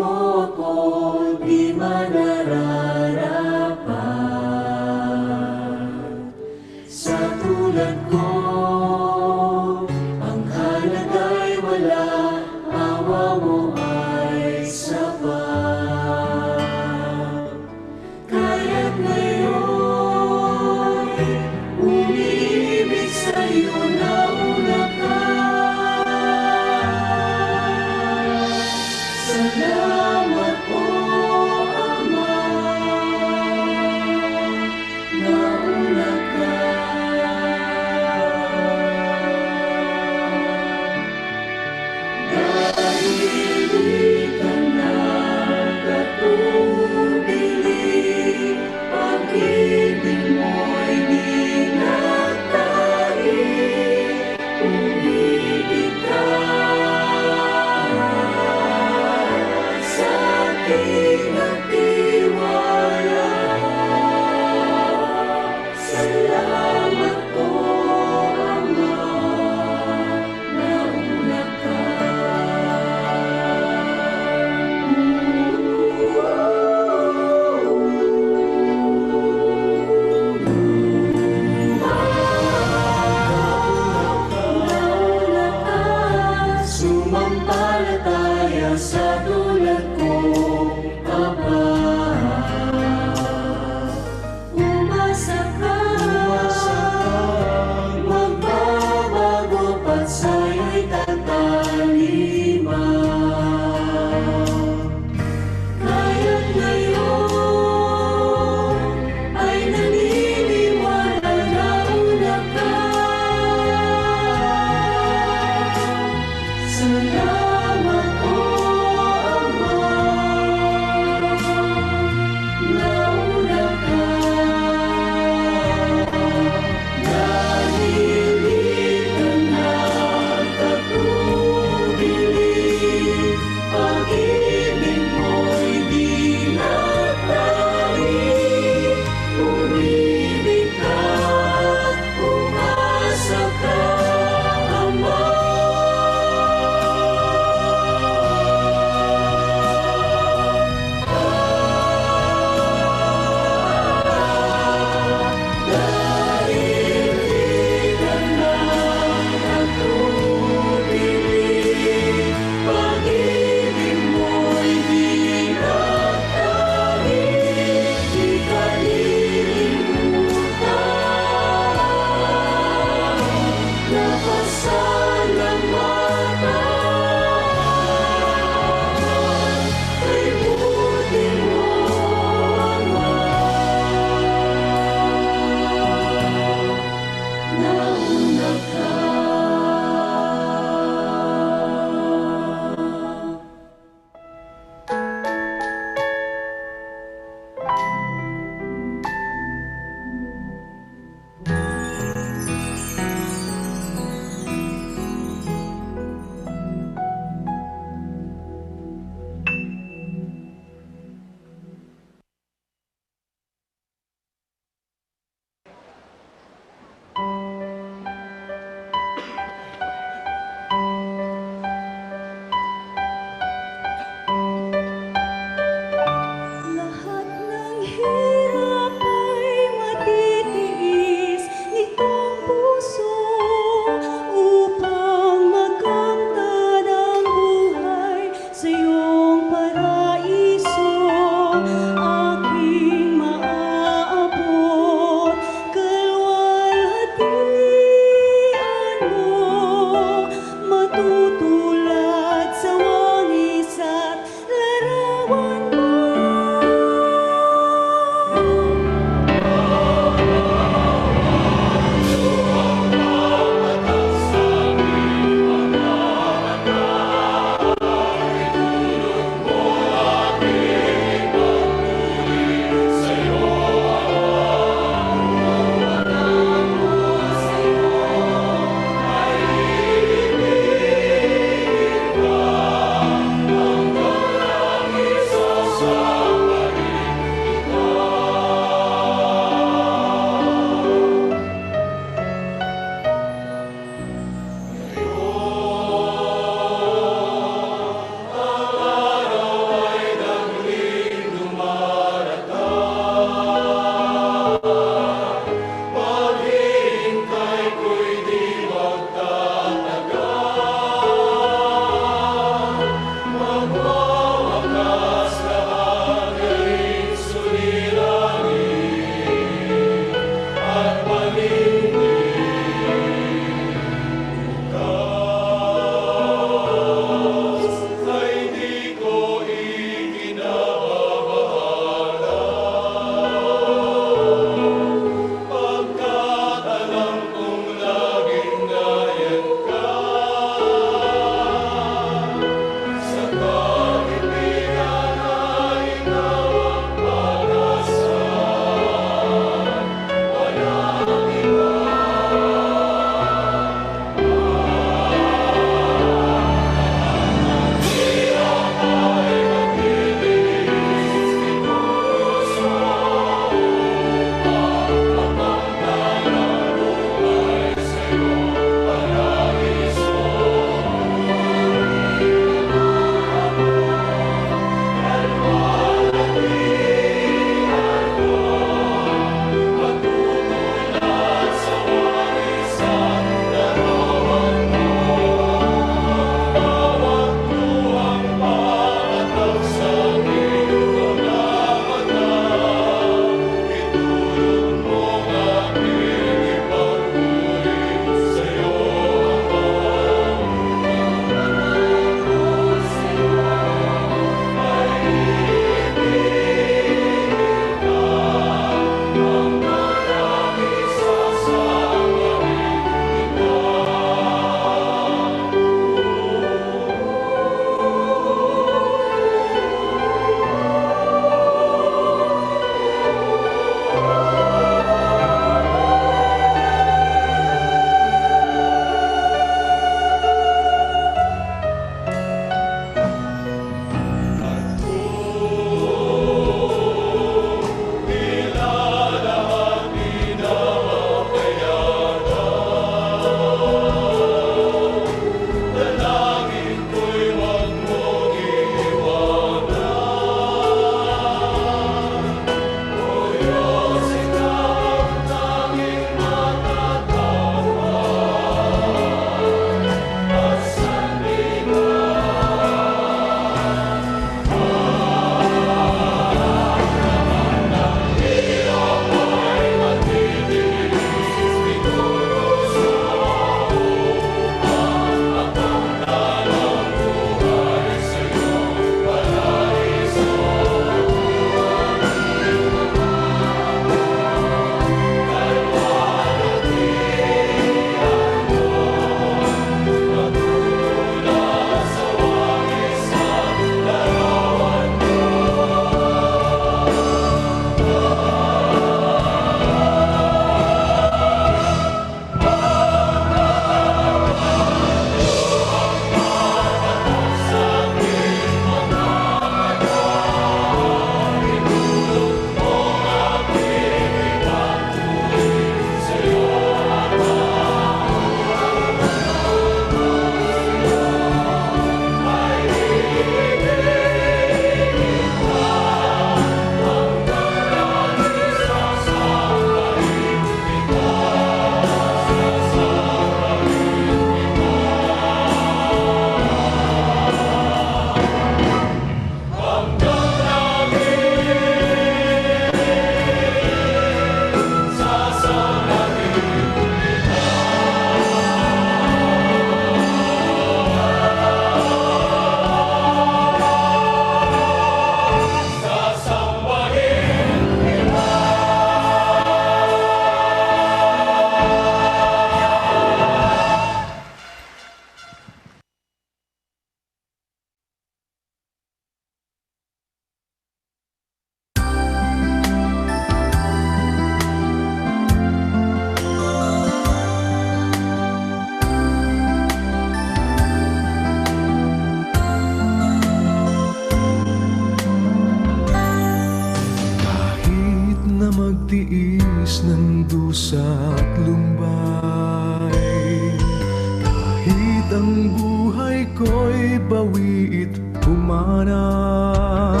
buhay ko'y bawi't pumanaw.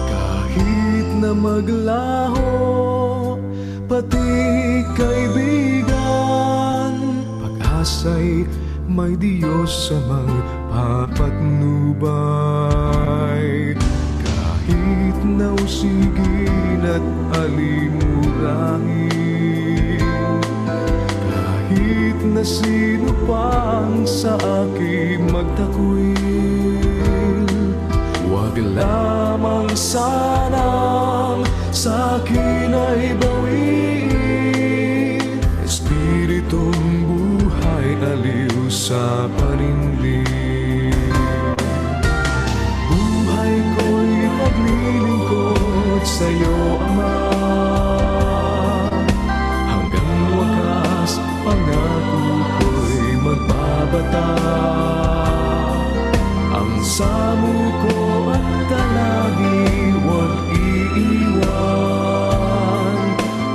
Kahit na maglaho, pati kaibigan, pag-asa'y may Diyos sa magpapatnubay. Kahit nausigin at alimurahin, kahit na sino pang sa akin magtakwil, huwag lamang sanang sa akin ay bawiin. Espiritong buhay aliw sa panindig, buhay ko'y paglilingkod sa'yo, Ama. Hanggang wakas pangako ko'y magbabata. Ang samo ko at dalangin huwag iiwan.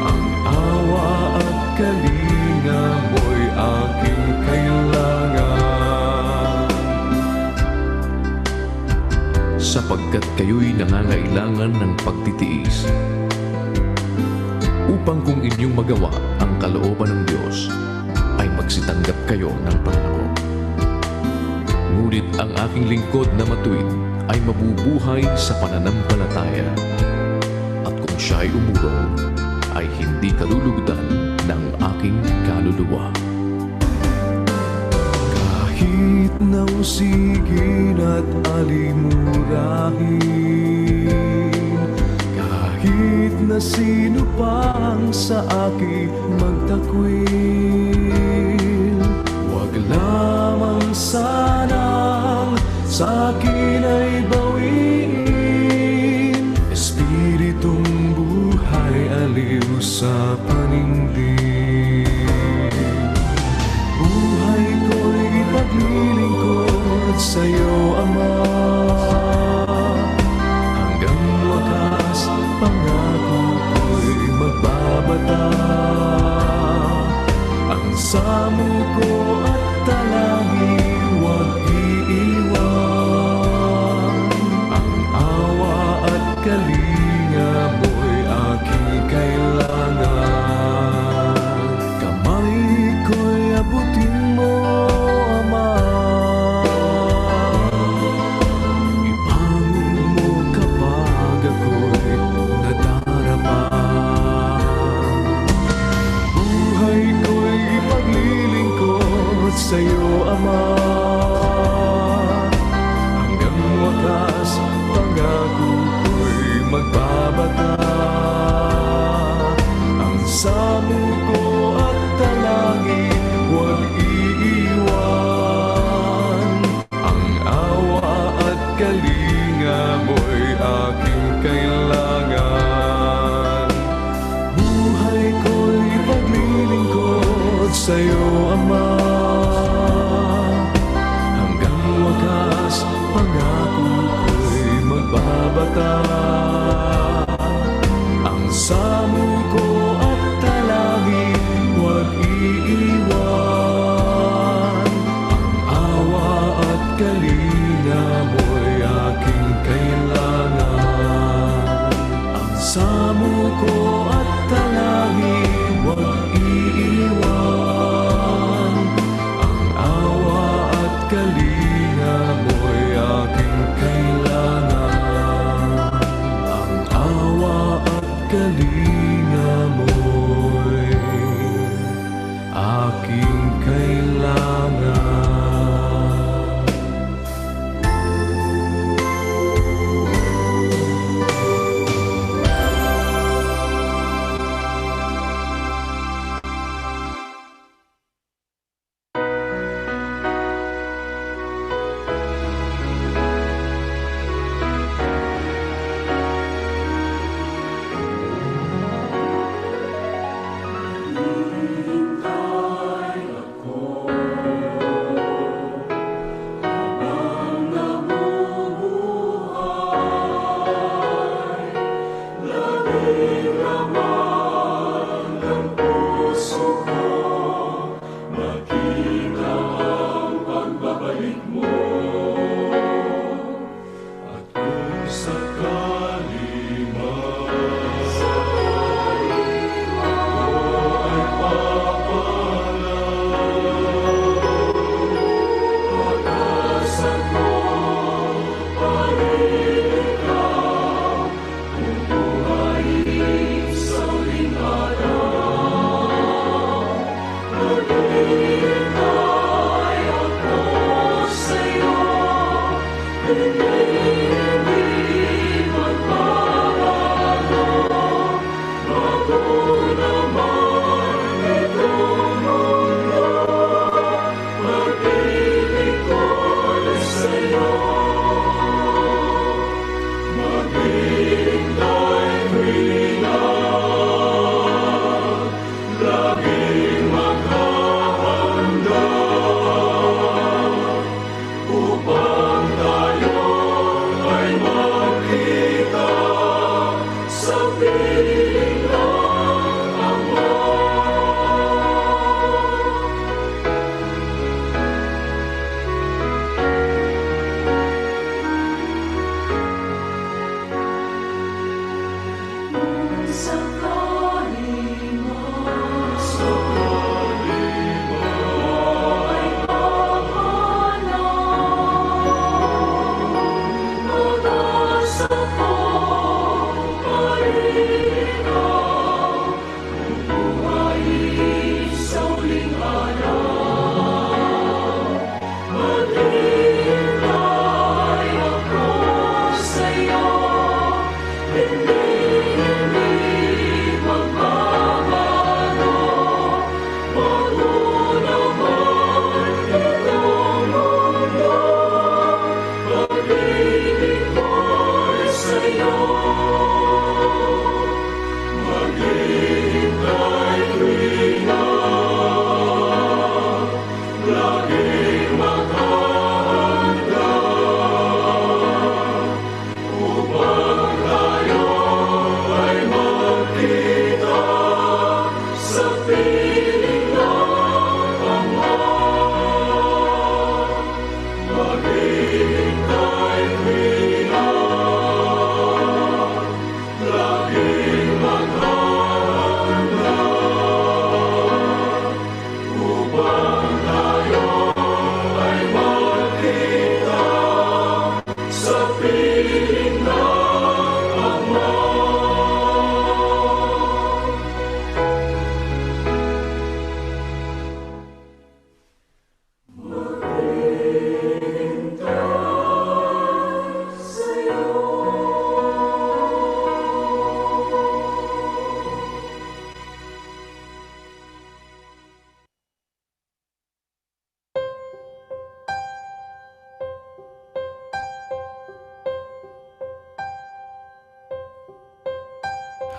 Ang awa at kalinga mo'y aking kailangan. Sapagkat kayo'y nangangailangan ng pagtitiis, upang kung inyong magawa ang kalooban ng Diyos, ay magsitanggap kayo ng pangako. Ngunit ang aking lingkod na matuwid ay mabubuhay sa pananampalataya, at kung siya'y umurong, ay hindi kalulugdan ng aking kaluluwa. Kahit nausigin at alimurahin, kahit na sino pang sa akin magtakwil, huwag lamang sanang sa akin ay bawiin. Espiritong buhay aliw sa panindig, buhay ko'y ipaglilingkod sa'yo, Ama. Hanggang wakas pangako ko'y magbabata. Ang samo ko at dalangin huwag iiwan. Ang awa at kalinga mo'y aking kailangan. Kamay ko'y abutin mo, Ama.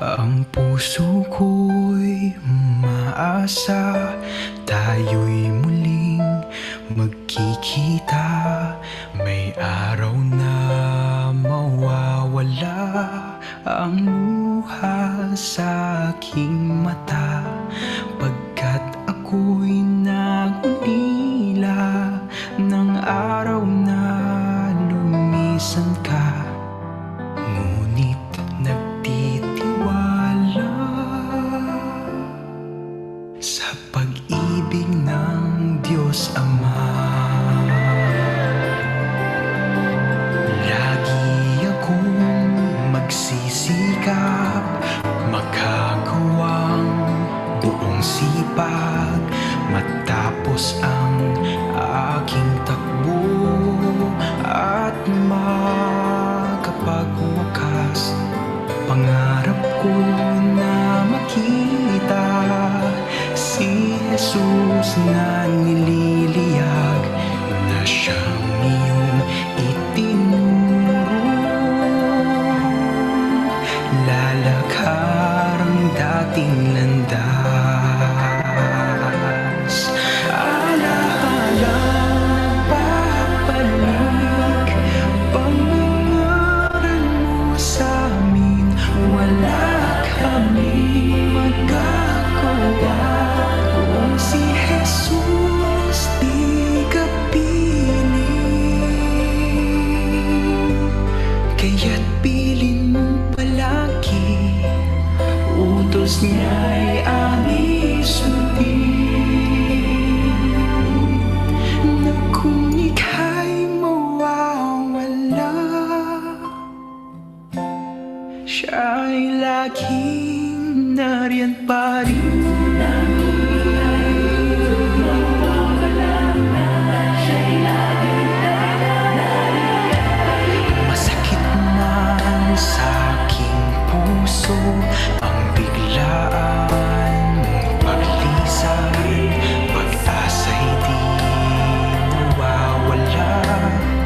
Ang puso ko'y umaasa, tayo'y muling magkikita. May araw na mawawala ang luha sa aking mata, pagkat ako'y nagulila ng araw na lumisan ka. Ngunit nagtitiwala sa pag-ibig ng Diyos Ama. Lagi akong magsisikap, makagawang buong sipag, matapos ang aking takbo at makapagwakas. Pangarap ko na makita si Jesus na nililiyag, na siyang iyong itinuro. Lalakar ang dating landas. Alahalang babalik, pangangaral mo sa amin. Wala kaming magagawa kung si Jesus di ka piling. Kaya't pilin mo palagi, utos niya'y aming sundin. Na kung ika'y mawawala, siya'y laging nariyan pa rin. Masakit man sa aking puso ang biglaan mong paglisan, pag-asa'y di nawawala.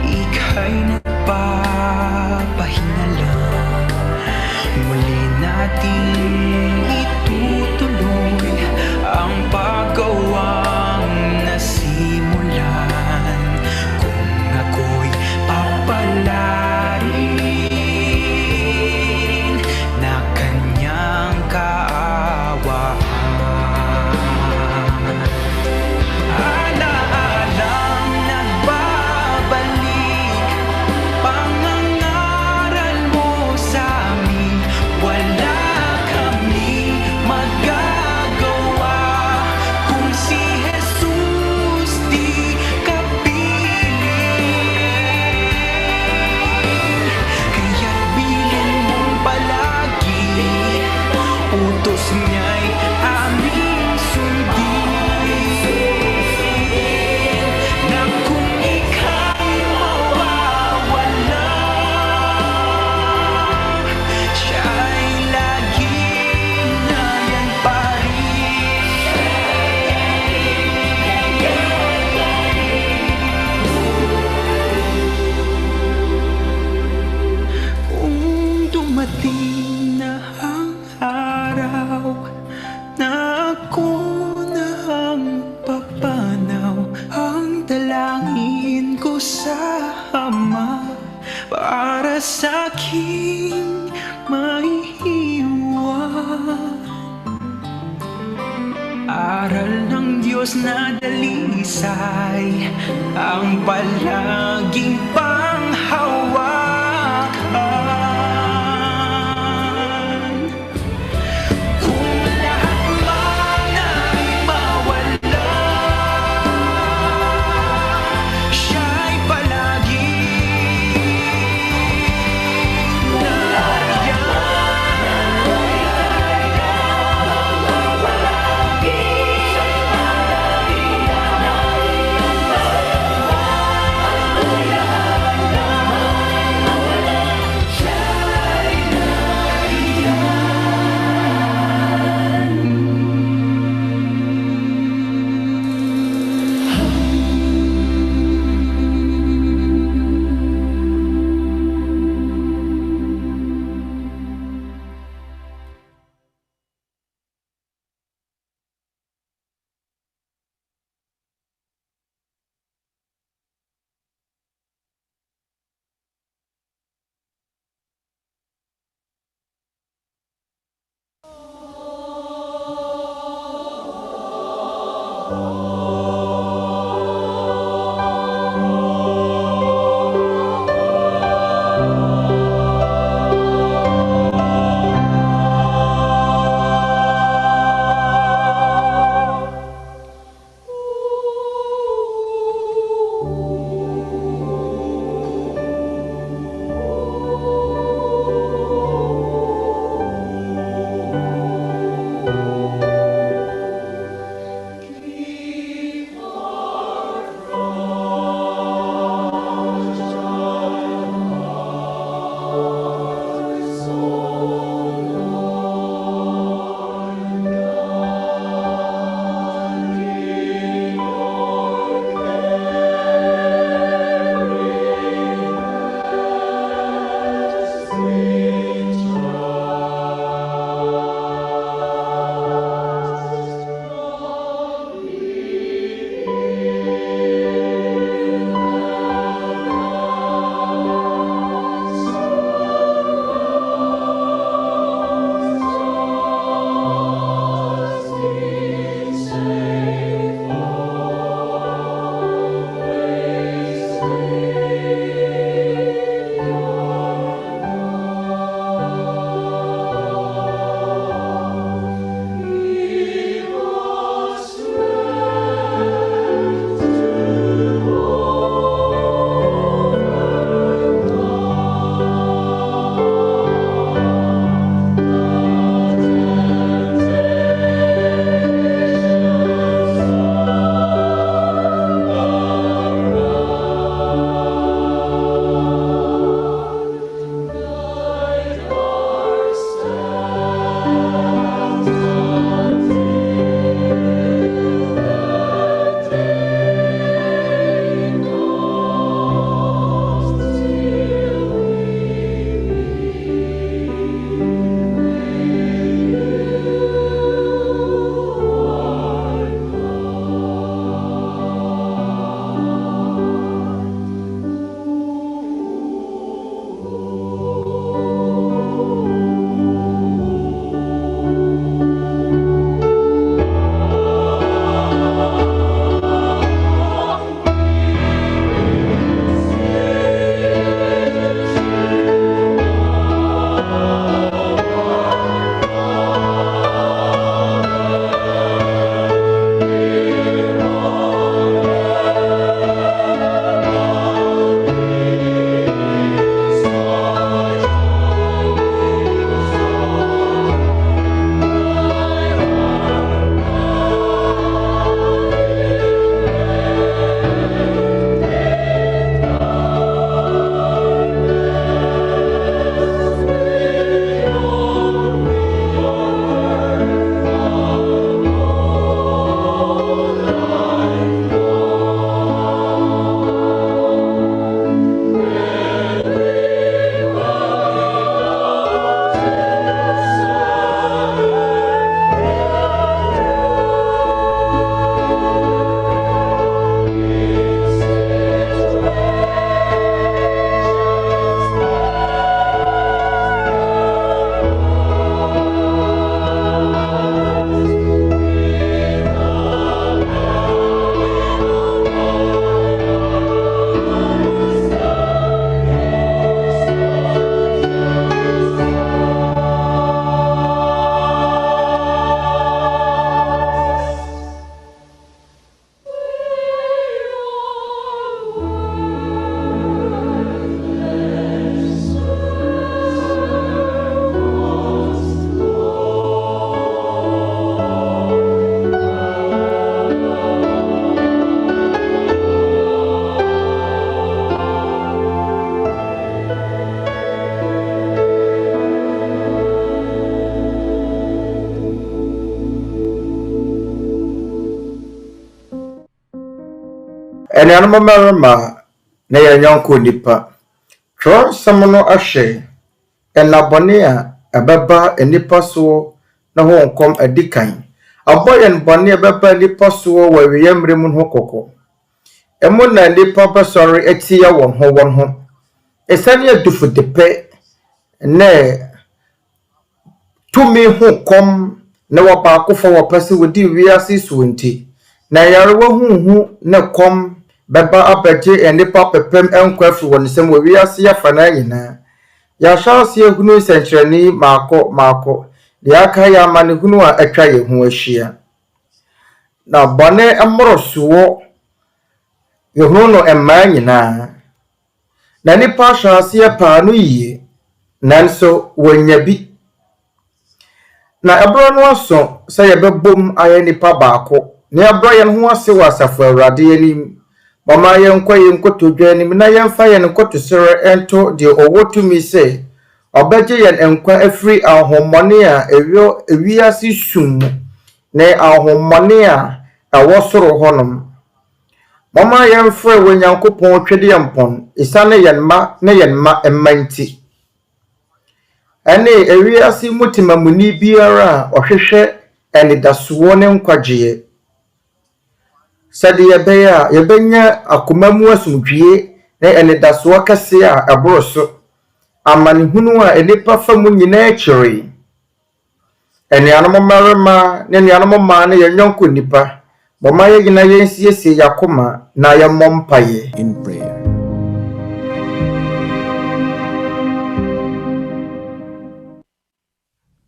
Ika'y nagpapahinga lang, muli natin itutuloy ang paggawang nasimulan. Kung ako'y papalarin na kanyang kaawaan. Alaalang nagbabalik, pangangaral mo sa amin. Wala kami magagawa kung si Jesus di ka piling. Kaya't bilin mong palagi, utos niya'y aming sundin. Na kung ika'y mawawala, siya'y laging nariyan pa rin. Kung dumating na ang araw na ako na ang papanaw, ang dalangin ko sa Ama para sa'king maiiwan. Aral ng Diyos na dalisay ang palaging panghawakan. Kung lahat man ay mawala, siya'y palaging nariyan. Anuanom mmarima na yɛnyɔnko nnipa. Twerɛ nsɛm no ahwɛ ɛnabɔne a ɛbɛba nnipa soɔ na ho nkɔm adi kan. Abɔ yɛn bɔne a ɛbɛba nnipa soɔ wɔ awia mmerɛ mu ho kɔkɔ. Ɛmo na nnipa bɛsɔre atia wɔn ho. Ɛsane adufudepɛ ne tumi ho kɔm na wɔbaakofo wɔpɛ sɛ wɔdi wiase so nti. Na yarewa huhu ne kɔm bɛba abɛgye nnipa pɛpɛm nkwa afiri wɔn nsam wɔ wiase afa na nyinaa. Yɛahyɛ ase ahunu nsɛnkyerɛnne maako deɛ aka yɛ amanehunu a atwa yɛn ho ahyia. Na bɔne mmorosoɔ yɛhunu no mmaa nyinaa. Na nnipa ahyɛ aseɛ paa no yie, nanso wɔnya bi. Na ɛberɛ no aso sɛ yɛbɛbom ayɛ nnipa baako na yɛbrɛ yɛn ho ase wɔ Asafo Awurade anim. Mama yɛnkɔ yɛn nkotodwa anim na yɛmfa yɛn nkotosrɛ ɛnto deɛ ɔwɔ tumi sɛ ɔbɛgye yɛn nkwa afiri ahommɔne a ewiase sum mu na ahommɔne a ɛwɔ soro hɔnom. Mama yɛmfrɛ wɔ Nyankopɔn Twɛdeɛmpɔn ɛsiane yɛn mma ne yɛn mma mma nti. Ɛne ewiase mu temamuni biara a ɔhwehwɛ anidasoɔ ne nkwagyeɛ. Sɛde yɛbɛyɛ a yɛbɛnya akoma mu asomdwie ne anidasoɔ kɛseɛ a ɛboro so. Amanehunu a nnipa fa mu nyinaa kyeree. Anuanom mmarima ne anuanom mmaa ne yɛnyɔnko nnipa. Mama yɛgyina yɛnsiesie yɛakoma na yɛmmɔ mpaeɛ. In prayer.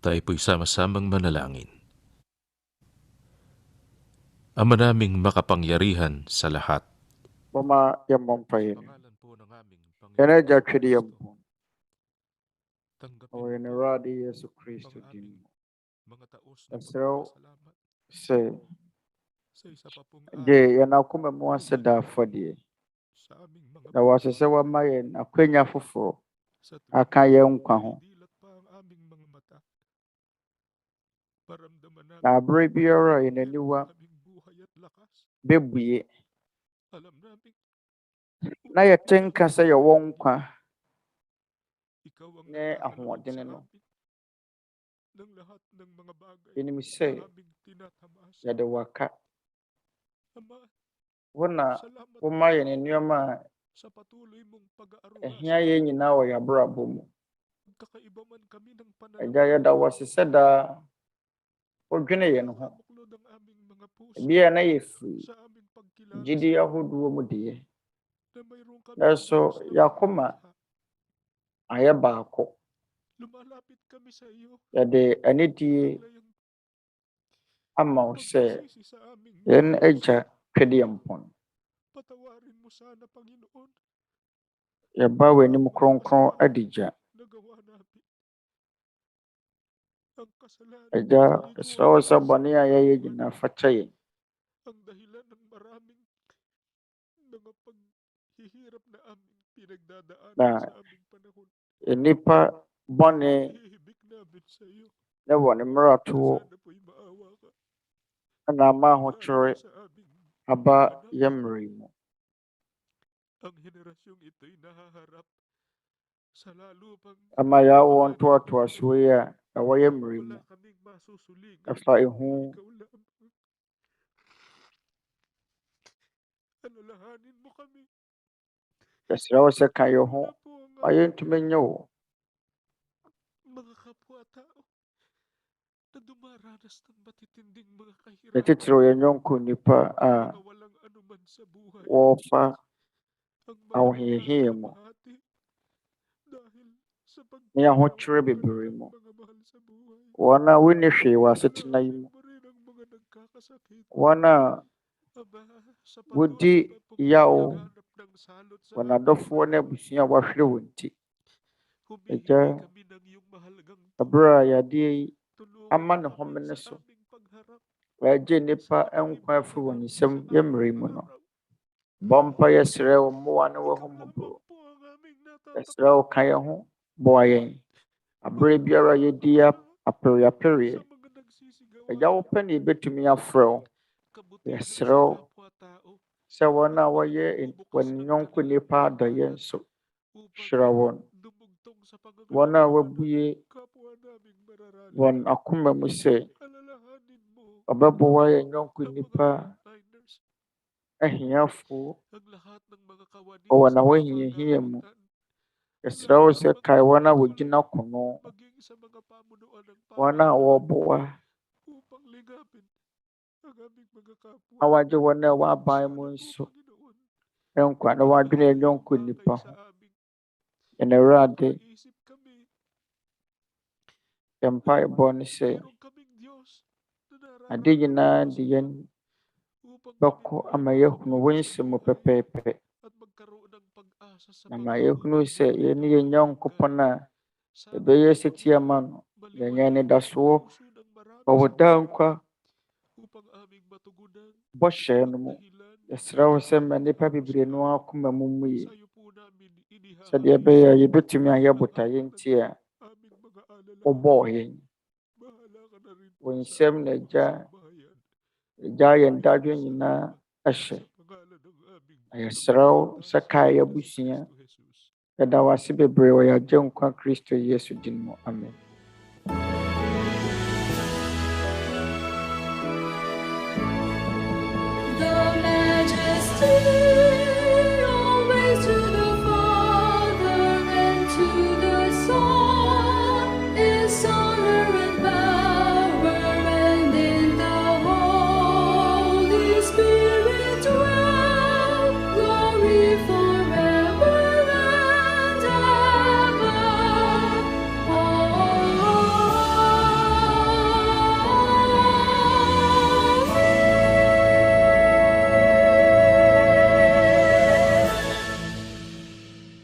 Tayo po'y sama-samang manalangin. Ama naming makapangyarihan sa lahat. Mama yɛmmɔ mpaeɛ. Yɛn Agya Twɛdeɛmpɔn. Ɔwɔ yɛn Awurade Yesu Kristo din. Ɛsrɛ wo sɛ gye yɛn akoma mu ase da afɔdeɛ. Na wɔahyɛ sɛ wɔama yɛn akwanya foforɔ aka yɛn nkwa ho. Na abere biara a yɛn aniwa bɛbue na yɛte nka sɛ yɛwɔ nkwa ne ahoɔden no. Yɛnim sɛ yɛde waka. Wo na woma yɛn nneɛma a ɛhia yɛn nyinaa wɔ yɛabrabɔ mu. Agya yɛda wo ase sɛ daa wodwene yɛn ho. Ebia na yɛfiri gyidi ahodoɔ mu deɛ. Nanso yɛakoma ayɛ baako. Yɛde anidie ama wo sɛ yɛn Agya Twɛdeɛmpɔn. Yɛba w'anim kronkron adigya. Agya, ɛsrɛ wo sɛ bɔne a yɛyɛ nyinaa fakyɛ yɛn. Na nnipa bɔne ne wɔ ne mmeratoɔ ɛna ama ahokyere aba yɛn mmerɛ mu. Ama yɛawo ntoatoasoɔ yi a ɛwɔ yɛn mmerɛ mu ɛfa ehu yɛsrɛ wo sɛ ka yɛn ho ma yɛntumi nyɛ wo. Yɛtitiriw yɛnyɔnko nnipa a wɔrefa ahohiahia mu ne ahokyere bebree mu. Wɔn a wonni hwee wɔ asetena yi mu. Wɔn a wodi yaw wɔ n'adɔfoɔ ne abusua a wɔahwere wɔn ti. Agya, ɛberɛ a yadeɛ yi ama ne homene so wɔagye nnipa nkwa afiri wɔn nsam yɛ mmerɛ mu no. Bɔ mpaeɛ srɛ wo mmoa ne w'ahummɔborɔ. Yɛsrɛ wo ka yɛn ho, boa yɛn. Abere biara yɛdi apereapereɛ. Agya wo pɛ na yɛbɛtumi afrɛ wo. Yɛsrɛ wo sɛ wɔn a wɔyɛ wɔn yɔnko nipa adɔyɛ nso hyira wɔn. Wɔn a wɔabue wɔn akoma mu sɛ ɔbɛboa yɛn yɔnko nipa ahiafoɔ ɔwɔ n'ahohiahia mu. Yɛsrɛ wo sɛ kae wɔn a wɔgyina kono, wɔn a wɔreboa na wɔagye wɔn a ɛwɔ aban mu nso nkwa na wɔadwene yɛn yɔnko nipa ho. Yɛn Awurade, yɛn mpaebɔ ne sɛ ade nyinaa de yɛn bɛkɔ ama yɛahunu wo nsɛm mu pɛpɛɛpɛ. Na ma yɛhunu sɛ yɛne yɛn Nyankopɔn a yɛbɛyɛ setie ama no, yɛnyɛ anidasoɔ wɔ wo daa nkwa bɔhyɛ no mu. Yɛsrɛ wo sɛ ma nnipa bebree no akoma mu mmue, sɛdeɛ ɛbɛyɛ a yɛbɛtumi ayɛ botaeɛ nti a wobɔɔ yɛn. Wo nsɛm na Agya yɛn dadwe nyinaa ɛhyɛ. Na yɛsrɛ wo sɛ kae yɛabusua. Yɛda wo ase bebree wɔ yɛn Agyenkwa Kristo Yesu din mu. Amen.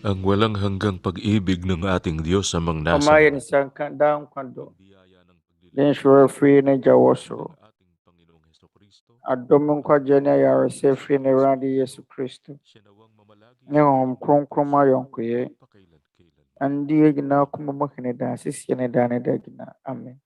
Ang walang hanggang pag-ibig ng ating Diyos sa mga nasa Amayan sa kandang kwando. Denshura free na jawosoro. Adom nkwa jene ya rese free na randi Yesu Kristo. Ngom kronkron ma yonkoye. Andi gina kuma makine da sisi ne da ne da gina. Amen.